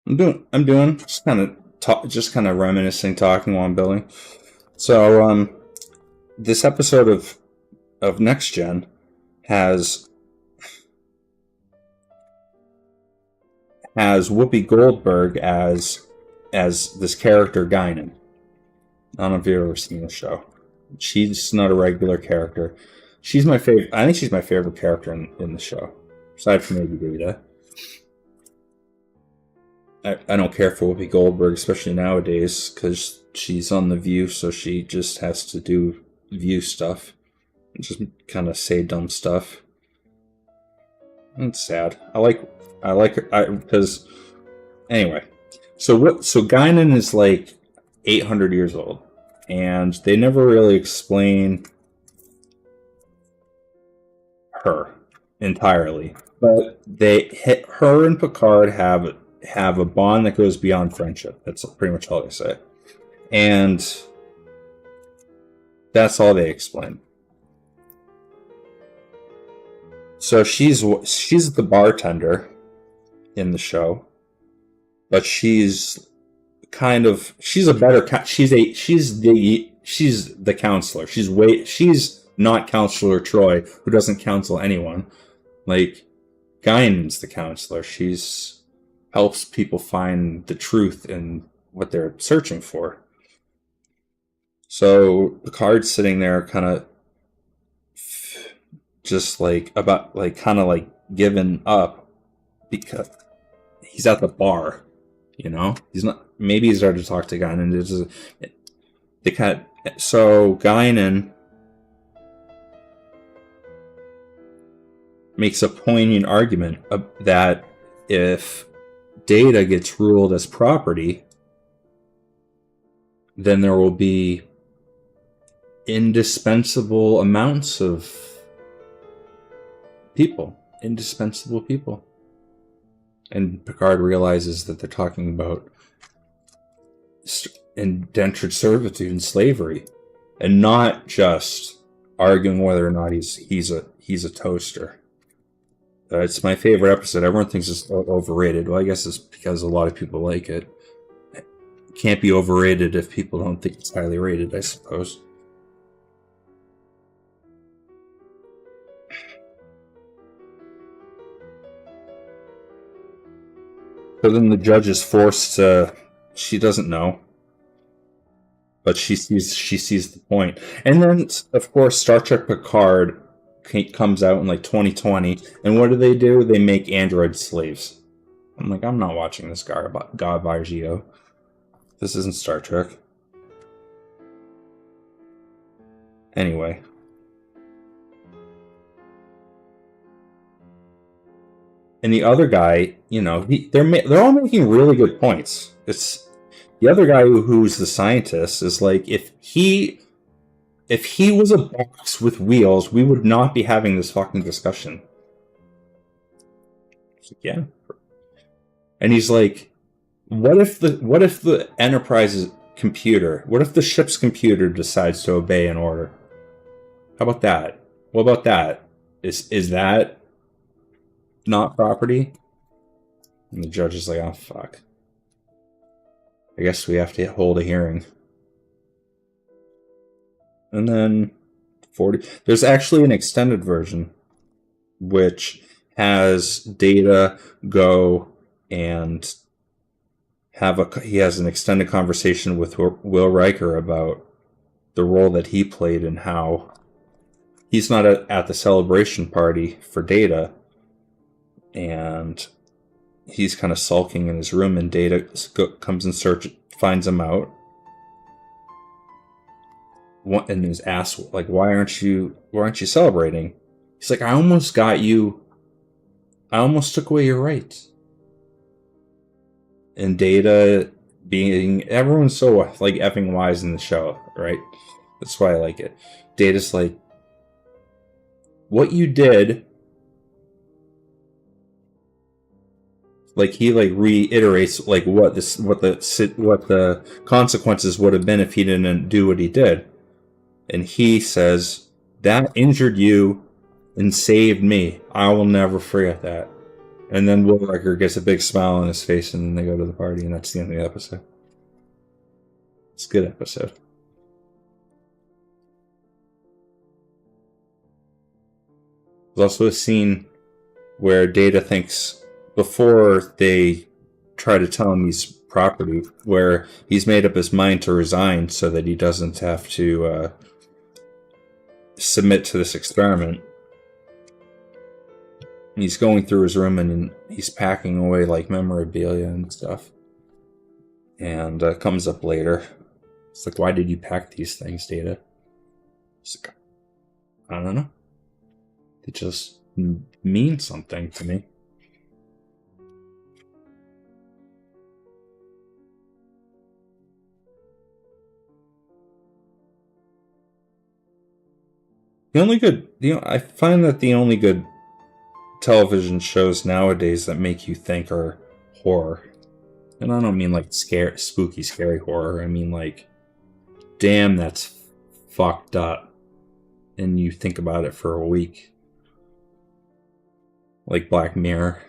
I'm doing just kind of reminiscing, talking while I'm building. So this episode of Next Gen has Whoopi Goldberg as this character Guinan. I don't know if you've ever seen the show. She's not a regular character. She's my favorite. I think she's my favorite character in the show, aside from maybe Data. I don't care for Whoopi Goldberg, especially nowadays, because she's on The View, so she just has to do View stuff. Just kind of say dumb stuff. It's sad. I like her, because anyway. So Guinan is like 800 years old, and they never really explain her entirely, but her and Picard have a bond that goes beyond friendship. That's pretty much all they say, and that's all they explain. So she's the bartender in the show, but she's the counselor. She's not Counselor Troy, who doesn't counsel anyone. Like, Guinan's the counselor. She's helps people find the truth in what they're searching for. So Picard's sitting there kind of just giving up because he's at the bar, you know? He's not, maybe he's started to talk to Guinan. So Guinan makes a poignant argument that if Data gets ruled as property, then there will be indispensable amounts of indispensable people. And Picard realizes that they're talking about indentured servitude and slavery, and not just arguing whether or not he's a toaster. It's my favorite episode. Everyone thinks it's overrated. Well, I guess it's because a lot of people like it. can't be overrated if people don't think it's highly rated, I suppose. So then the judge is forced to... She doesn't know. But she sees the point. And then, of course, Star Trek Picard comes out in like 2020. And what do? They make android slaves. I'm like, I'm not watching this Garbagio. This isn't Star Trek. Anyway. And the other guy, you know, they're all making really good points. It's the other guy who's the scientist is like, if he was a box with wheels, we would not be having this fucking discussion. Like, yeah. And he's like, what if the Enterprise's computer, what if the ship's computer decides to obey an order? How about that? What about that? Is that not property? And the judge is like, oh fuck. I guess we have to hold a hearing. And then there's actually an extended version which has Data go and he has an extended conversation with Will Riker about the role that he played and how he's not at the celebration party for Data, and he's kind of sulking in his room, and Data comes and finds him out, and is asked, like, why aren't you celebrating? He's like, I almost took away your rights. And Data everyone's so like effing wise in the show, right? That's why I like it. Data's like, what you did, like he like reiterates like what the consequences would have been if he didn't do what he did. And he says, that injured you and saved me. I will never forget that. And then Will Riker gets a big smile on his face, and then they go to the party, and that's the end of the episode. It's a good episode. There's also a scene where Data thinks, before they try to tell him he's property, where he's made up his mind to resign so that he doesn't have to submit to this experiment. And he's going through his room and he's packing away like memorabilia and stuff. And comes up later. It's like, why did you pack these things, Data? It's like, I don't know. They just mean something to me. I find that the only good television shows nowadays that make you think are horror. And I don't mean like spooky, scary horror. I mean like, damn, that's fucked up. And you think about it for a week. Like Black Mirror.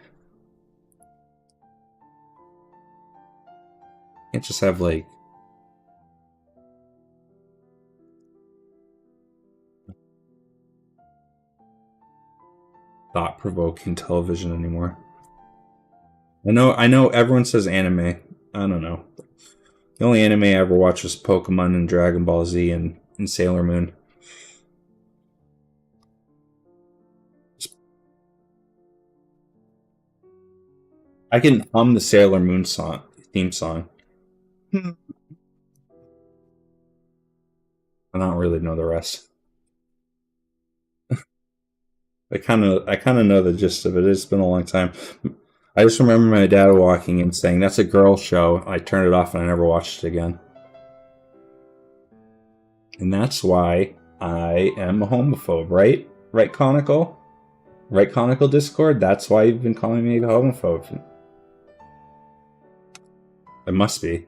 You can't just have like thought-provoking television anymore. I know everyone says anime. I don't know. The only anime I ever watched was Pokemon and Dragon Ball Z and Sailor Moon. I can hum the Sailor Moon theme song. I don't really know the rest. I kind of know the gist of it. It's been a long time. I just remember my dad walking in saying, "That's a girl show." I turned it off and I never watched it again. And that's why I am a homophobe, right? Right, Conical? Right, Conical Discord? That's why you've been calling me a homophobe. It must be.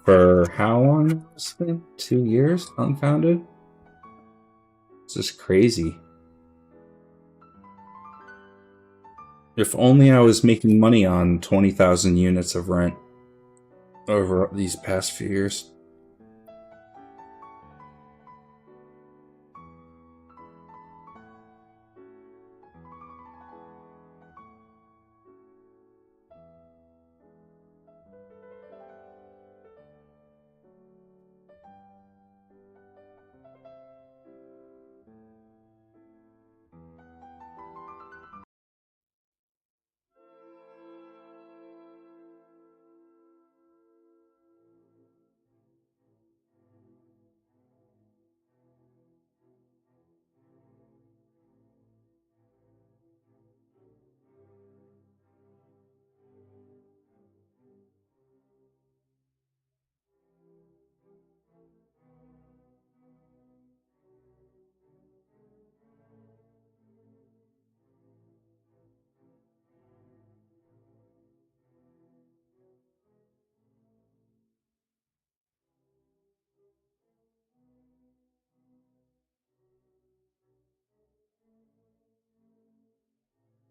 For how long? It's been 2 years? Unfounded? It's just crazy. If only I was making money on 20,000 units of rent. over these past few years.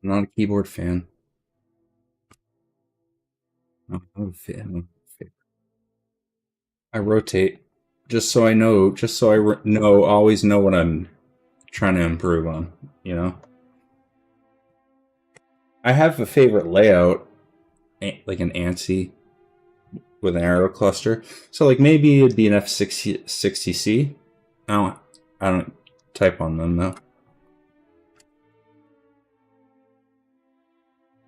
I'm not a keyboard fan. I'm not a fan. I rotate just so I know, always know what I'm trying to improve on, you know? I have a favorite layout, like an ANSI with an arrow cluster. So like maybe it'd be an F60C. I don't type on them though.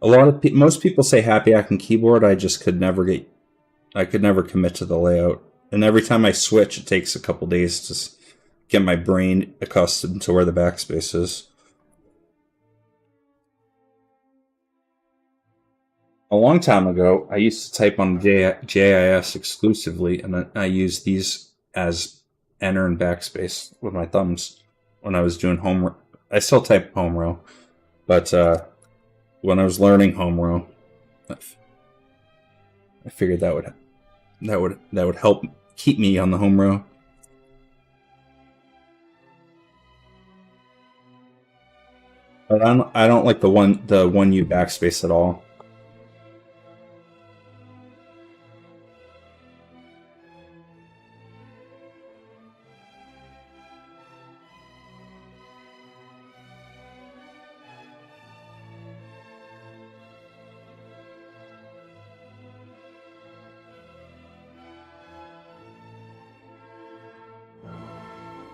Most people say happy acting keyboard. I just could never commit to the layout. And every time I switch, it takes a couple days to get my brain accustomed to where the backspace is. A long time ago, I used to type on JIS exclusively, and I used these as enter and backspace with my thumbs when I was doing home row. I still type home row, but when I was learning home row, I figured that would help keep me on the home row. But I don't like the 1U backspace at all.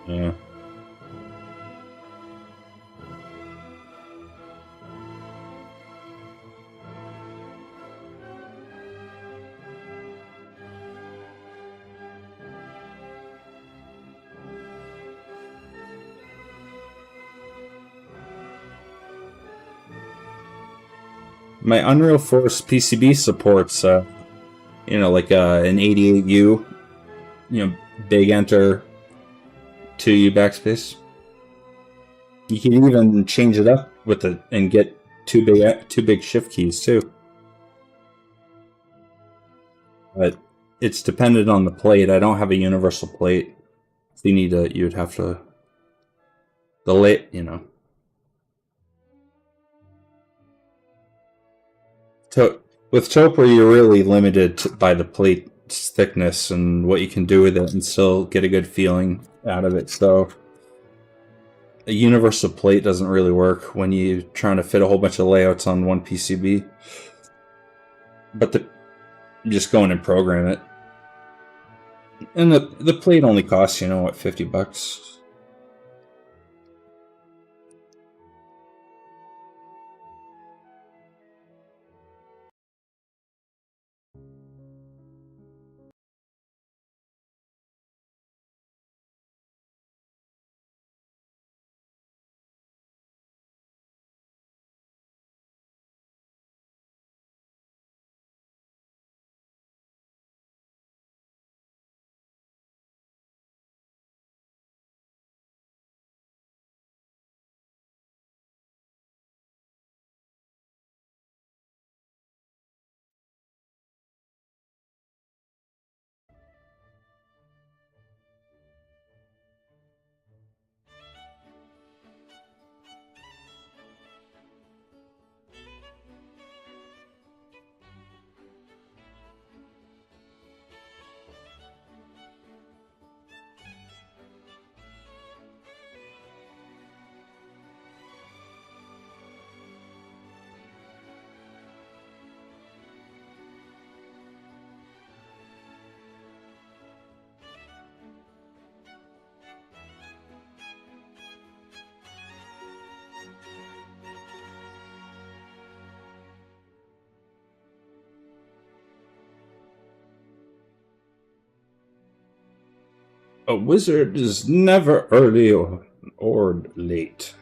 Yeah. My Unreal Force PCB supports, like an 88U, big enter 2U backspace. You can even change it up with it and get two big shift keys too. But it's dependent on the plate. I don't have a universal plate. If you need you'd have to with Topre, you're really limited by the plate's thickness and what you can do with it and still get a good feeling out of it. So a universal plate doesn't really work when you're trying to fit a whole bunch of layouts on one PCB. But just go in and program it. And the plate only costs, $50. A wizard is never early or late.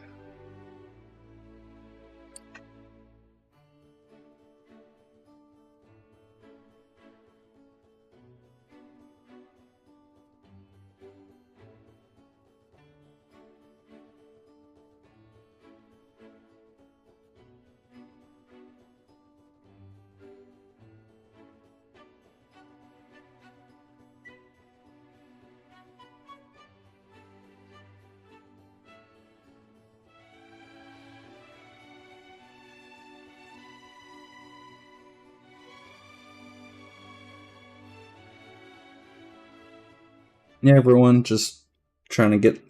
Yeah, everyone just trying to get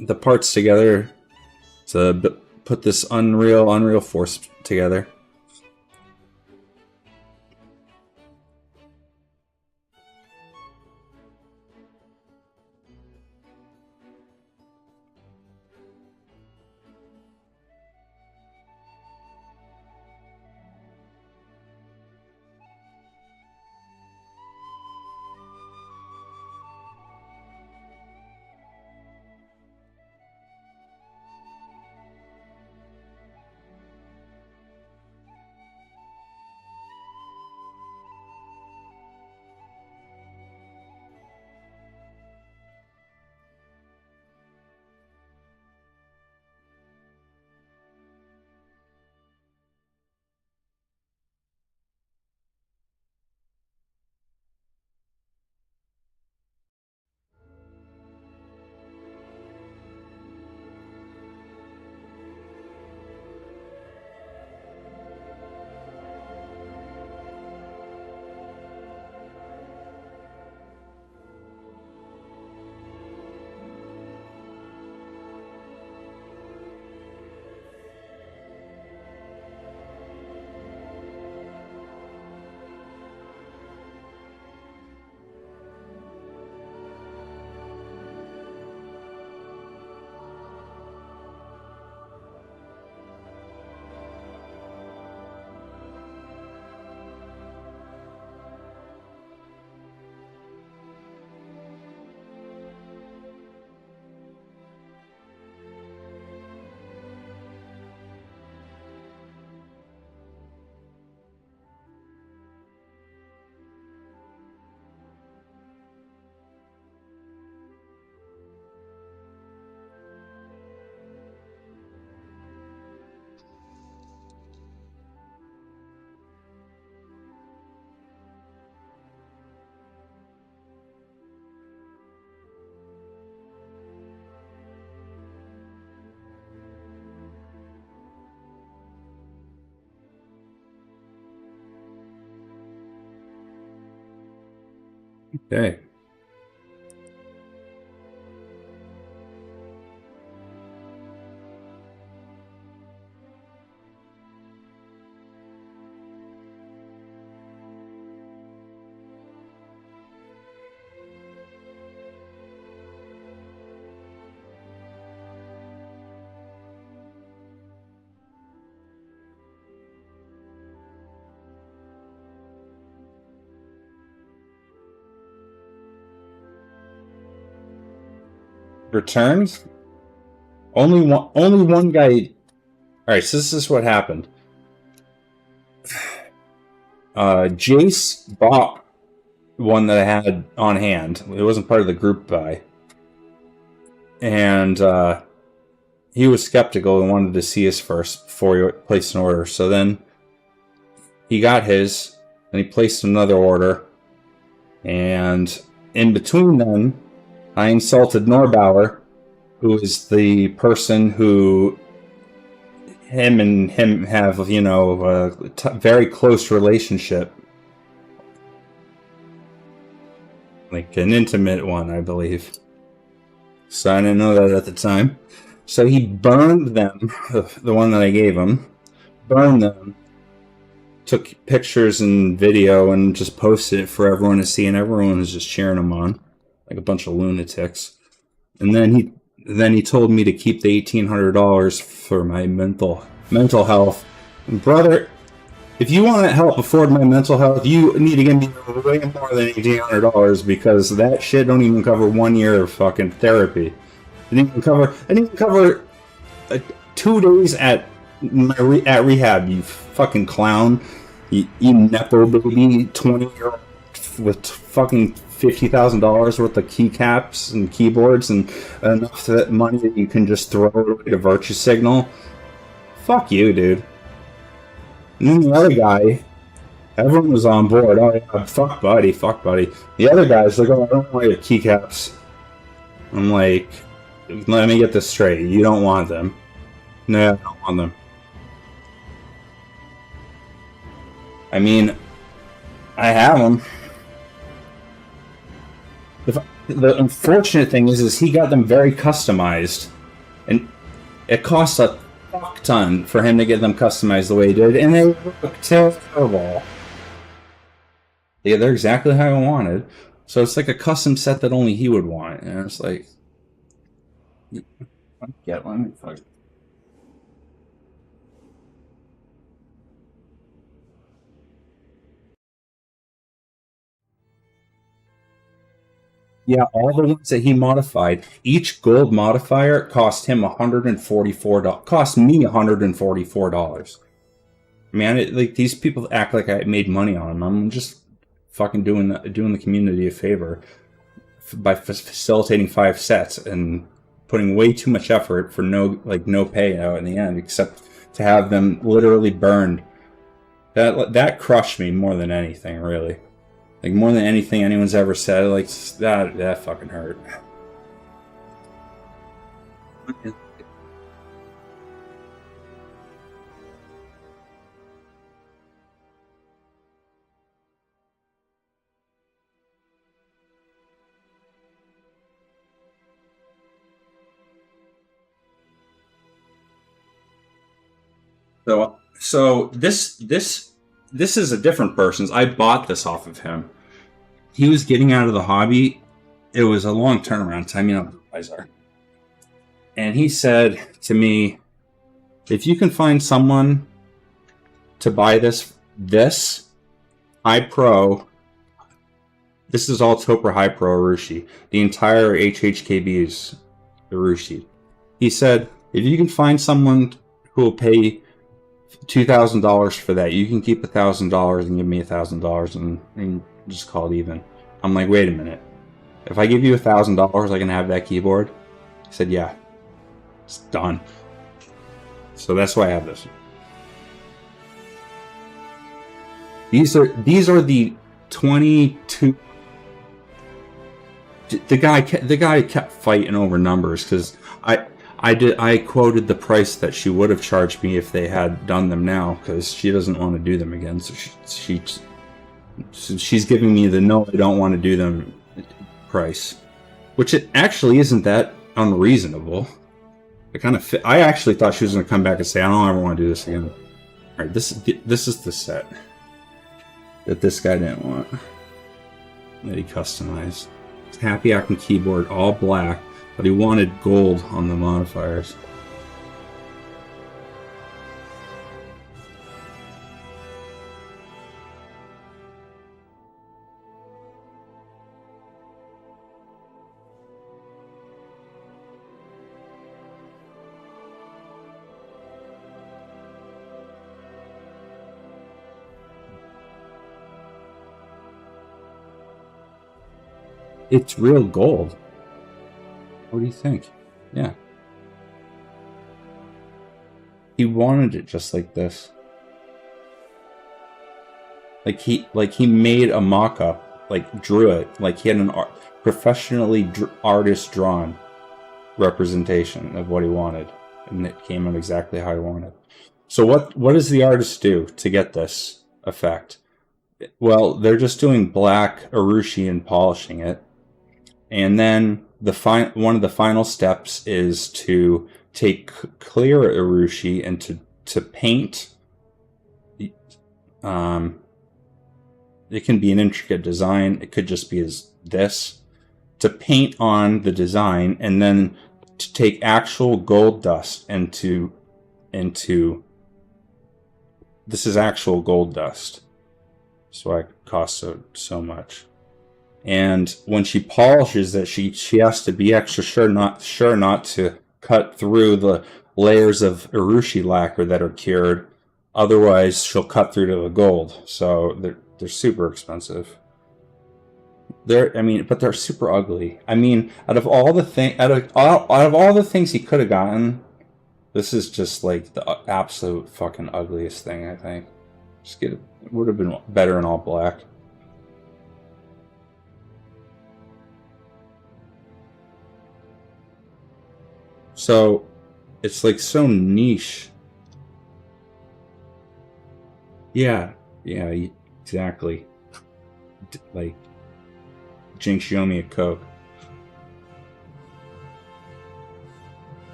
the parts together to put this Unreal Force together. Okay. Returns? Only one guy. Alright, so this is what happened. Jace bought one that I had on hand. It wasn't part of the group buy. And he was skeptical and wanted to see us first before he placed an order. So then he got his, and he placed another order. And in between them, I insulted Norbauer, who is the person who him have, you know, a very close relationship. Like an intimate one, I believe. So I didn't know that at the time. So he burned them, the one that I gave him, burned them, took pictures and video and just posted it for everyone to see, and everyone was just cheering him on, like a bunch of lunatics. And then he told me to keep the $1,800 for my mental health. Brother, If you want to help afford my mental health, you need to give me way more than $1,800 because that shit don't even cover 1 year of fucking therapy. It didn't even cover 2 days at rehab. You fucking clown. You nepo baby 20-year-old with fucking $50,000 worth of keycaps and keyboards and enough money that you can just throw away to virtue signal. Fuck you, dude. And then the other guy, everyone was on board. Oh yeah, fuck buddy. The other guy's like, oh, I don't want your keycaps. I'm like, let me get this straight. You don't want them. No, I don't want them. I mean, I have them. The unfortunate thing is he got them very customized, and it costs a fuck ton for him to get them customized the way he did, and they look terrible. Yeah, they're exactly how I wanted. So it's like a custom set that only he would want, and it's like, let me fuck. Yeah, all the ones that he modified, each gold modifier cost him $144. Cost me $144. Man, like these people act like I made money on them. I'm just fucking doing the community a favor by facilitating 5 sets and putting way too much effort for no payout in the end, except to have them literally burned. That crushed me more than anything, really. Like, more than anything anyone's ever said, like, that fucking hurt. So this is a different person's. I bought this off of him. He was getting out of the hobby. It was a long turnaround time, you know, guys are. And he said to me, if you can find someone to buy this High Pro, this is all Topre High Pro Urushi. The entire HHKB is Urushi. He said, if you can find someone who will pay $2,000 for that, you can keep $1,000 and give me $1,000 and just call it even. I'm like, wait a minute. If I give you $1,000, I can have that keyboard? He said, yeah. It's done. So that's why I have this. These are the 22. The guy kept fighting over numbers because I quoted the price that she would have charged me if they had done them now, because she doesn't want to do them again. So she's giving me the no, I don't want to do them price, which it actually isn't that unreasonable. I actually thought she was going to come back and say, I don't ever want to do this again. All right, this is the set that this guy didn't want, that he customized. It's Happy Acting keyboard, all black, but he wanted gold on the modifiers. It's real gold. What do you think? Yeah. He wanted it just like this. Like he made a mock-up, like drew it, like he had an professionally artist drawn representation of what he wanted, and it came out exactly how he wanted. So what does the artist do to get this effect? Well, they're just doing black Urushi and polishing it. And then one of the final steps is to take clear Urushi and to paint. It can be an intricate design. It could just be as this. To paint on the design, and then to take actual gold dust and to this is actual gold dust. That's why it costs so much. And when she polishes it, she has to be extra sure not to cut through the layers of urushi lacquer that are cured. Otherwise, she'll cut through to the gold. So they're super expensive. But they're super ugly. I mean, out of all the things he could have gotten, this is just like the absolute fucking ugliest thing. I think. It would have been better in all black. So, it's like so niche. Yeah, exactly. Like, Jinx, you owe me a Coke.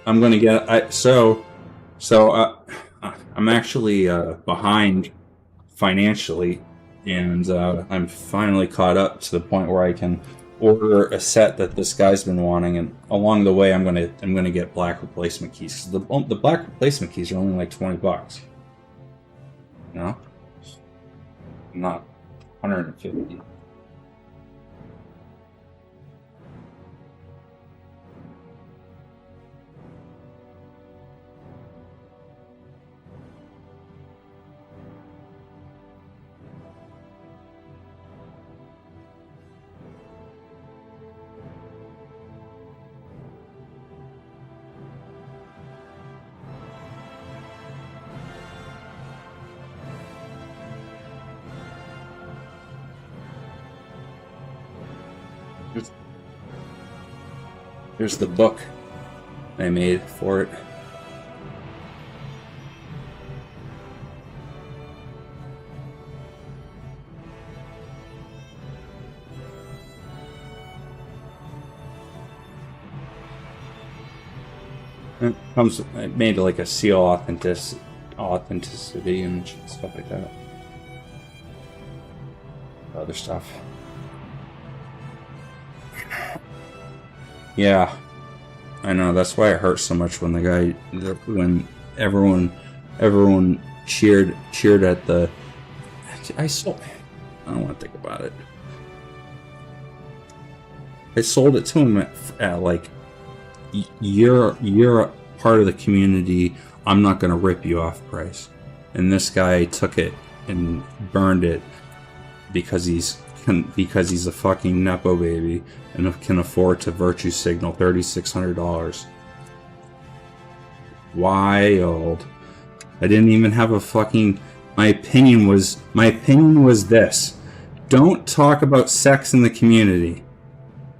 I'm gonna get. I'm actually behind financially, and I'm finally caught up to the point where I can order a set that this guy's been wanting, and along the way I'm gonna get black replacement keys. The black replacement keys are only like $20. You know, not 150. Here's the book I made for it. It made like a seal authenticity and stuff like that. Other stuff. Yeah, I know. That's why it hurts so much when when everyone cheered at the. I don't want to think about it. I sold it to him at like, you're a part of the community. I'm not gonna rip you off price. And this guy took it and burned it because he's a fucking nepo baby and can afford to virtue signal $3,600. Wild. I didn't even have a fucking. My opinion was this: don't talk about sex in the community.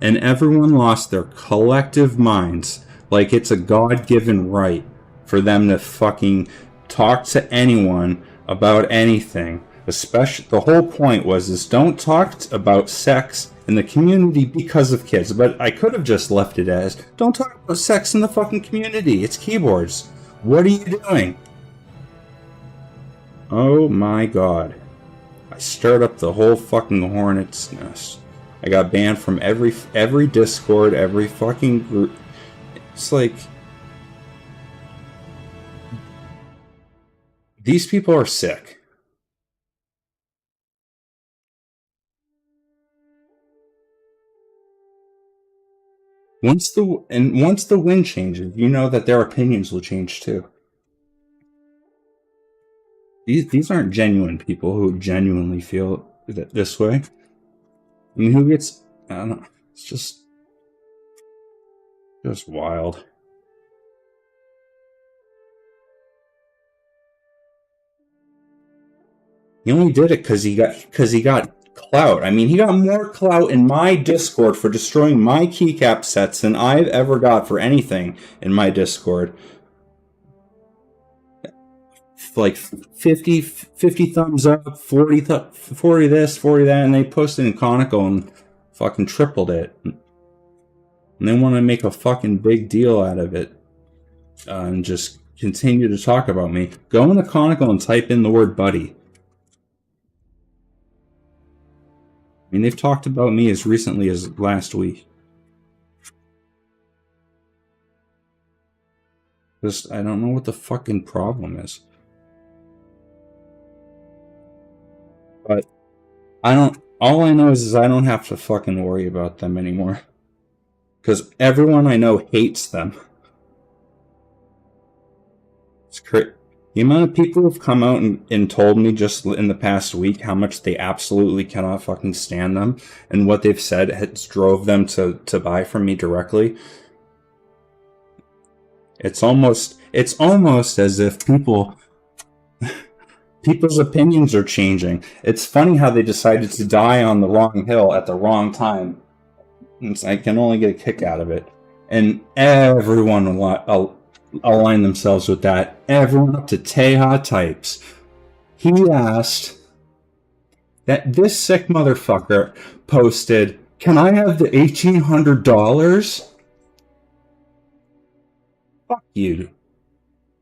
And everyone lost their collective minds, like it's a God-given right for them to fucking talk to anyone about anything. Especially, the whole point was don't talk about sex in the community because of kids. But I could have just left it as, don't talk about sex in the fucking community. It's keyboards. What are you doing? Oh my god. I stirred up the whole fucking hornet's nest. I got banned from every Discord, every fucking group. It's like, these people are sick. Once the wind changes, you know that their opinions will change too. These aren't genuine people who genuinely feel this way. I mean, who gets? I don't know. It's just wild. He only did it because he got clout. I mean, he got more clout in my Discord for destroying my keycap sets than I've ever got for anything in my Discord. Like 50 thumbs up, 40 this, 40 that, and they posted in Conical and fucking tripled it. And they want to make a fucking big deal out of it and just continue to talk about me. Go into Conical and type in the word buddy. I mean, they've talked about me as recently as last week. I don't know what the fucking problem is. But all I know is I don't have to fucking worry about them anymore. Because everyone I know hates them. It's crazy. The amount of people who've come out and told me just in the past week how much they absolutely cannot fucking stand them, and what they've said has drove them to buy from me directly. It's almost as if people's opinions are changing. It's funny how they decided to die on the wrong hill at the wrong time. I can only get a kick out of it. And everyone will align themselves with that. Everyone up to Teha Types. He asked that this sick motherfucker posted, "Can I have the $1,800? Fuck you.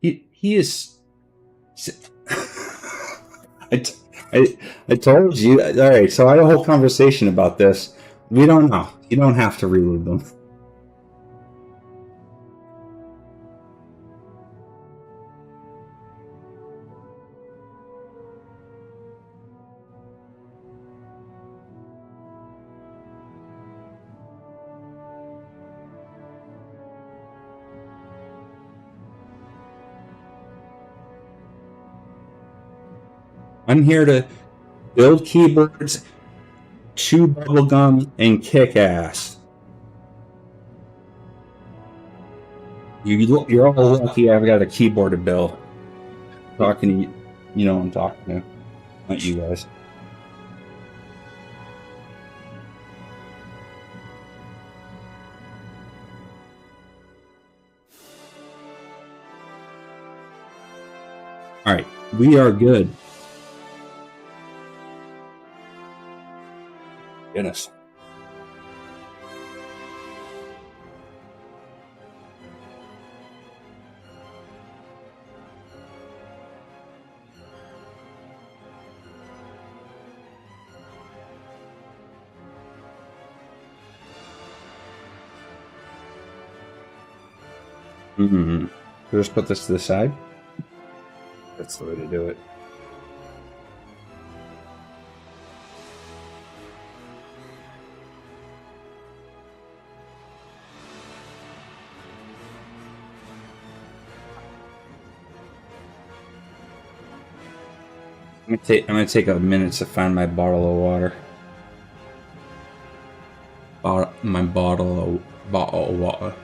He is... I told you. Alright, so I had a whole conversation about this. We don't know. You don't have to relive them. I'm here to build keyboards, chew bubblegum, and kick ass. You're all lucky I've got a keyboard to build. Talking to you, you know what I'm talking to. Not you guys. Alright, we are good. Goodness. So just put this to the side. That's the way to do it. I'm gonna take a minute to find my bottle of water. My bottle of water.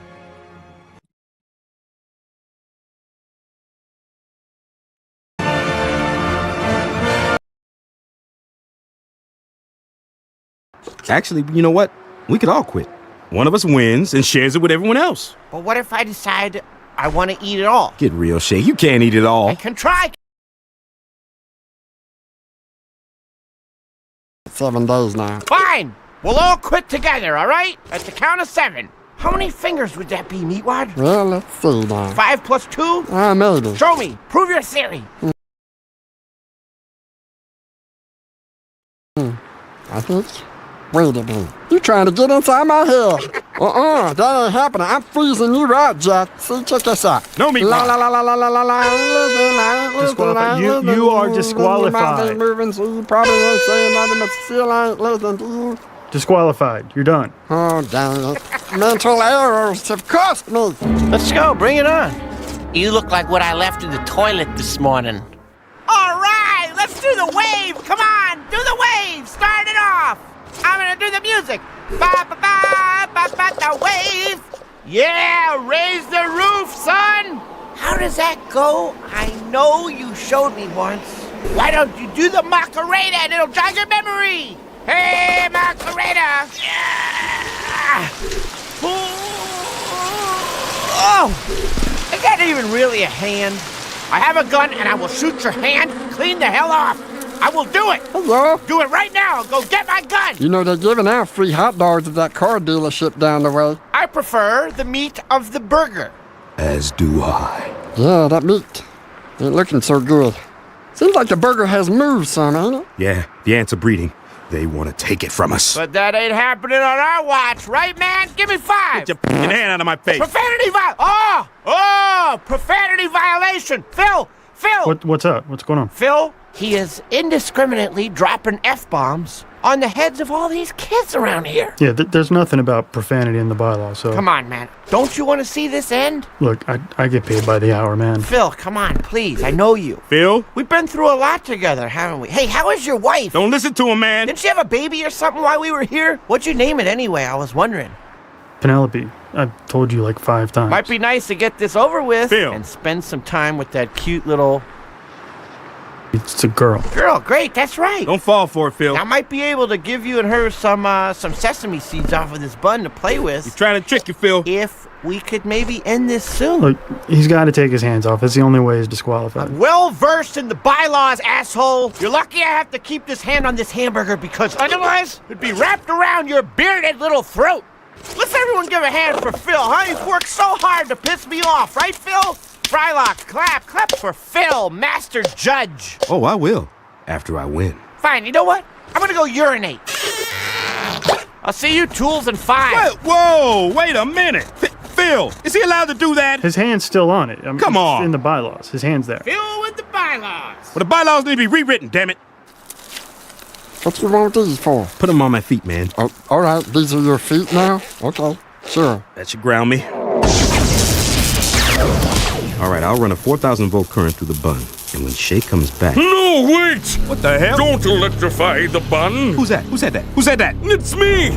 Actually, you know what? We could all quit. One of us wins and shares it with everyone else. But what if I decide I want to eat it all? Get real, Shay. You can't eat it all. I can try. 7 days now. Fine. We'll all quit together, all right? At the count of 7. How many fingers would that be, Meatwad? Well, let's see now. 5 plus 2? Maybe. Show me. Prove your theory. I think. Wait a minute. You trying to get inside my head? That ain't happening. I'm freezing you out, Jack. See, check this out. No, me. La la la la la la la la. Disqualified. You are disqualified. Moving, so you probably ain't saying nothing, but still ain't listening to you. Disqualified. You're done. Oh, dang it. Mental errors have cost me. Let's go. Bring it on. You look like what I left in the toilet this morning. All right. Let's do the wave. Come on. Do the wave. Start it off. I'm gonna do the music. Ba ba ba ba ba the wave. Yeah, raise the roof, son. How does that go? I know you showed me once. Why don't you do the Macarena and it'll jog your memory? Hey, Macarena. Yeah. Oh, is that even really a hand? I have a gun and I will shoot your hand clean the hell off. I will do it! Hello? Do it right now! Go get my gun! You know they're giving out free hot dogs at that car dealership down the way. I prefer the meat of the burger. As do I. Yeah, that meat ain't looking so good. Seems like the burger has moves, son, ain't it? Yeah, the ants are breeding. They want to take it from us. But that ain't happening on our watch, right, man? Give me 5! Get your f***ing hand out of my face. Profanity profanity violation! Phil, Phil! What's up? What's going on? Phil, he is indiscriminately dropping F-bombs on the heads of all these kids around here. Yeah, there's nothing about profanity in the bylaw, so... Come on, man. Don't you want to see this end? Look, I get paid by the hour, man. Phil, come on, please. I know you. Phil? We've been through a lot together, haven't we? Hey, how is your wife? Don't listen to him, man. Didn't she have a baby or something while we were here? What'd you name it anyway? I was wondering. Penelope, I've told you like 5 times. Might be nice to get this over with Phil. and spend some time with that cute little... It's a girl. Girl, great, that's right. Don't fall for it, Phil. I might be able to give you and her some sesame seeds off of this bun to play with. He's trying to trick you, Phil. If we could maybe end this soon. Look, he's got to take his hands off. It's the only way he's disqualified. Well-versed in the bylaws, asshole. You're lucky I have to keep this hand on this hamburger because otherwise it'd be wrapped around your bearded little throat. Let's everyone give a hand for Phil, huh? He's worked so hard to piss me off, right, Phil? Frylock, clap for Phil, master judge. Oh, I will. After I win. Fine, you know what? I'm gonna go urinate. I'll see you tools in 5. Whoa, wait a minute. Phil, is he allowed to do that? His hand's still on it. I mean, Come on. It's in the bylaws. His hand's there. Phil with the bylaws. Well, the bylaws need to be rewritten, damn it. What you want these for? Put them on my feet, man. Oh, all right, these are your feet now? Okay, sure. That should ground me. All right, I'll run a 4,000-volt current through the bun. And when Shay comes back... No, wait! What the hell? Don't electrify the bun! Who's that? Who said that? Who said that? It's me!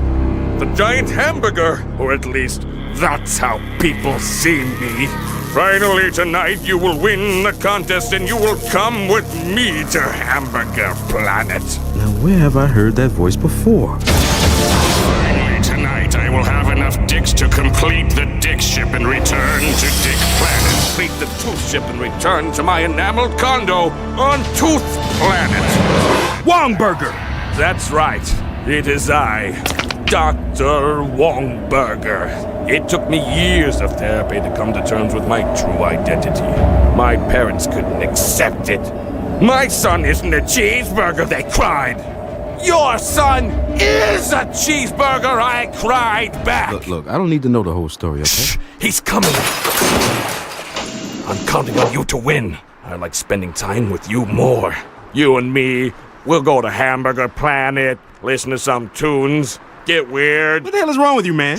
The giant hamburger! Or at least, that's how people see me. Finally tonight you will win the contest and you will come with me to Hamburger Planet. Now, where have I heard that voice before? Finally tonight I will have enough dicks to complete the dick ship and return to Dick Planet. Complete the tooth ship and return to my enameled condo on Tooth Planet. Wongburger! That's right. It is I, Dr. Wongburger. It took me years of therapy to come to terms with my true identity. My parents couldn't accept it. My son isn't a cheeseburger, they cried. Your son is a cheeseburger, I cried back. Look, I don't need to know the whole story, okay? Shh, he's coming. I'm counting on you to win. I like spending time with you more. You and me, we'll go to Hamburger Planet, listen to some tunes, get weird. What the hell is wrong with you, man?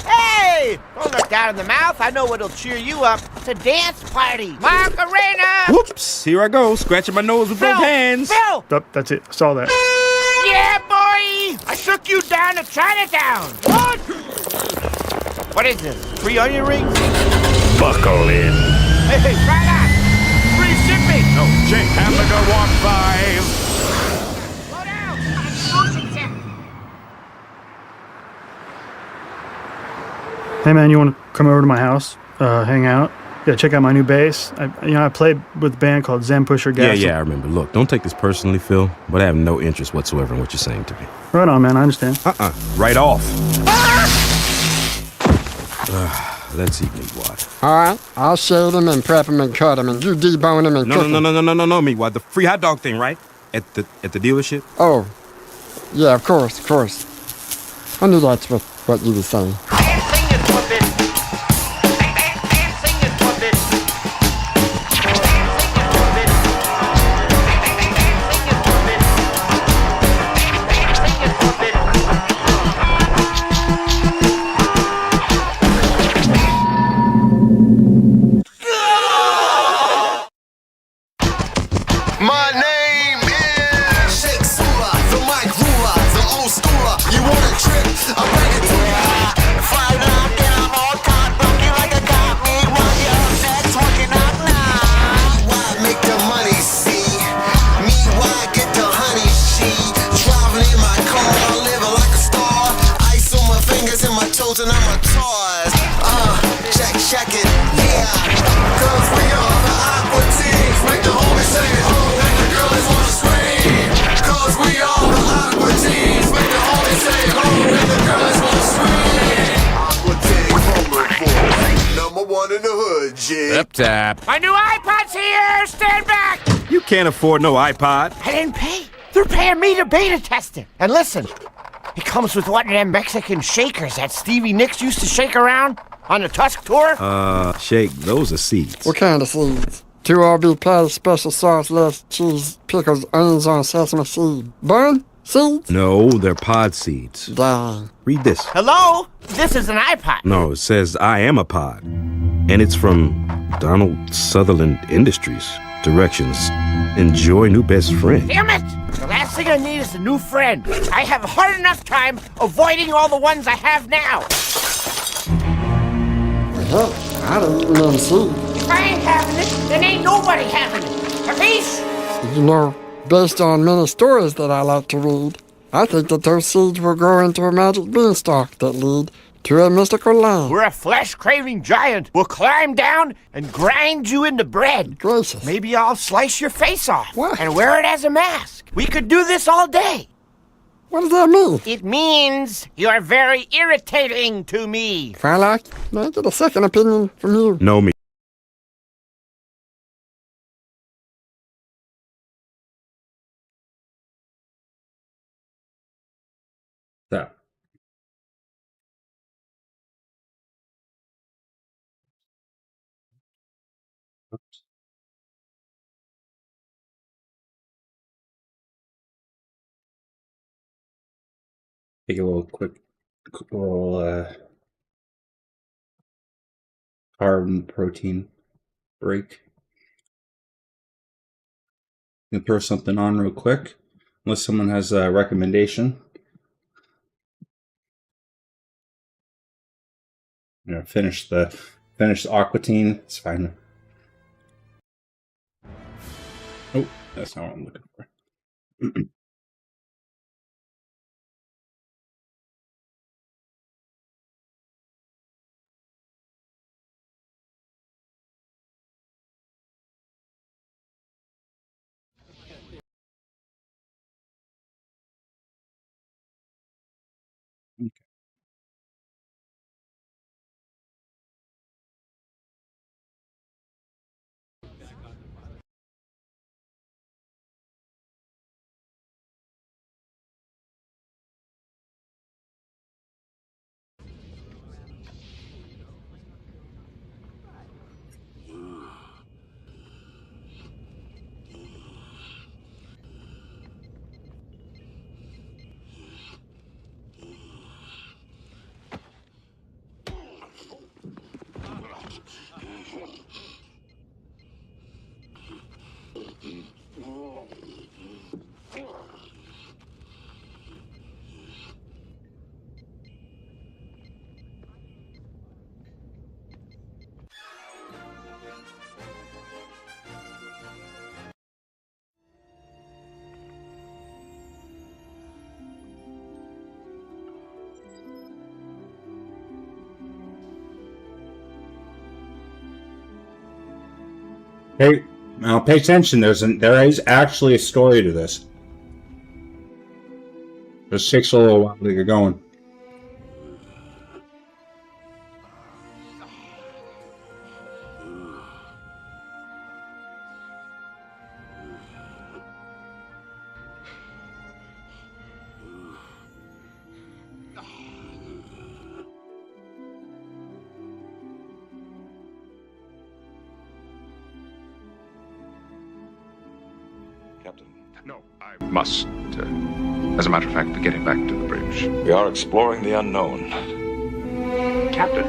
Hey! Don't look down in the mouth. I know what'll cheer you up. It's a dance party. Macarena! Whoops! Here I go, scratching my nose with both hands. Phil! Yep, that's it. I saw that. Yeah, boy! I shook you down to Chinatown. What is this? 3 onion rings? Buckle in. Hey, try that! Free shipping! No, Jake, Hamburger Walk 5. Slow down! Hey, man, you want to come over to my house? Hang out? Yeah, check out my new bass. I played with a band called Zen Pusher Gas. Yeah, I remember. Look, don't take this personally, Phil, but I have no interest whatsoever in what you're saying to me. Right on, man. I understand. Right off. Let's eat Meatwad. All right, I'll shave him and prep him and cut him, and you debone him and cook him. No, Meatwad. The free hot dog thing, right? At the dealership? Oh, yeah, of course. I knew that's what you were saying. My name is Shake Sula, the mic ruler, the old schooler. You want a trip? I'll bring it to ya. Fly down, get I'm all caught, funky like a cop. Me while your sex working out now. Why make the money see? Me why get the honey? She traveling in my car, living like a star. Ice on my fingers and my toes and on my toys. Check it, yeah. Cause we are the Aqua Teens, make the homies say it. We all the Aqua Teens, make the homies say oh, and the girls wanna scream. Aqua Teen, number 1 in the hood, G. Tip tap. My new iPod's here! Stand back! You can't afford no iPod. I didn't pay. They're paying me to beta test it. And listen, it comes with one of them Mexican shakers that Stevie Nicks used to shake around on the Tusk tour. Shake, those are seeds. What kind of seeds? 2 all-beef patties, special sauce, lettuce, cheese, pickles, onions on sesame seed. Bun? Seeds? No, they're pod seeds. Dang. Read this. Hello? This is an iPod. No, it says I am a pod. And it's from Donald Sutherland Industries. Directions. Enjoy new best friend. Damn it! The last thing I need is a new friend. I have a hard enough time avoiding all the ones I have now. Well, I don't eat none seeds. If I ain't having it, then ain't nobody having it. Capiche? You know, based on many stories that I like to read, I think that those seeds will grow into a magic beanstalk that lead to a mystical land. We're a flesh-craving giant. We'll climb down and grind you into bread. Gracious. Maybe I'll slice your face off What? and wear it as a mask. We could do this all day. What does that mean? It means you're very irritating to me. Frylock, may I get a second opinion from you? No, me. So. Take a little quick little carb and protein break. I'm gonna throw something on real quick, unless someone has a recommendation. I'm gonna finish the aquatine. It's fine. Oh, that's not what I'm looking for. Hey, now pay attention. There is actually a story to this. Just takes a little while to get going. Captain. No, I must, as a matter of fact, be getting back to the bridge. We are exploring the unknown. Captain,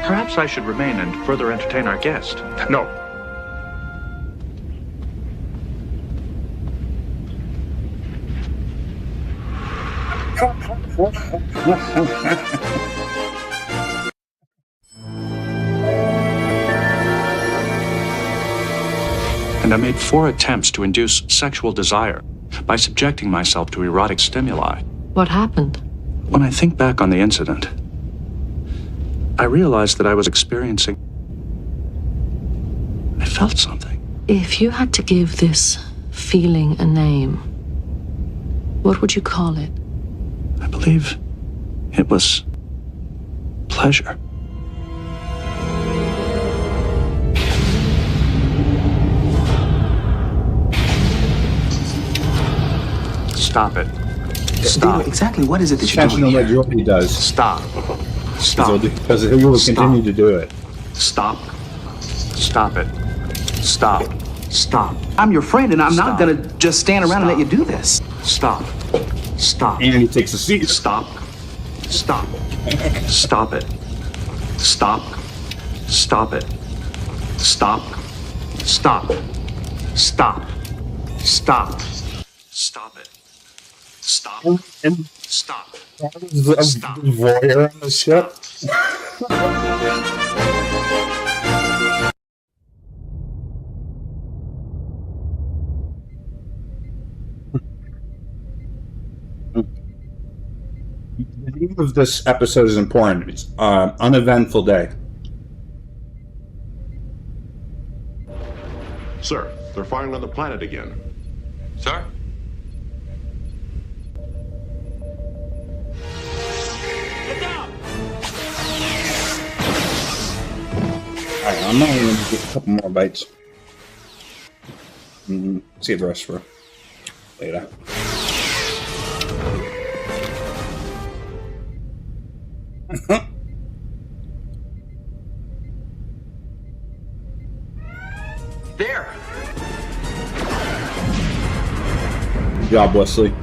perhaps I should remain and further entertain our guest. No. And I made 4 attempts to induce sexual desire by subjecting myself to erotic stimuli. What happened? When I think back on the incident, I realized that I was experiencing... I felt something. If you had to give this feeling a name, what would you call it? I believe it was pleasure. Stop it. Stop. Exactly what is it that you're doing here? What he does. Stop. Stop. Because he will continue to do it. Stop. Stop it. Stop. Stop. I'm your friend, and I'm not Stop. gonna just stand around and let you do this. Stop. Stop. And he takes a seat. Stop. Stop. Stop it. Stop. Stop it. Stop. Stop. Stop. Stop. Stop it. Stop. And Stop. Stop. Voyeur on the ship. The name of this episode is important. It's uneventful day. Sir, they're firing on the planet again. Sir? Alright, I'm only going to get a couple more bites. Save the rest for later. There. Good job, Wesley.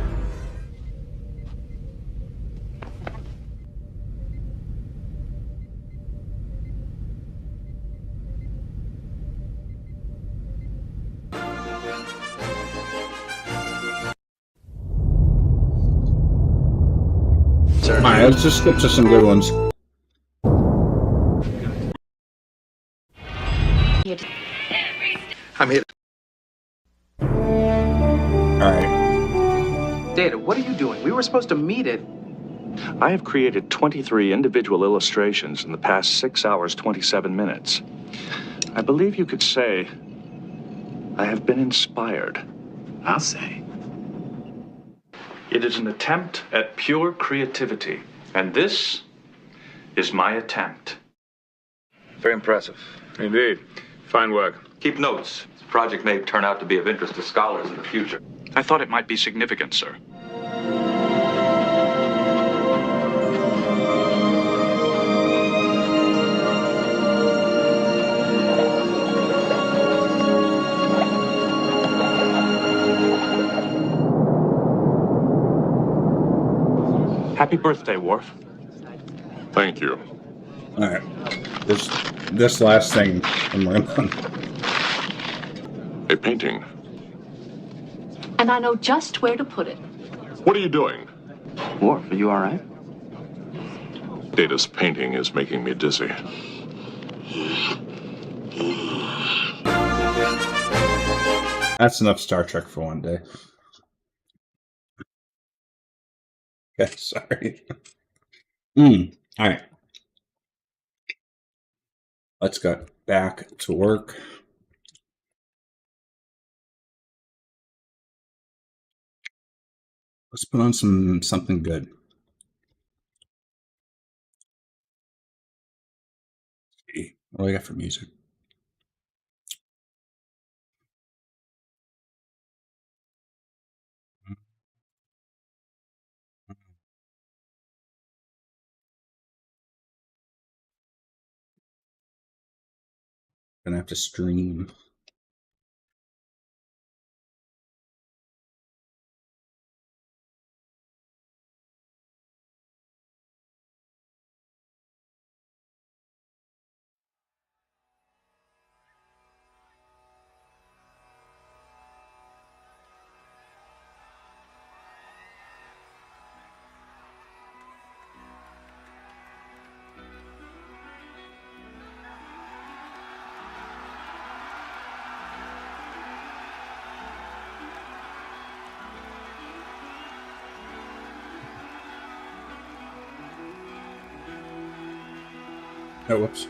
Alright, let's just skip to some good ones. I'm here. Alright. Data, what are you doing? We were supposed to meet at... I have created 23 individual illustrations in the past 6 hours, 27 minutes. I believe you could say I have been inspired. I'll say. It is an attempt at pure creativity, and this is my attempt. Very impressive. Indeed. Fine work. Keep notes. This project may turn out to be of interest to scholars in the future. I thought it might be significant, sir. Happy birthday, Worf. Thank you. Alright. This last thing, and we're done. A painting. And I know just where to put it. What are you doing? Worf, are you all right? Data's painting is making me dizzy. That's enough Star Trek for one day. Okay, sorry. Alright. Let's go back to work. Let's put on something good. Let's see. What do I got for music? Gonna have to stream. Oh, whoops.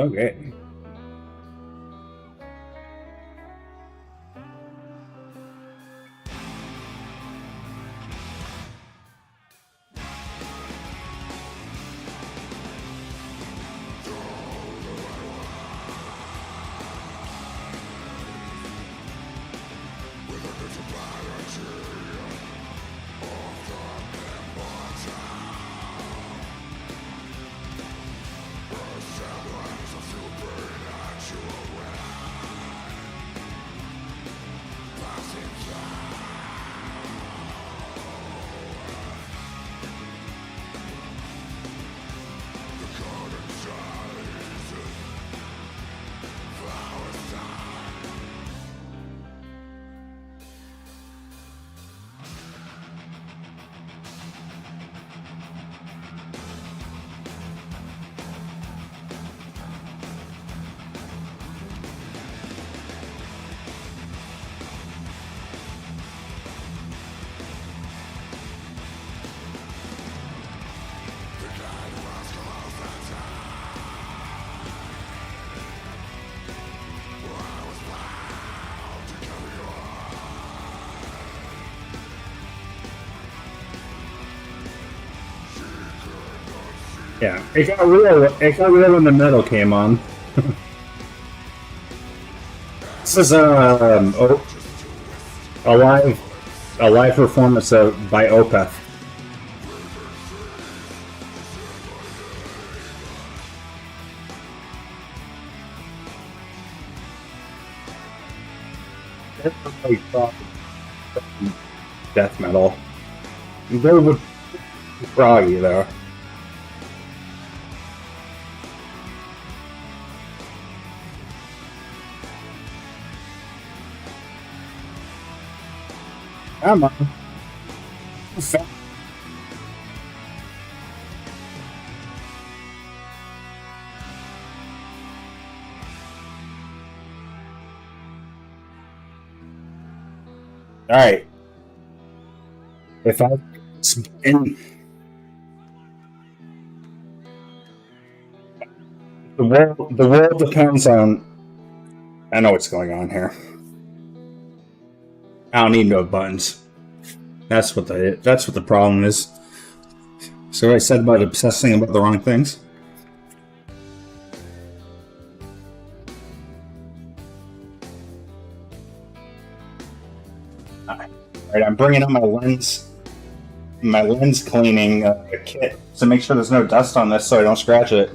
Okay. Yeah, it got real. It got real when the metal came on. This is a live performance by Opeth. Death metal. Very froggy though. Come on. All right. If I in the world depends on. I know what's going on here. I don't need no buttons. That's what the problem is. So what I said about obsessing about the wrong things. Alright, I'm bringing up my lens cleaning kit to make sure there's no dust on this so I don't scratch it.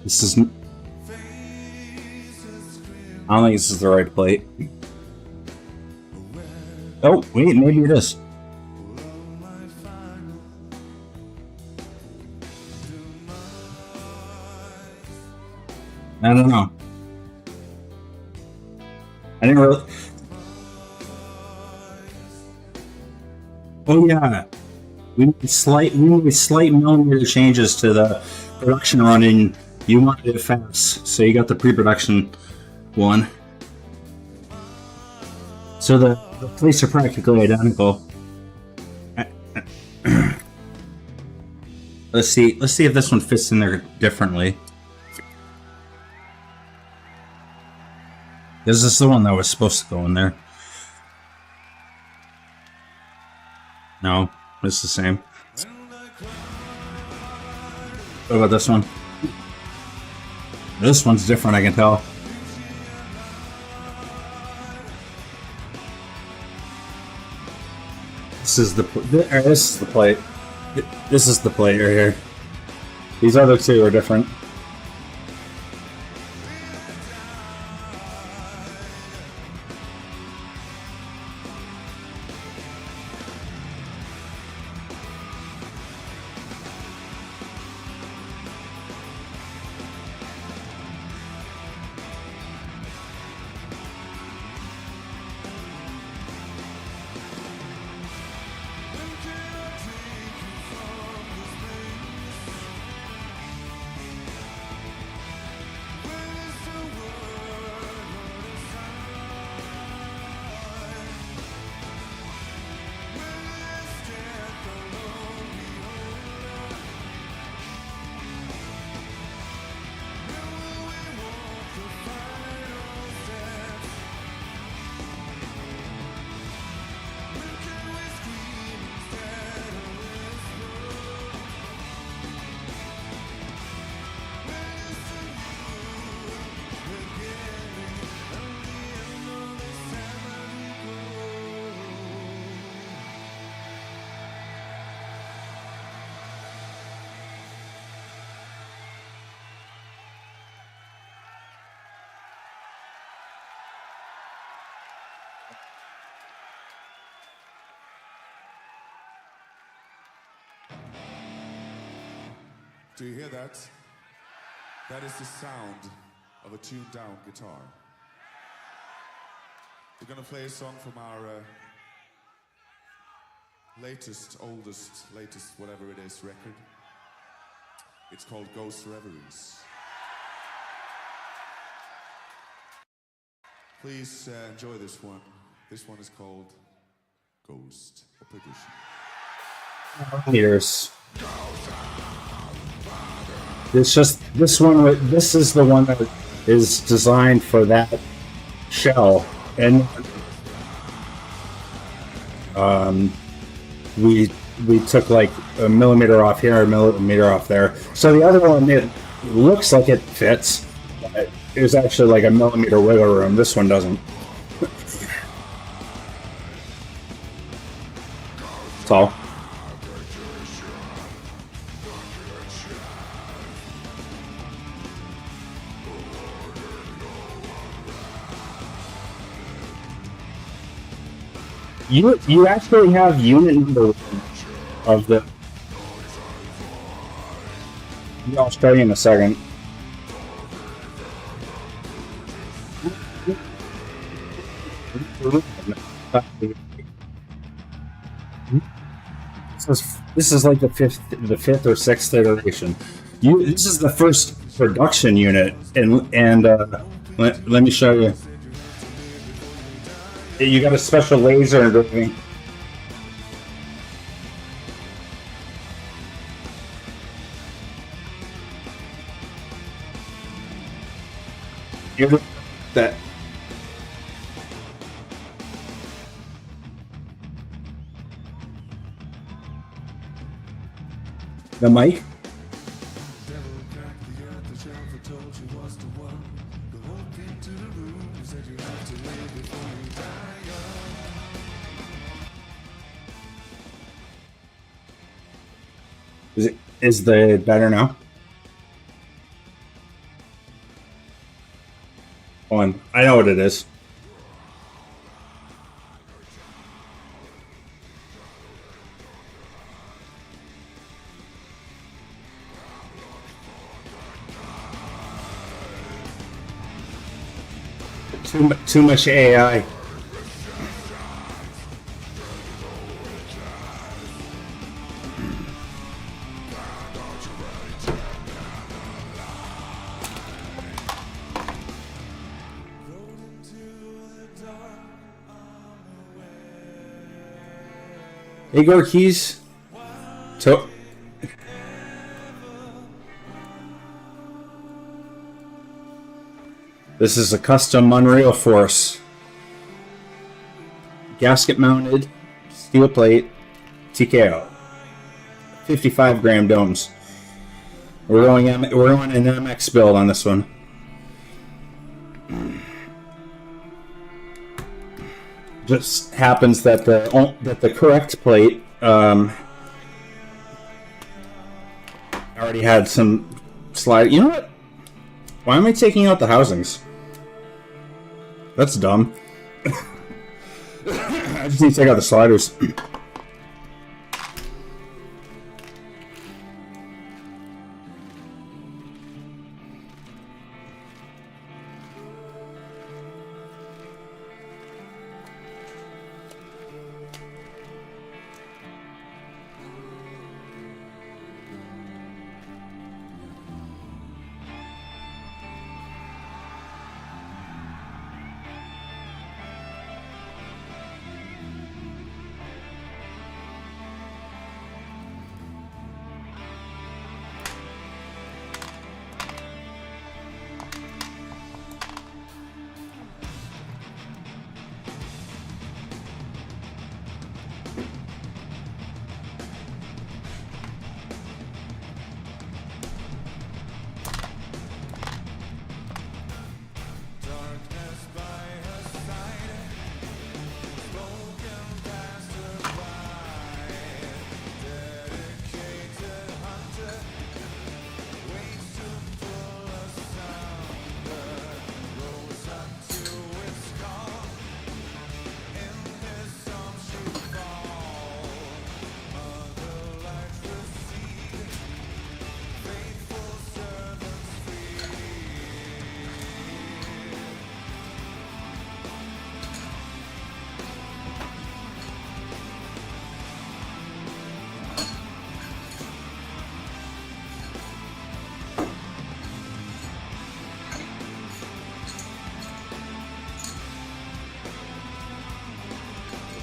This is. I don't think this is the right plate. Oh, wait, maybe it is. I don't know. I didn't really. Oh yeah, we made slight millimeter changes to the production running. You wanted it fast, so you got the pre-production one. So the plates are practically identical. Let's see if this one fits in there differently. This is the one that was supposed to go in there. No, it's the same. What about this one? This one's different, I can tell. This is the plate. This is the plate right here. These other two are different. Do you hear that? That is the sound of a tuned down guitar. We're gonna play a song from our latest, whatever it is, record. It's called Ghost Reveries. Please enjoy this one. This one is called Ghost Perdition. Meters. This is the one that is designed for that shell, and we took like a millimeter off here, a millimeter off there. So the other one, it looks like it fits, but there's actually like a millimeter wiggle room. This one doesn't. That's all. You actually have unit number of the. I'll show you in a second. This is like the fifth or sixth iteration. This is the first production unit, and let me show you. You got a special laser and everything. That. The mic? Is the better now? what it is. Too much AI. Hey, Gorkeys. This is a custom Unreal Force. Gasket mounted, steel plate, TKO. 55 gram domes. We're going an MX build on this one. Just happens that the correct plate already had some slide. You know what? Why am I taking out the housings? That's dumb. I just need to take out the sliders.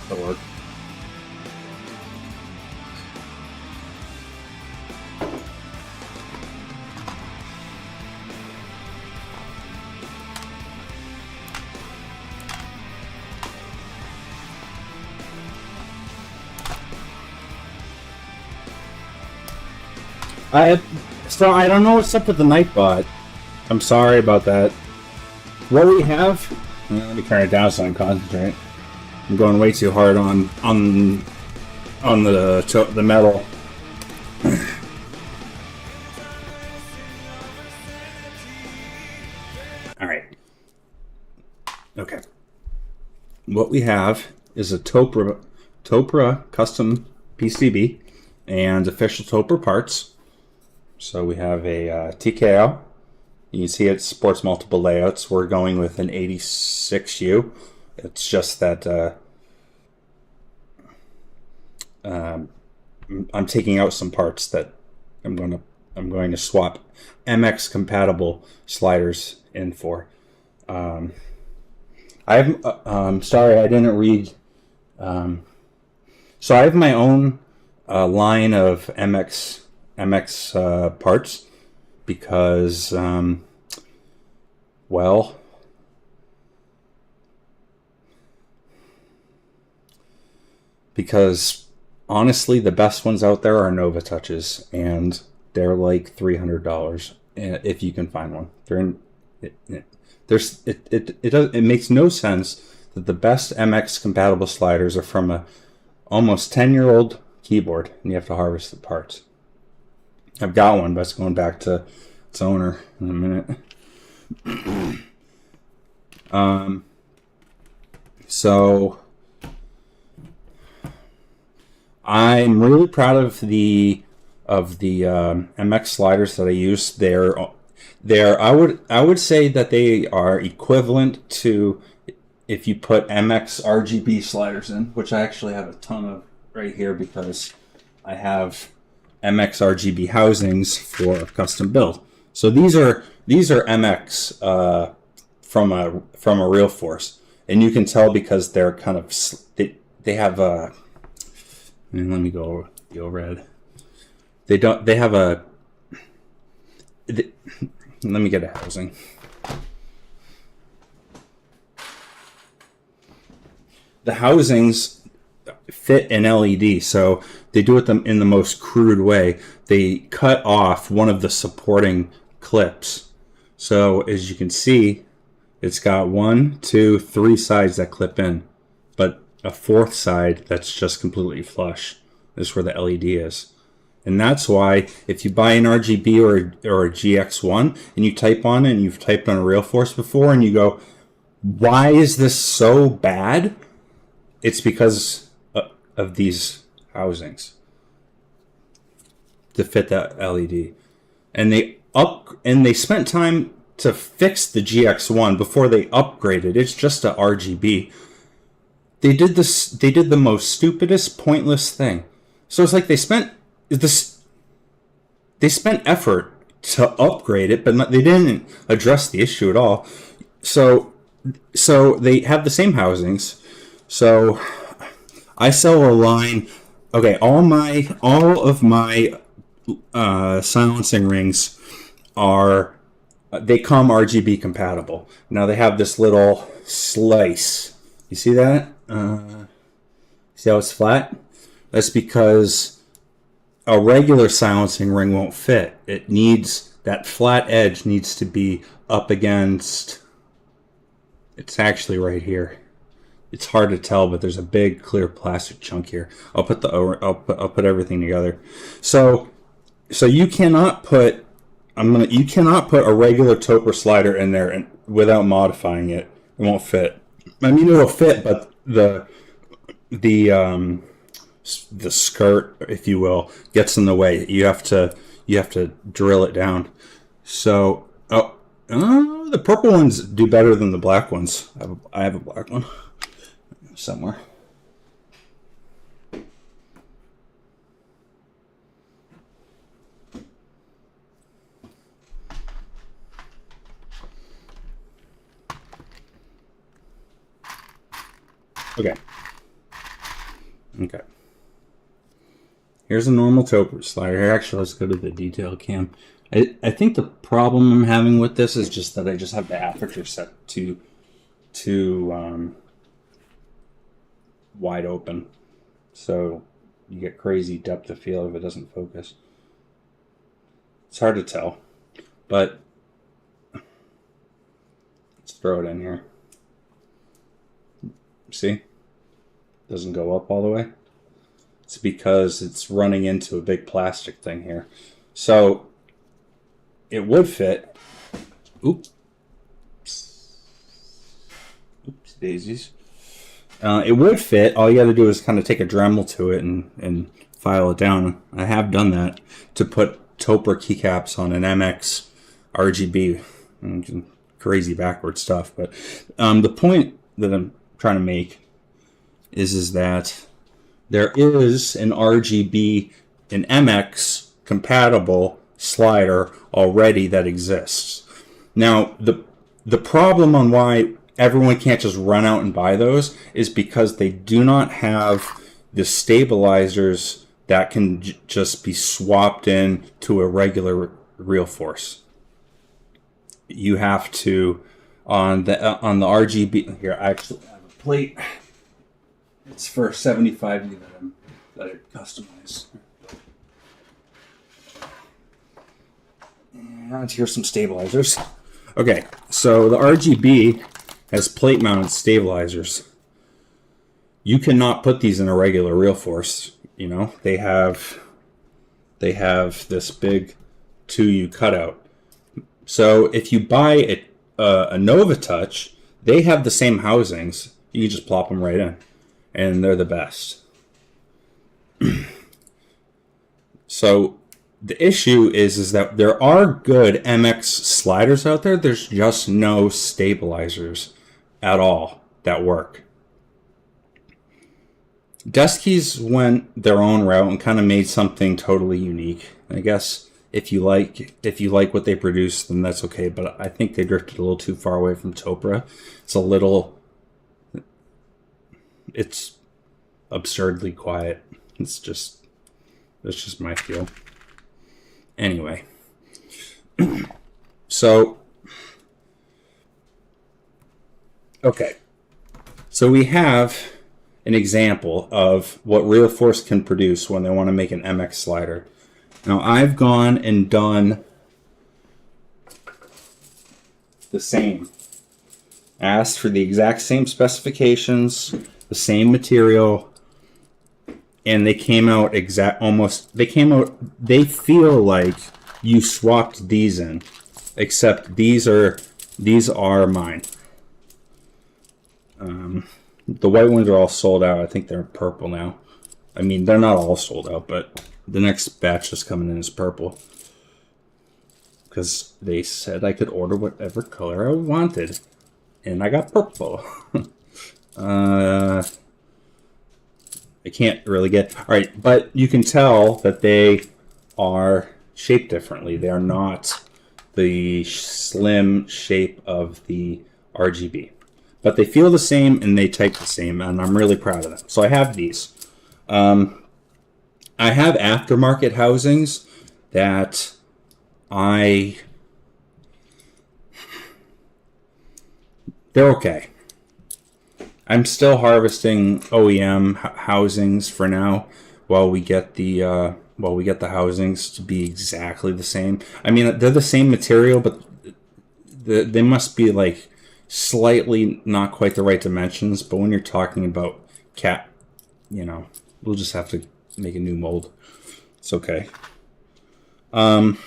That'll work. So I don't know what's up with the Nightbot. I'm sorry about that. What we have... Let me turn it down so I can concentrate. I'm going way too hard on the metal. All right. Okay. What we have is a Topre custom PCB and official Topre parts. So we have a TKO. You can see it supports multiple layouts. We're going with an 86U. It's just that I'm taking out some parts that I'm going to swap MX compatible sliders in for. I'm sorry I didn't read. So I have my own line of MX parts because well. Because honestly, the best ones out there are Nova Touches, and they're like $300 if you can find one. It makes no sense that the best MX compatible sliders are from a almost 10-year-old keyboard, and you have to harvest the parts. I've got one, but it's going back to its owner in a minute. So I'm really proud of the MX sliders that I use. I would say that they are equivalent to if you put MX RGB sliders in, which I actually have a ton of right here because I have MX RGB housings for a custom build. So these are MX from a real force, and you can tell because they're kind of they have a. Let me go red. They have a. Let me get a housing. The housings fit an LED, so they do it in the most crude way. They cut off one of the supporting clips. So as you can see, it's got 1, 2, 3 sides that clip in, but a fourth side that's just completely flush is where the LED is. And that's why if you buy an RGB or a GX1 and you type on it and you've typed on a real force before and you go, why is this so bad? It's because of these housings to fit that LED. And they spent time to fix the GX1 before they upgraded. It's just a RGB. They did the most stupidest, pointless thing. So it's like they spent effort to upgrade it, but they didn't address the issue at all. So they have the same housings. So I sell a line. Okay, all of my silencing rings they come RGB compatible. Now they have this little slice. You see that? See how it's flat? That's because a regular silencing ring won't fit. That flat edge needs to be up against. It's actually right here. It's hard to tell, but there's a big clear plastic chunk here. I'll put everything together. So you cannot put a regular Topre slider in there without modifying it. It won't fit. I mean, it'll fit, but the skirt, if you will, gets in the way. You have to drill it down. So the purple ones do better than the black ones. I have a black one somewhere. Okay. Here's a normal Topre slider. Here, actually, let's go to the detail cam. I think the problem I'm having with this is just that I just have the aperture set to wide open, so you get crazy depth of field if it doesn't focus. It's hard to tell, but let's throw it in here. See? Doesn't go up all the way. It's because it's running into a big plastic thing here. So it would fit. Oops daisies. It would fit. All you got to do is kind of take a Dremel to it and file it down. I have done that to put Topre keycaps on an MX RGB. Crazy backward stuff. But the point that I'm trying to make is that there is an RGB, an MX compatible slider already that exists. Now, the problem on why everyone can't just run out and buy those is because they do not have the stabilizers that can just be swapped in to a regular real force. You have to on the RGB. Here, I actually have a plate. It's for 75U that I customize. And here's some stabilizers. Okay, so the RGB has plate mounted stabilizers. You cannot put these in a regular real force. You know, they have this big 2U cutout. So if you buy a Nova Touch they have the same housings. You just plop them right in, and they're the best. So the issue is that there are good MX sliders out there. There's just no stabilizers at all that work. Deskys went their own route and kind of made something totally unique. I guess if you like what they produce, then that's okay. But I think they drifted a little too far away from Topre. It's absurdly quiet. That's just my feel. Anyway, so okay, so we have an example of what Real Force can produce when they want to make an MX slider. Now, I've gone and done the same. Asked for the exact same specifications, the same material, and they came out they feel like you swapped these in, except these are mine. The white ones are all sold out. I think they're purple now. I mean, they're not all sold out, but the next batch that's coming in is purple. Because they said I could order whatever color I wanted. And I got purple. I can't really get... Alright, but you can tell that they are shaped differently. They are not the slim shape of the RGB. But they feel the same and they type the same, and I'm really proud of them. So I have these. I have aftermarket housings that they're okay. I'm still harvesting OEM housings for now while we get the housings to be exactly the same. I mean, they're the same material, but they must be like slightly not quite the right dimensions. But when you're talking about we'll just have to make a new mold. It's okay. So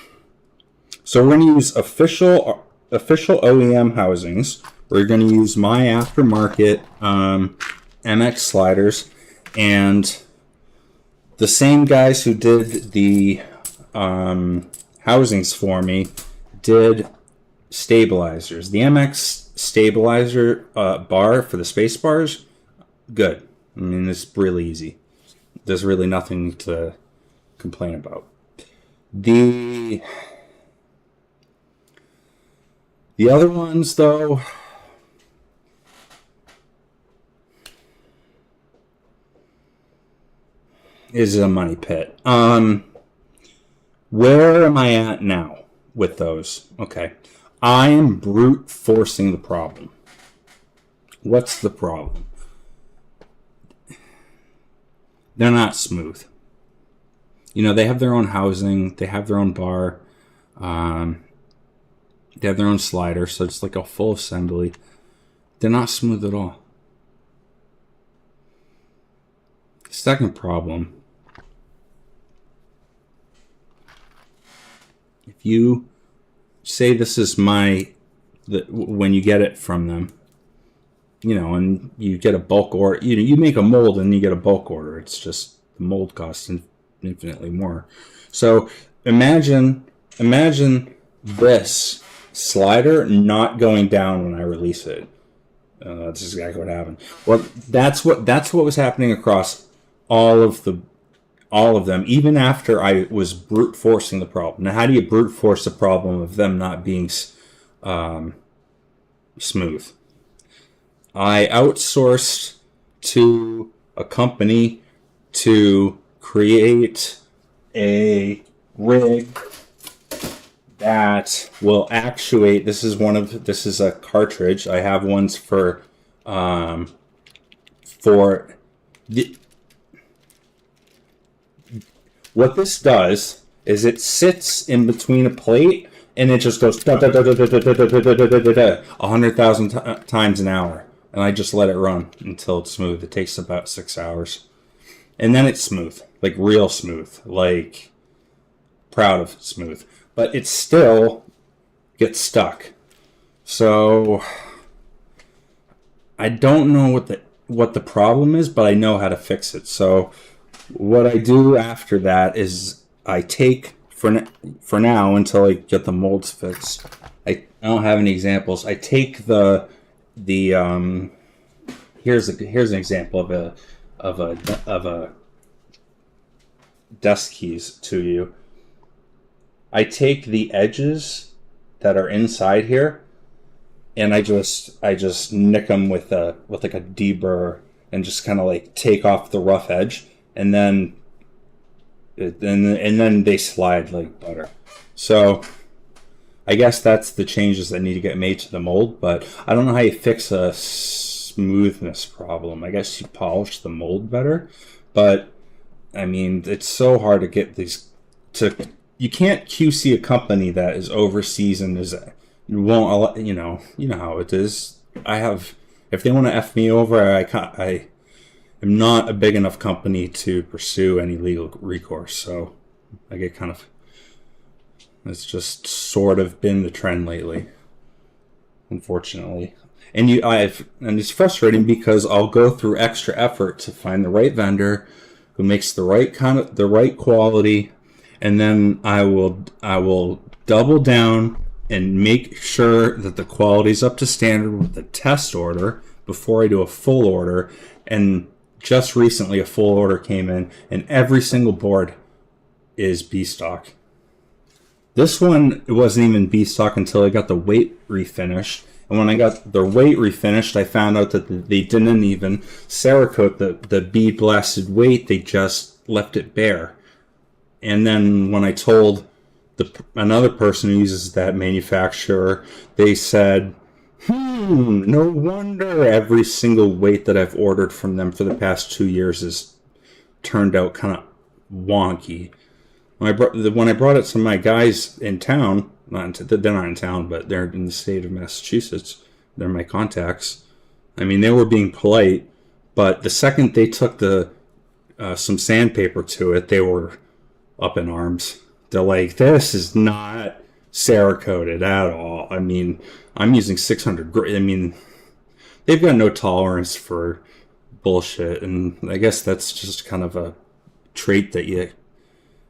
we're going to use official OEM housings. We're going to use my aftermarket MX sliders, and the same guys who did the housings for me did stabilizers. The MX stabilizer bar for the space bars, good. I mean, it's really easy. There's really nothing to complain about. The other ones, though, is a money pit. Where am I at now with those? Okay. I am brute forcing the problem. What's the problem? They're not smooth. They have their own housing. They have their own bar. They have their own slider, so it's like a full assembly. They're not smooth at all. Second problem. If you say this is when you get it from them, and you get a bulk order, you make a mold and you get a bulk order. It's just the mold costs infinitely more. So imagine this slider not going down when I release it. That's exactly what happened. Well, that's what was happening across all of them, even after I was brute forcing the problem. Now, how do you brute force the problem of them not being smooth? I outsourced to a company to create a rig that will actuate. This is a cartridge. I have ones for the. What this does is it sits in between a plate and it just goes 100,000 times an hour, and I just let it run until it's smooth. It takes about 6 hours, and then it's smooth, like real smooth, like proud of smooth. But it still gets stuck. So I don't know what the problem is, but I know how to fix it. So what I do after that is I take for now until I get the molds fixed. I don't have any examples. I take the here's an example of a desk keys to you. I take the edges that are inside here, and I just nick them with like a deburr and just kind of like take off the rough edge, and then they slide like butter. So I guess that's the changes that need to get made to the mold, but I don't know how you fix a smoothness problem. I guess you polish the mold better, but I mean, it's so hard to get these to. You can't QC a company that is overseas and won't, you know how it is. If they want to F me over, I am not a big enough company to pursue any legal recourse. So I get kind of, it's just sort of been the trend lately, unfortunately. And it's frustrating because I'll go through extra effort to find the right vendor who makes the right quality, and then I will double down and make sure that the quality's up to standard with the test order before I do a full order. And just recently a full order came in, and every single board is B stock. This one, it wasn't even B stock until I got the weight refinished. And when I got the weight refinished, I found out that they didn't even Cerakote the bead blasted weight. They just left it bare. And then when I told another person who uses that manufacturer, they said, no wonder every single weight that I've ordered from them for the past 2 years has turned out kind of wonky. When I brought it to my guys in town, they're not in town, but they're in the state of Massachusetts. They're my contacts. I mean, they were being polite, but the second they took some sandpaper to it, they were up in arms. They're like, this is not Cerakoted at all. I mean, I'm using 600. I mean, they've got no tolerance for bullshit, and I guess that's just kind of a trait that you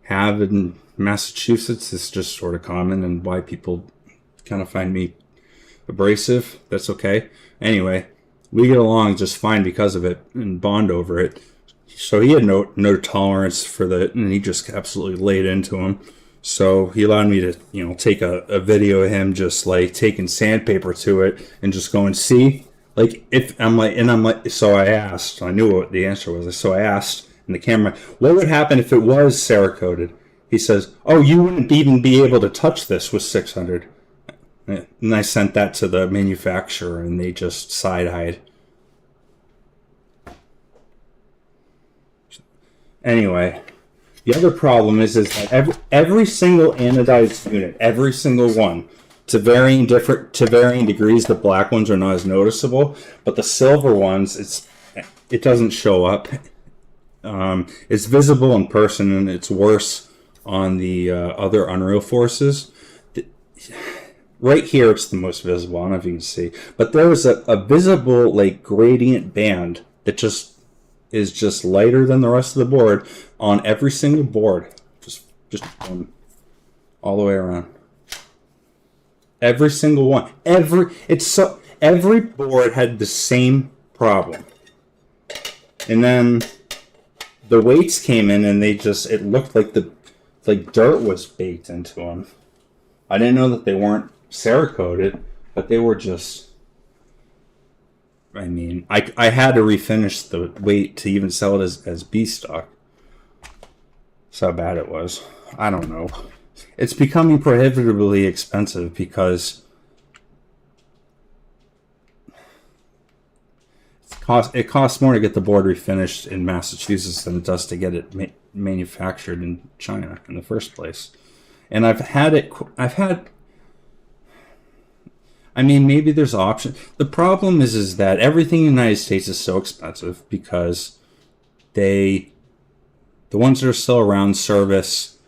have in Massachusetts. It's just sort of common, and why people kind of find me abrasive. That's okay. Anyway, we get along just fine because of it and bond over it. So he had no tolerance for that, and he just absolutely laid into him. So he allowed me to, take a video of him just like taking sandpaper to it and just going, see, like so I asked, I knew what the answer was. So I asked in the camera, what would happen if it was Cerakoted? He says, oh, you wouldn't even be able to touch this with 600. And I sent that to the manufacturer, and they just side-eyed. Anyway, the other problem is that every single anodized unit, every single one, to varying degrees, the black ones are not as noticeable, but the silver ones, it doesn't show up. It's visible in person, and it's worse on the other Unreal Forces. Right here, it's the most visible. I don't know if you can see, but there is a visible like gradient band that is just lighter than the rest of the board on every single board, just all the way around. Every single one. Every board had the same problem, and then the weights came in, and it looked like dirt was baked into them. I didn't know that they weren't Cerakoted, but they were just. I mean, I had to refinish the weight to even sell it as B stock. That's how bad it was. I don't know. It's becoming prohibitively expensive because it costs more to get the board refinished in Massachusetts than it does to get it manufactured in China in the first place. And I mean, maybe there's options. The problem is that everything in the United States is so expensive because the ones that are still around service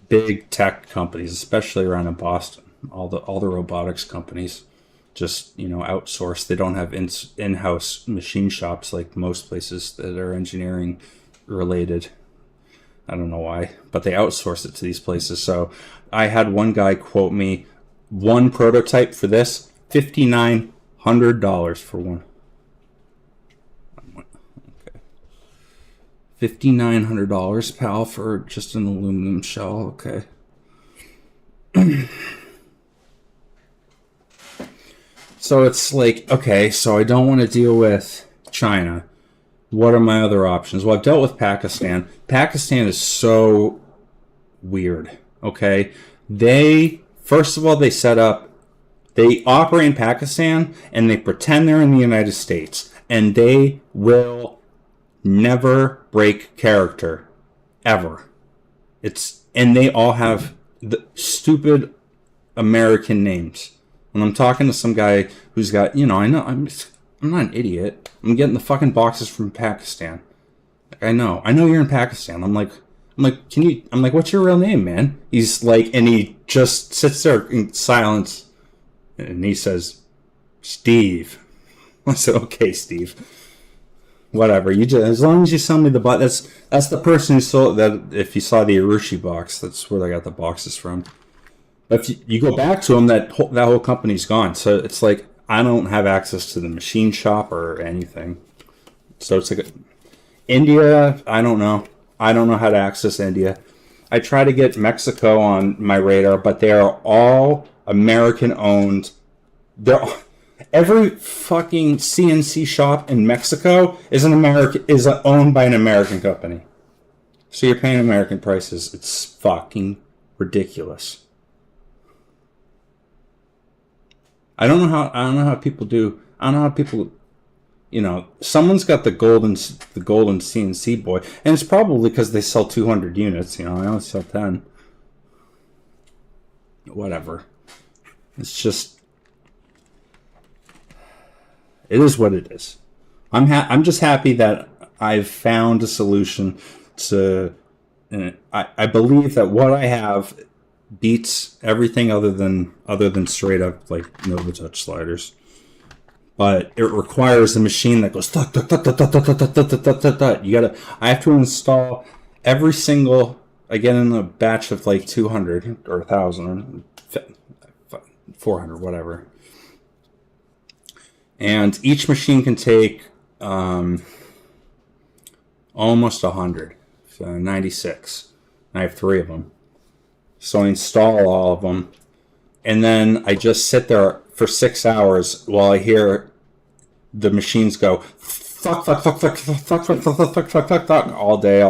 big tech companies, especially around in Boston, all the robotics companies. just, outsourced. They don't have in-house machine shops like most places that are engineering related. I don't know why, but they outsource it to these places. So I had one guy quote me one prototype for this, $5,900 for one. Okay. $5,900, pal, for just an aluminum shell. Okay. So it's like, okay, so I don't want to deal with China. What are my other options? Well, I've dealt with Pakistan. Pakistan is so weird, okay? First of all, they operate in Pakistan, and they pretend they're in the United States, and they will never break character, ever. And they all have the stupid American names. When I'm talking to some guy who's got, I know, I'm not an idiot. I'm getting the fucking boxes from Pakistan. I know you're in Pakistan. I'm like, what's your real name, man? He's like, and he just sits there in silence, and he says, Steve. I said, okay, Steve. Whatever. As long as you sell me the box. That's the person who sold that. If you saw the Arushi box, that's where they got the boxes from. But if you go back to them, that whole company's gone. So it's like, I don't have access to the machine shop or anything. So it's like India, I don't know. I don't know how to access India. I try to get Mexico on my radar, but they are all American owned. Every fucking CNC shop in Mexico is owned by an American company. So you're paying American prices. It's fucking ridiculous. I don't know how people do. I don't know how people, someone's got the golden CNC boy, and it's probably because they sell 200 units. I only sell 10. Whatever. It's just, it is what it is. I'm just happy that I've found a solution to. I believe that what I have beats everything other than straight up like Novatouch sliders, but it requires a machine that goes I have to install every single, I get in a batch of like 200 or 1,000 or 400, whatever, and each machine can take almost 100, so 96. I have 3 of them. So I install all of them, and then I just sit there for 6 hours while I hear the machines go fuck all day,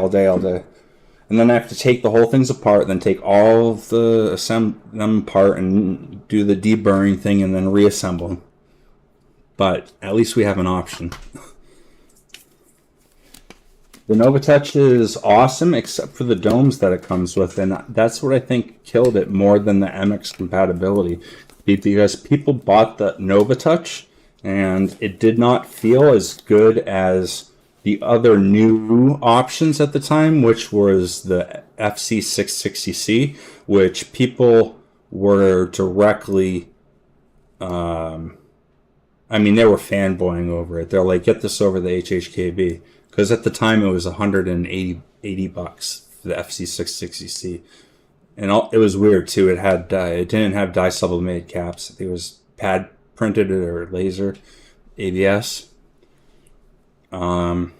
and then I have to take the whole things apart, then take all of them apart and do the deburring thing, and then reassemble them. But at least we have an option. The Novatouch is awesome, except for the domes that it comes with, and that's what I think killed it more than the MX compatibility, because people bought the Novatouch, and it did not feel as good as the other new options at the time, which was the FC660C, which people were directly, they were fanboying over it. They're like, get this over the HHKB. Because at the time it was $180 for the FC660C, and it was weird too. It didn't have die sublimated caps. I think it was pad printed or laser ABS. It was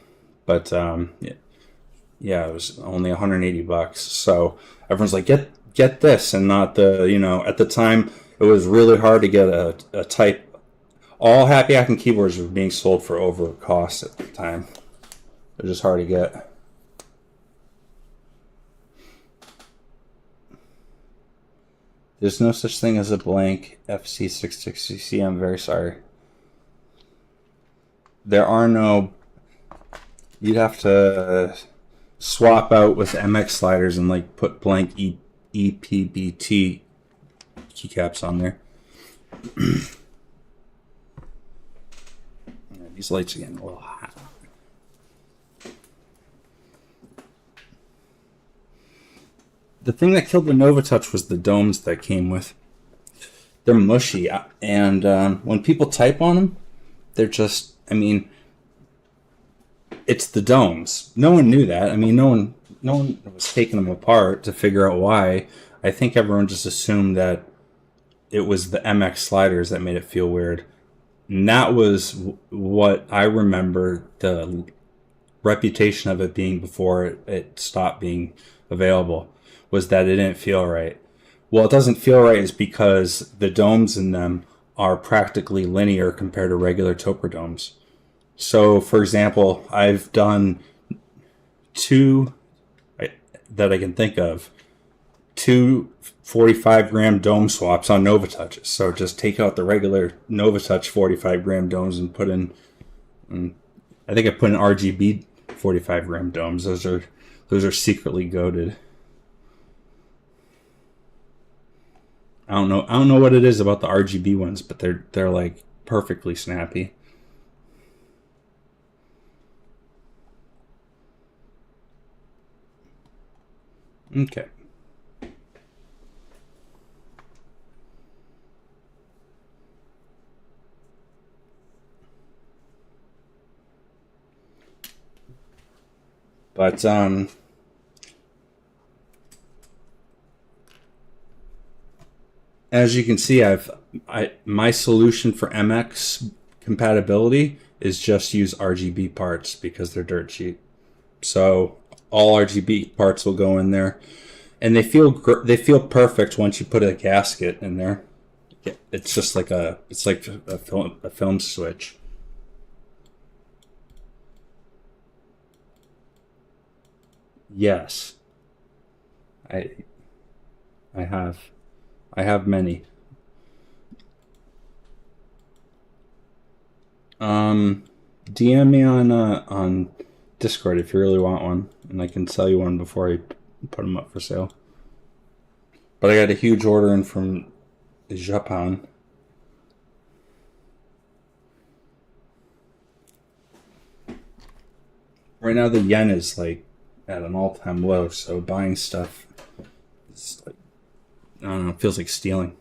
only $180. So everyone's like, get this, and not the At the time it was really hard to get a type. All Happy Acting keyboards were being sold for over cost at the time. They're just hard to get. There's no such thing as a blank FC660C. I'm very sorry. There are no... You'd have to swap out with MX sliders and like put blank EPBT keycaps on there. These lights are getting a little hot. The thing that killed the Novatouch was the domes that came with. they're mushy, and when people type on them, they're just, I mean, it's the domes. No one knew that. I mean, no one was taking them apart to figure out why. I think everyone just assumed that it was the MX sliders that made it feel weird. And that was what I remember the reputation of it being before it stopped being available, was that it didn't feel right. Well, it doesn't feel right is because the domes in them are practically linear compared to regular Topre domes. So, for example, I've done two that I can think of, 2 45-gram dome swaps on Novatouches. So just take out the regular Novatouch 45-gram domes and put in, I think I put in RGB 45-gram domes. Those are secretly goated. I don't know what it is about the RGB ones, but they're like perfectly snappy. Okay. But as you can see, my solution for MX compatibility is just use RGB parts because they're dirt cheap. So all RGB parts will go in there, and they feel perfect once you put a gasket in there. It's just like a film switch. Yes, I have many. DM me on Discord if you really want one, and I can sell you one before I put them up for sale. But I got a huge order in from Japan. Right now the yen is like at an all-time low, so buying stuff is like, I don't know, it feels like stealing.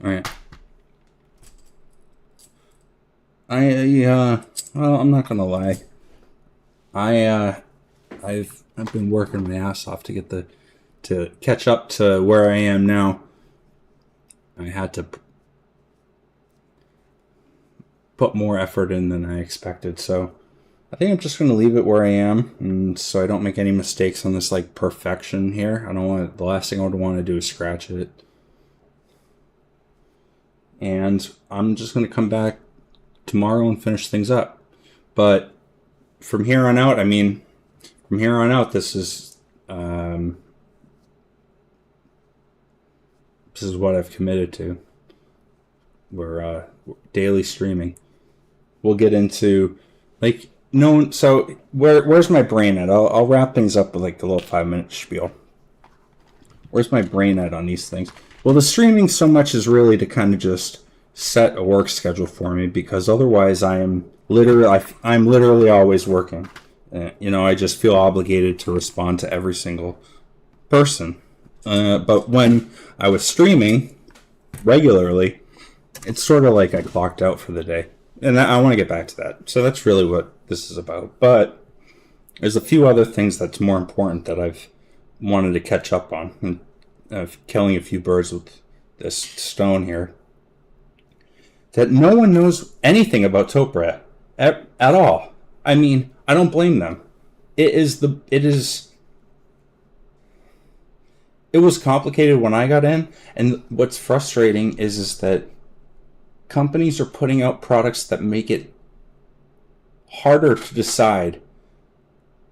All right. Well, I'm not gonna lie. I've been working my ass off to catch up to where I am now. I had to put more effort in than I expected, so I think I'm just going to leave it where I am, and so I don't make any mistakes on this like perfection here. I don't want the last thing I would want to do is scratch it. And I'm just going to come back tomorrow and finish things up. But from here on out, this is what I've committed to. We're daily streaming. We'll get into like so where's my brain at? I'll wrap things up with like a little 5-minute spiel. Where's my brain at on these things? Well, the streaming so much is really to kind of just set a work schedule for me, because otherwise I'm literally always working. I just feel obligated to respond to every single person. But when I was streaming regularly, it's sort of like I clocked out for the day. And I want to get back to that. So that's really what this is about. But there's a few other things that's more important that I've wanted to catch up on. And killing a few birds with this stone here. That no one knows anything about Topre at all. I mean, I don't blame them. It was complicated when I got in, and what's frustrating is that companies are putting out products that make it harder to decide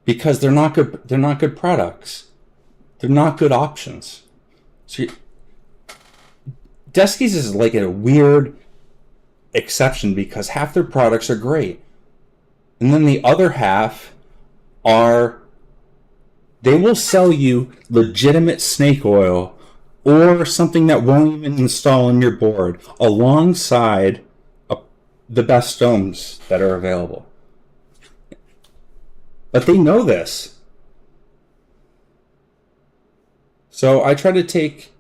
because they're not good. They're not good products. They're not good options. So, Deskies is like a weird exception because half their products are great, and then the other half are. They will sell you legitimate snake oil or something that won't even install on your board alongside the best stones that are available. But they know this. So I try to take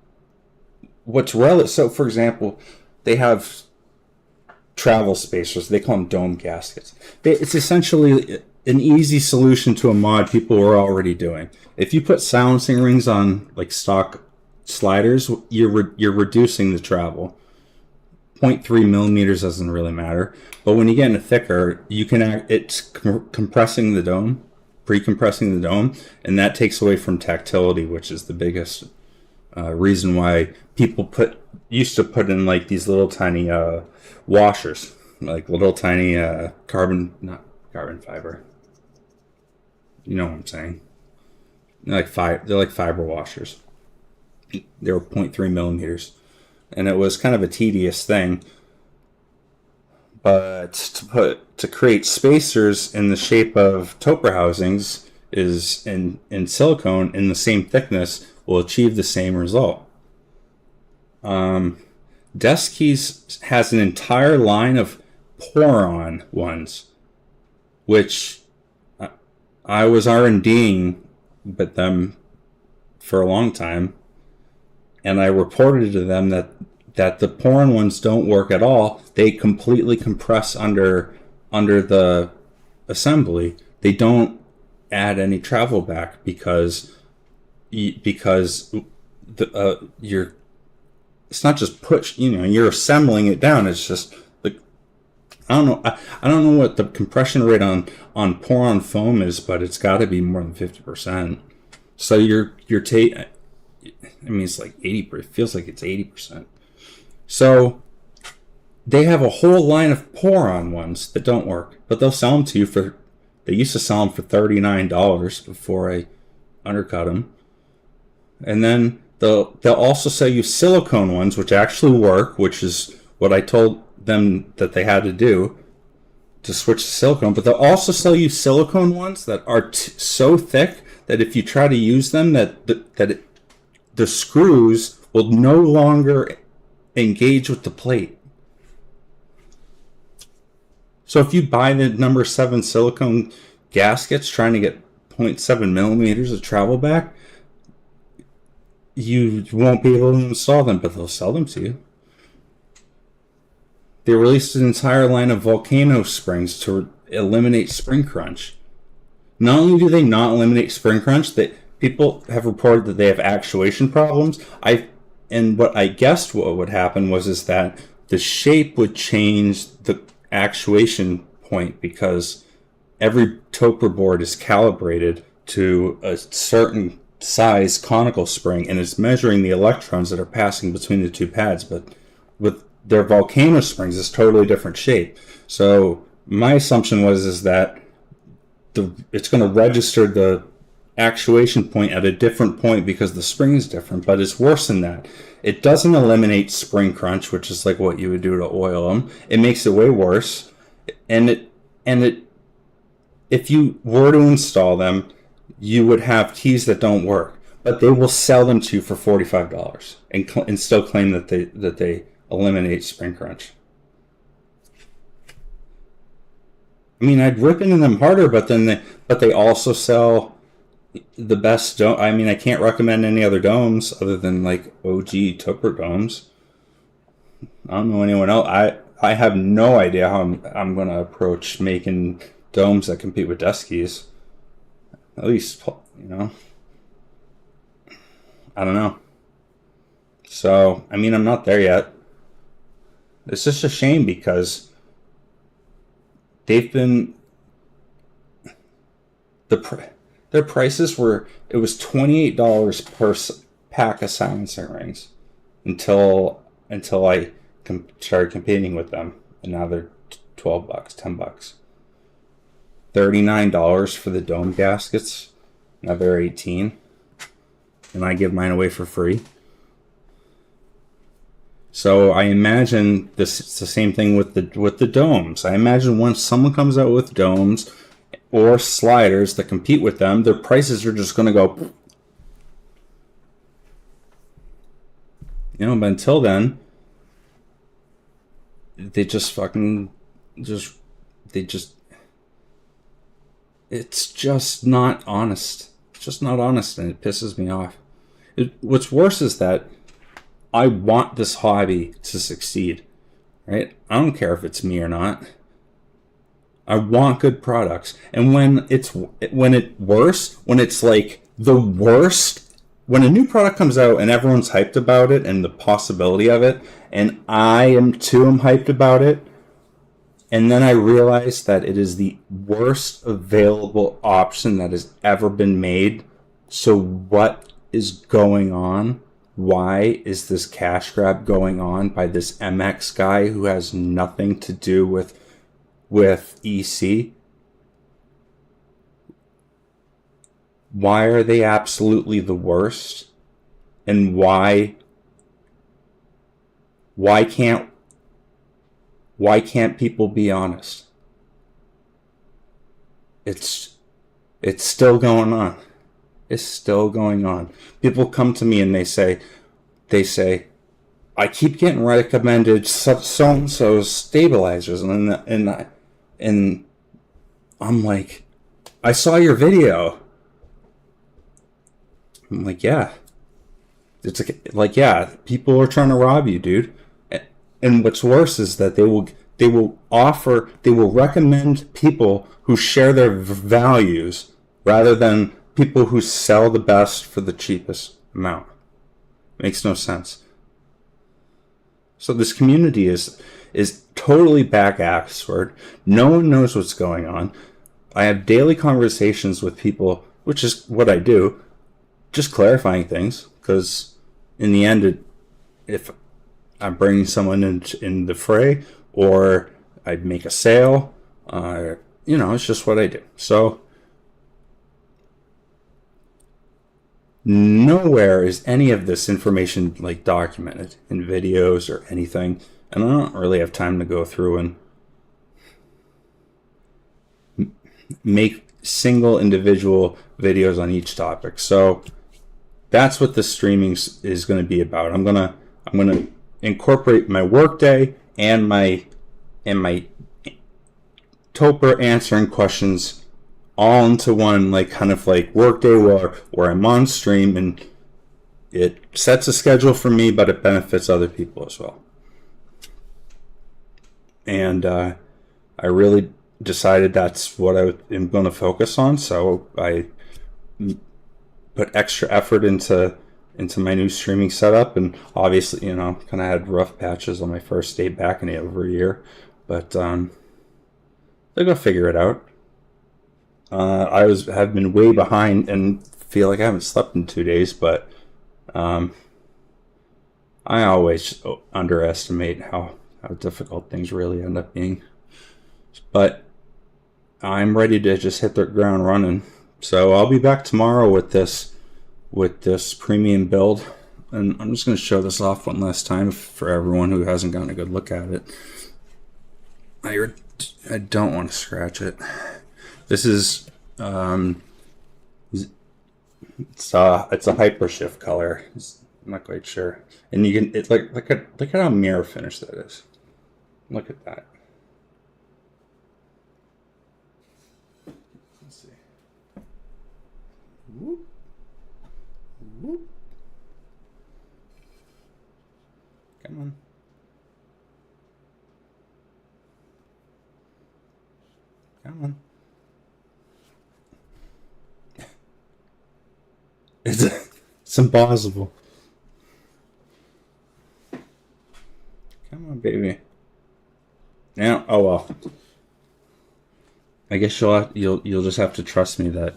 what's relative. So, for example, they have travel spacers. They call them dome gaskets. It's essentially an easy solution to a mod people were already doing. If you put silencing rings on like stock sliders, you're reducing the travel. 0.3 millimeters doesn't really matter, but when you get into thicker, it's compressing the dome, pre-compressing the dome, and that takes away from tactility, which is the biggest reason why people used to put in like these little tiny washers, like little tiny not carbon fiber. You know what I'm saying? They're like fiber washers. They were 0.3 millimeters. And it was kind of a tedious thing. But to create spacers in the shape of Topre housings is in silicone in the same thickness will achieve the same result. Desk Keys has an entire line of pour-on ones, which I was R&Ding with them for a long time, and I reported to them that the pour-on ones don't work at all. They completely compress under the assembly. They don't add any travel back because it's not just push, you're assembling it down. It's just like, I don't know what the compression rate on pour-on foam is, but it's got to be more than 50%. So it's like 80%. It feels like it's 80%. So they have a whole line of pour-on ones that don't work, but they'll sell them to you they used to sell them for $39 before I undercut them. And then they'll also sell you silicone ones, which actually work, which is what I told them that they had to do to switch to silicone. But they'll also sell you silicone ones that are so thick that if you try to use them, the screws will no longer engage with the plate. So if you buy the number 7 silicone gaskets trying to get 0.7 millimeters of travel back, you won't be able to install them, but they'll sell them to you. They released an entire line of volcano springs to eliminate spring crunch. Not only do they not eliminate spring crunch, that people have reported that they have actuation problems. And what I guessed what would happen is that the shape would change the actuation point because every Topre board is calibrated to a certain size conical spring and it's measuring the electrons that are passing between the two pads. But with their volcano springs, it's totally different shape. So my assumption is that it's going to register the actuation point at a different point because the spring is different, but it's worse than that. It doesn't eliminate spring crunch, which is like what you would do to oil them. It makes it way worse. And if you were to install them, you would have keys that don't work, but they will sell them to you for $45 and still claim that they eliminate spring crunch. I mean, I'd rip into them harder, but they also sell the best dome. I mean, I can't recommend any other domes other than like OG Topre domes. I don't know anyone else. I have no idea how I'm going to approach making domes that compete with Desk Keys. At least, I don't know. So, I mean, I'm not there yet. It's just a shame because they've been their prices were, it was $28 per pack of silencing rings until I started competing with them, and now they're $12, $10. $39 for the dome gaskets, now they're $18, and I give mine away for free. So I imagine it's the same thing with the domes. I imagine once someone comes out with domes or sliders that compete with them, their prices are just going to go. But until then, they just It's just not honest. It's just not honest, and it pisses me off. What's worse is that I want this hobby to succeed, right? I don't care if it's me or not. I want good products. And when it's like the worst, when a new product comes out and everyone's hyped about it and the possibility of it, and I am too hyped about it, and then I realize that it is the worst available option that has ever been made. So what is going on? Why is this cash grab going on by this MX guy who has nothing to do with EC? Why are they absolutely the worst? And why can't people be honest? It's still going on. It's still going on. People come to me and they say, I keep getting recommended so-and-so stabilizers, and I'm like, I saw your video. I'm like, yeah. It's like, yeah, people are trying to rob you, dude. And what's worse is that they will recommend people who share their values rather than people who sell the best for the cheapest amount. Makes no sense. So this community is totally back-assward. No one knows what's going on. I have daily conversations with people, which is what I do, just clarifying things, because in the end, if I'm bringing someone in the fray, or I make a sale, it's just what I do. So nowhere is any of this information like documented in videos or anything, and I don't really have time to go through and make single individual videos on each topic. So that's what the streaming is going to be about. I'm gonna incorporate my workday and my Topre answering questions all into one, like kind of like workday where I'm on stream, and it sets a schedule for me, but it benefits other people as well. And I really decided that's what I am going to focus on. So I put extra effort into my new streaming setup, and obviously, kind of had rough patches on my first day back in over a year, but they're gonna figure it out. I have been way behind and feel like I haven't slept in 2 days, but I always underestimate how difficult things really end up being. But I'm ready to just hit the ground running. So I'll be back tomorrow with this premium build, and I'm just going to show this off one last time for everyone who hasn't gotten a good look at it. I don't want to scratch it. This is it's a hypershift color. I'm not quite sure, and you can look at how mirror finish that is. Look at that. Let's see. Whoop. Whoop. Come on. Come on. It's impossible. Come on, baby. Now, oh well. I guess you'll just have to trust me that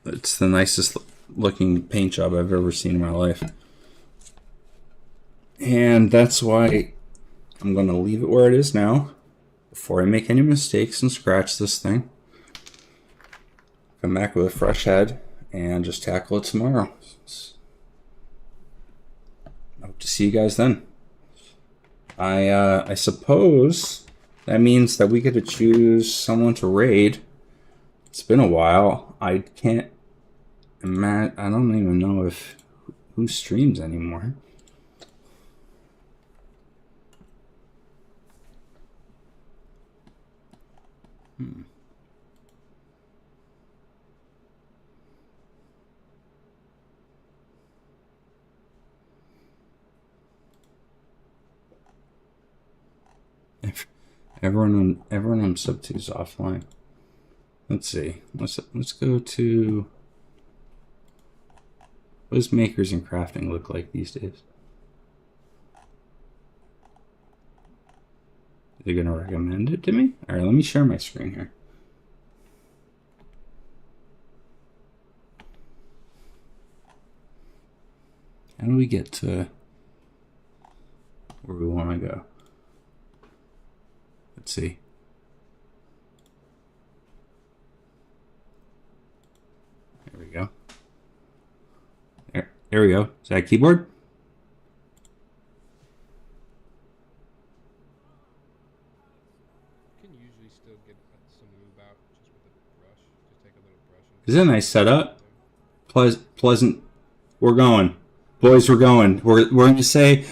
it's the nicest looking paint job I've ever seen in my life. And that's why I'm going to leave it where it is now before I make any mistakes and scratch this thing. Come back with a fresh head and just tackle it tomorrow. Hope to see you guys then. I suppose that means that we get to choose someone to raid. It's been a while. I can't imagine. I don't even know who streams anymore. Everyone on sub 2 is offline. Let's see. Let's go to. What does makers and crafting look like these days? They're gonna recommend it to me? Alright, let me share my screen here. How do we get to where we want to go? Let's see. There we go. There we go. Is that a keyboard? Is it a nice setup? Pleasant. We're going. Boys, we're going. We're going to say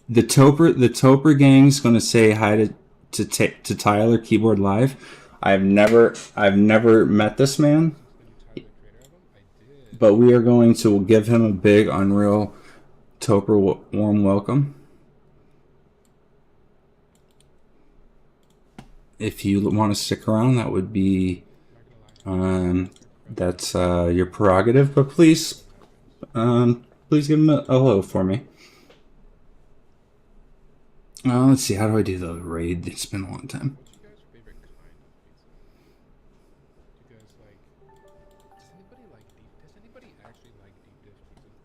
the Topre gang's going to say hi to Tyler Keyboard Live. I've never met this man, but we are going to give him a big Unreal Topre warm welcome. If you want to stick around, that would be that's your prerogative. But please give him a hello for me. Let's see, how do I do the raid? It's been a long time.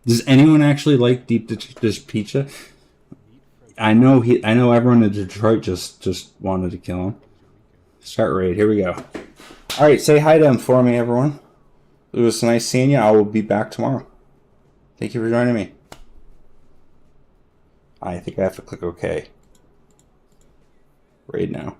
Does anyone actually like deep dish pizza? I know everyone in Detroit just wanted to kill him. Start raid. Here we go. All right, say hi to him for me, everyone. It was nice seeing you. I will be back tomorrow. Thank you for joining me. I think I have to click OK. Raid now.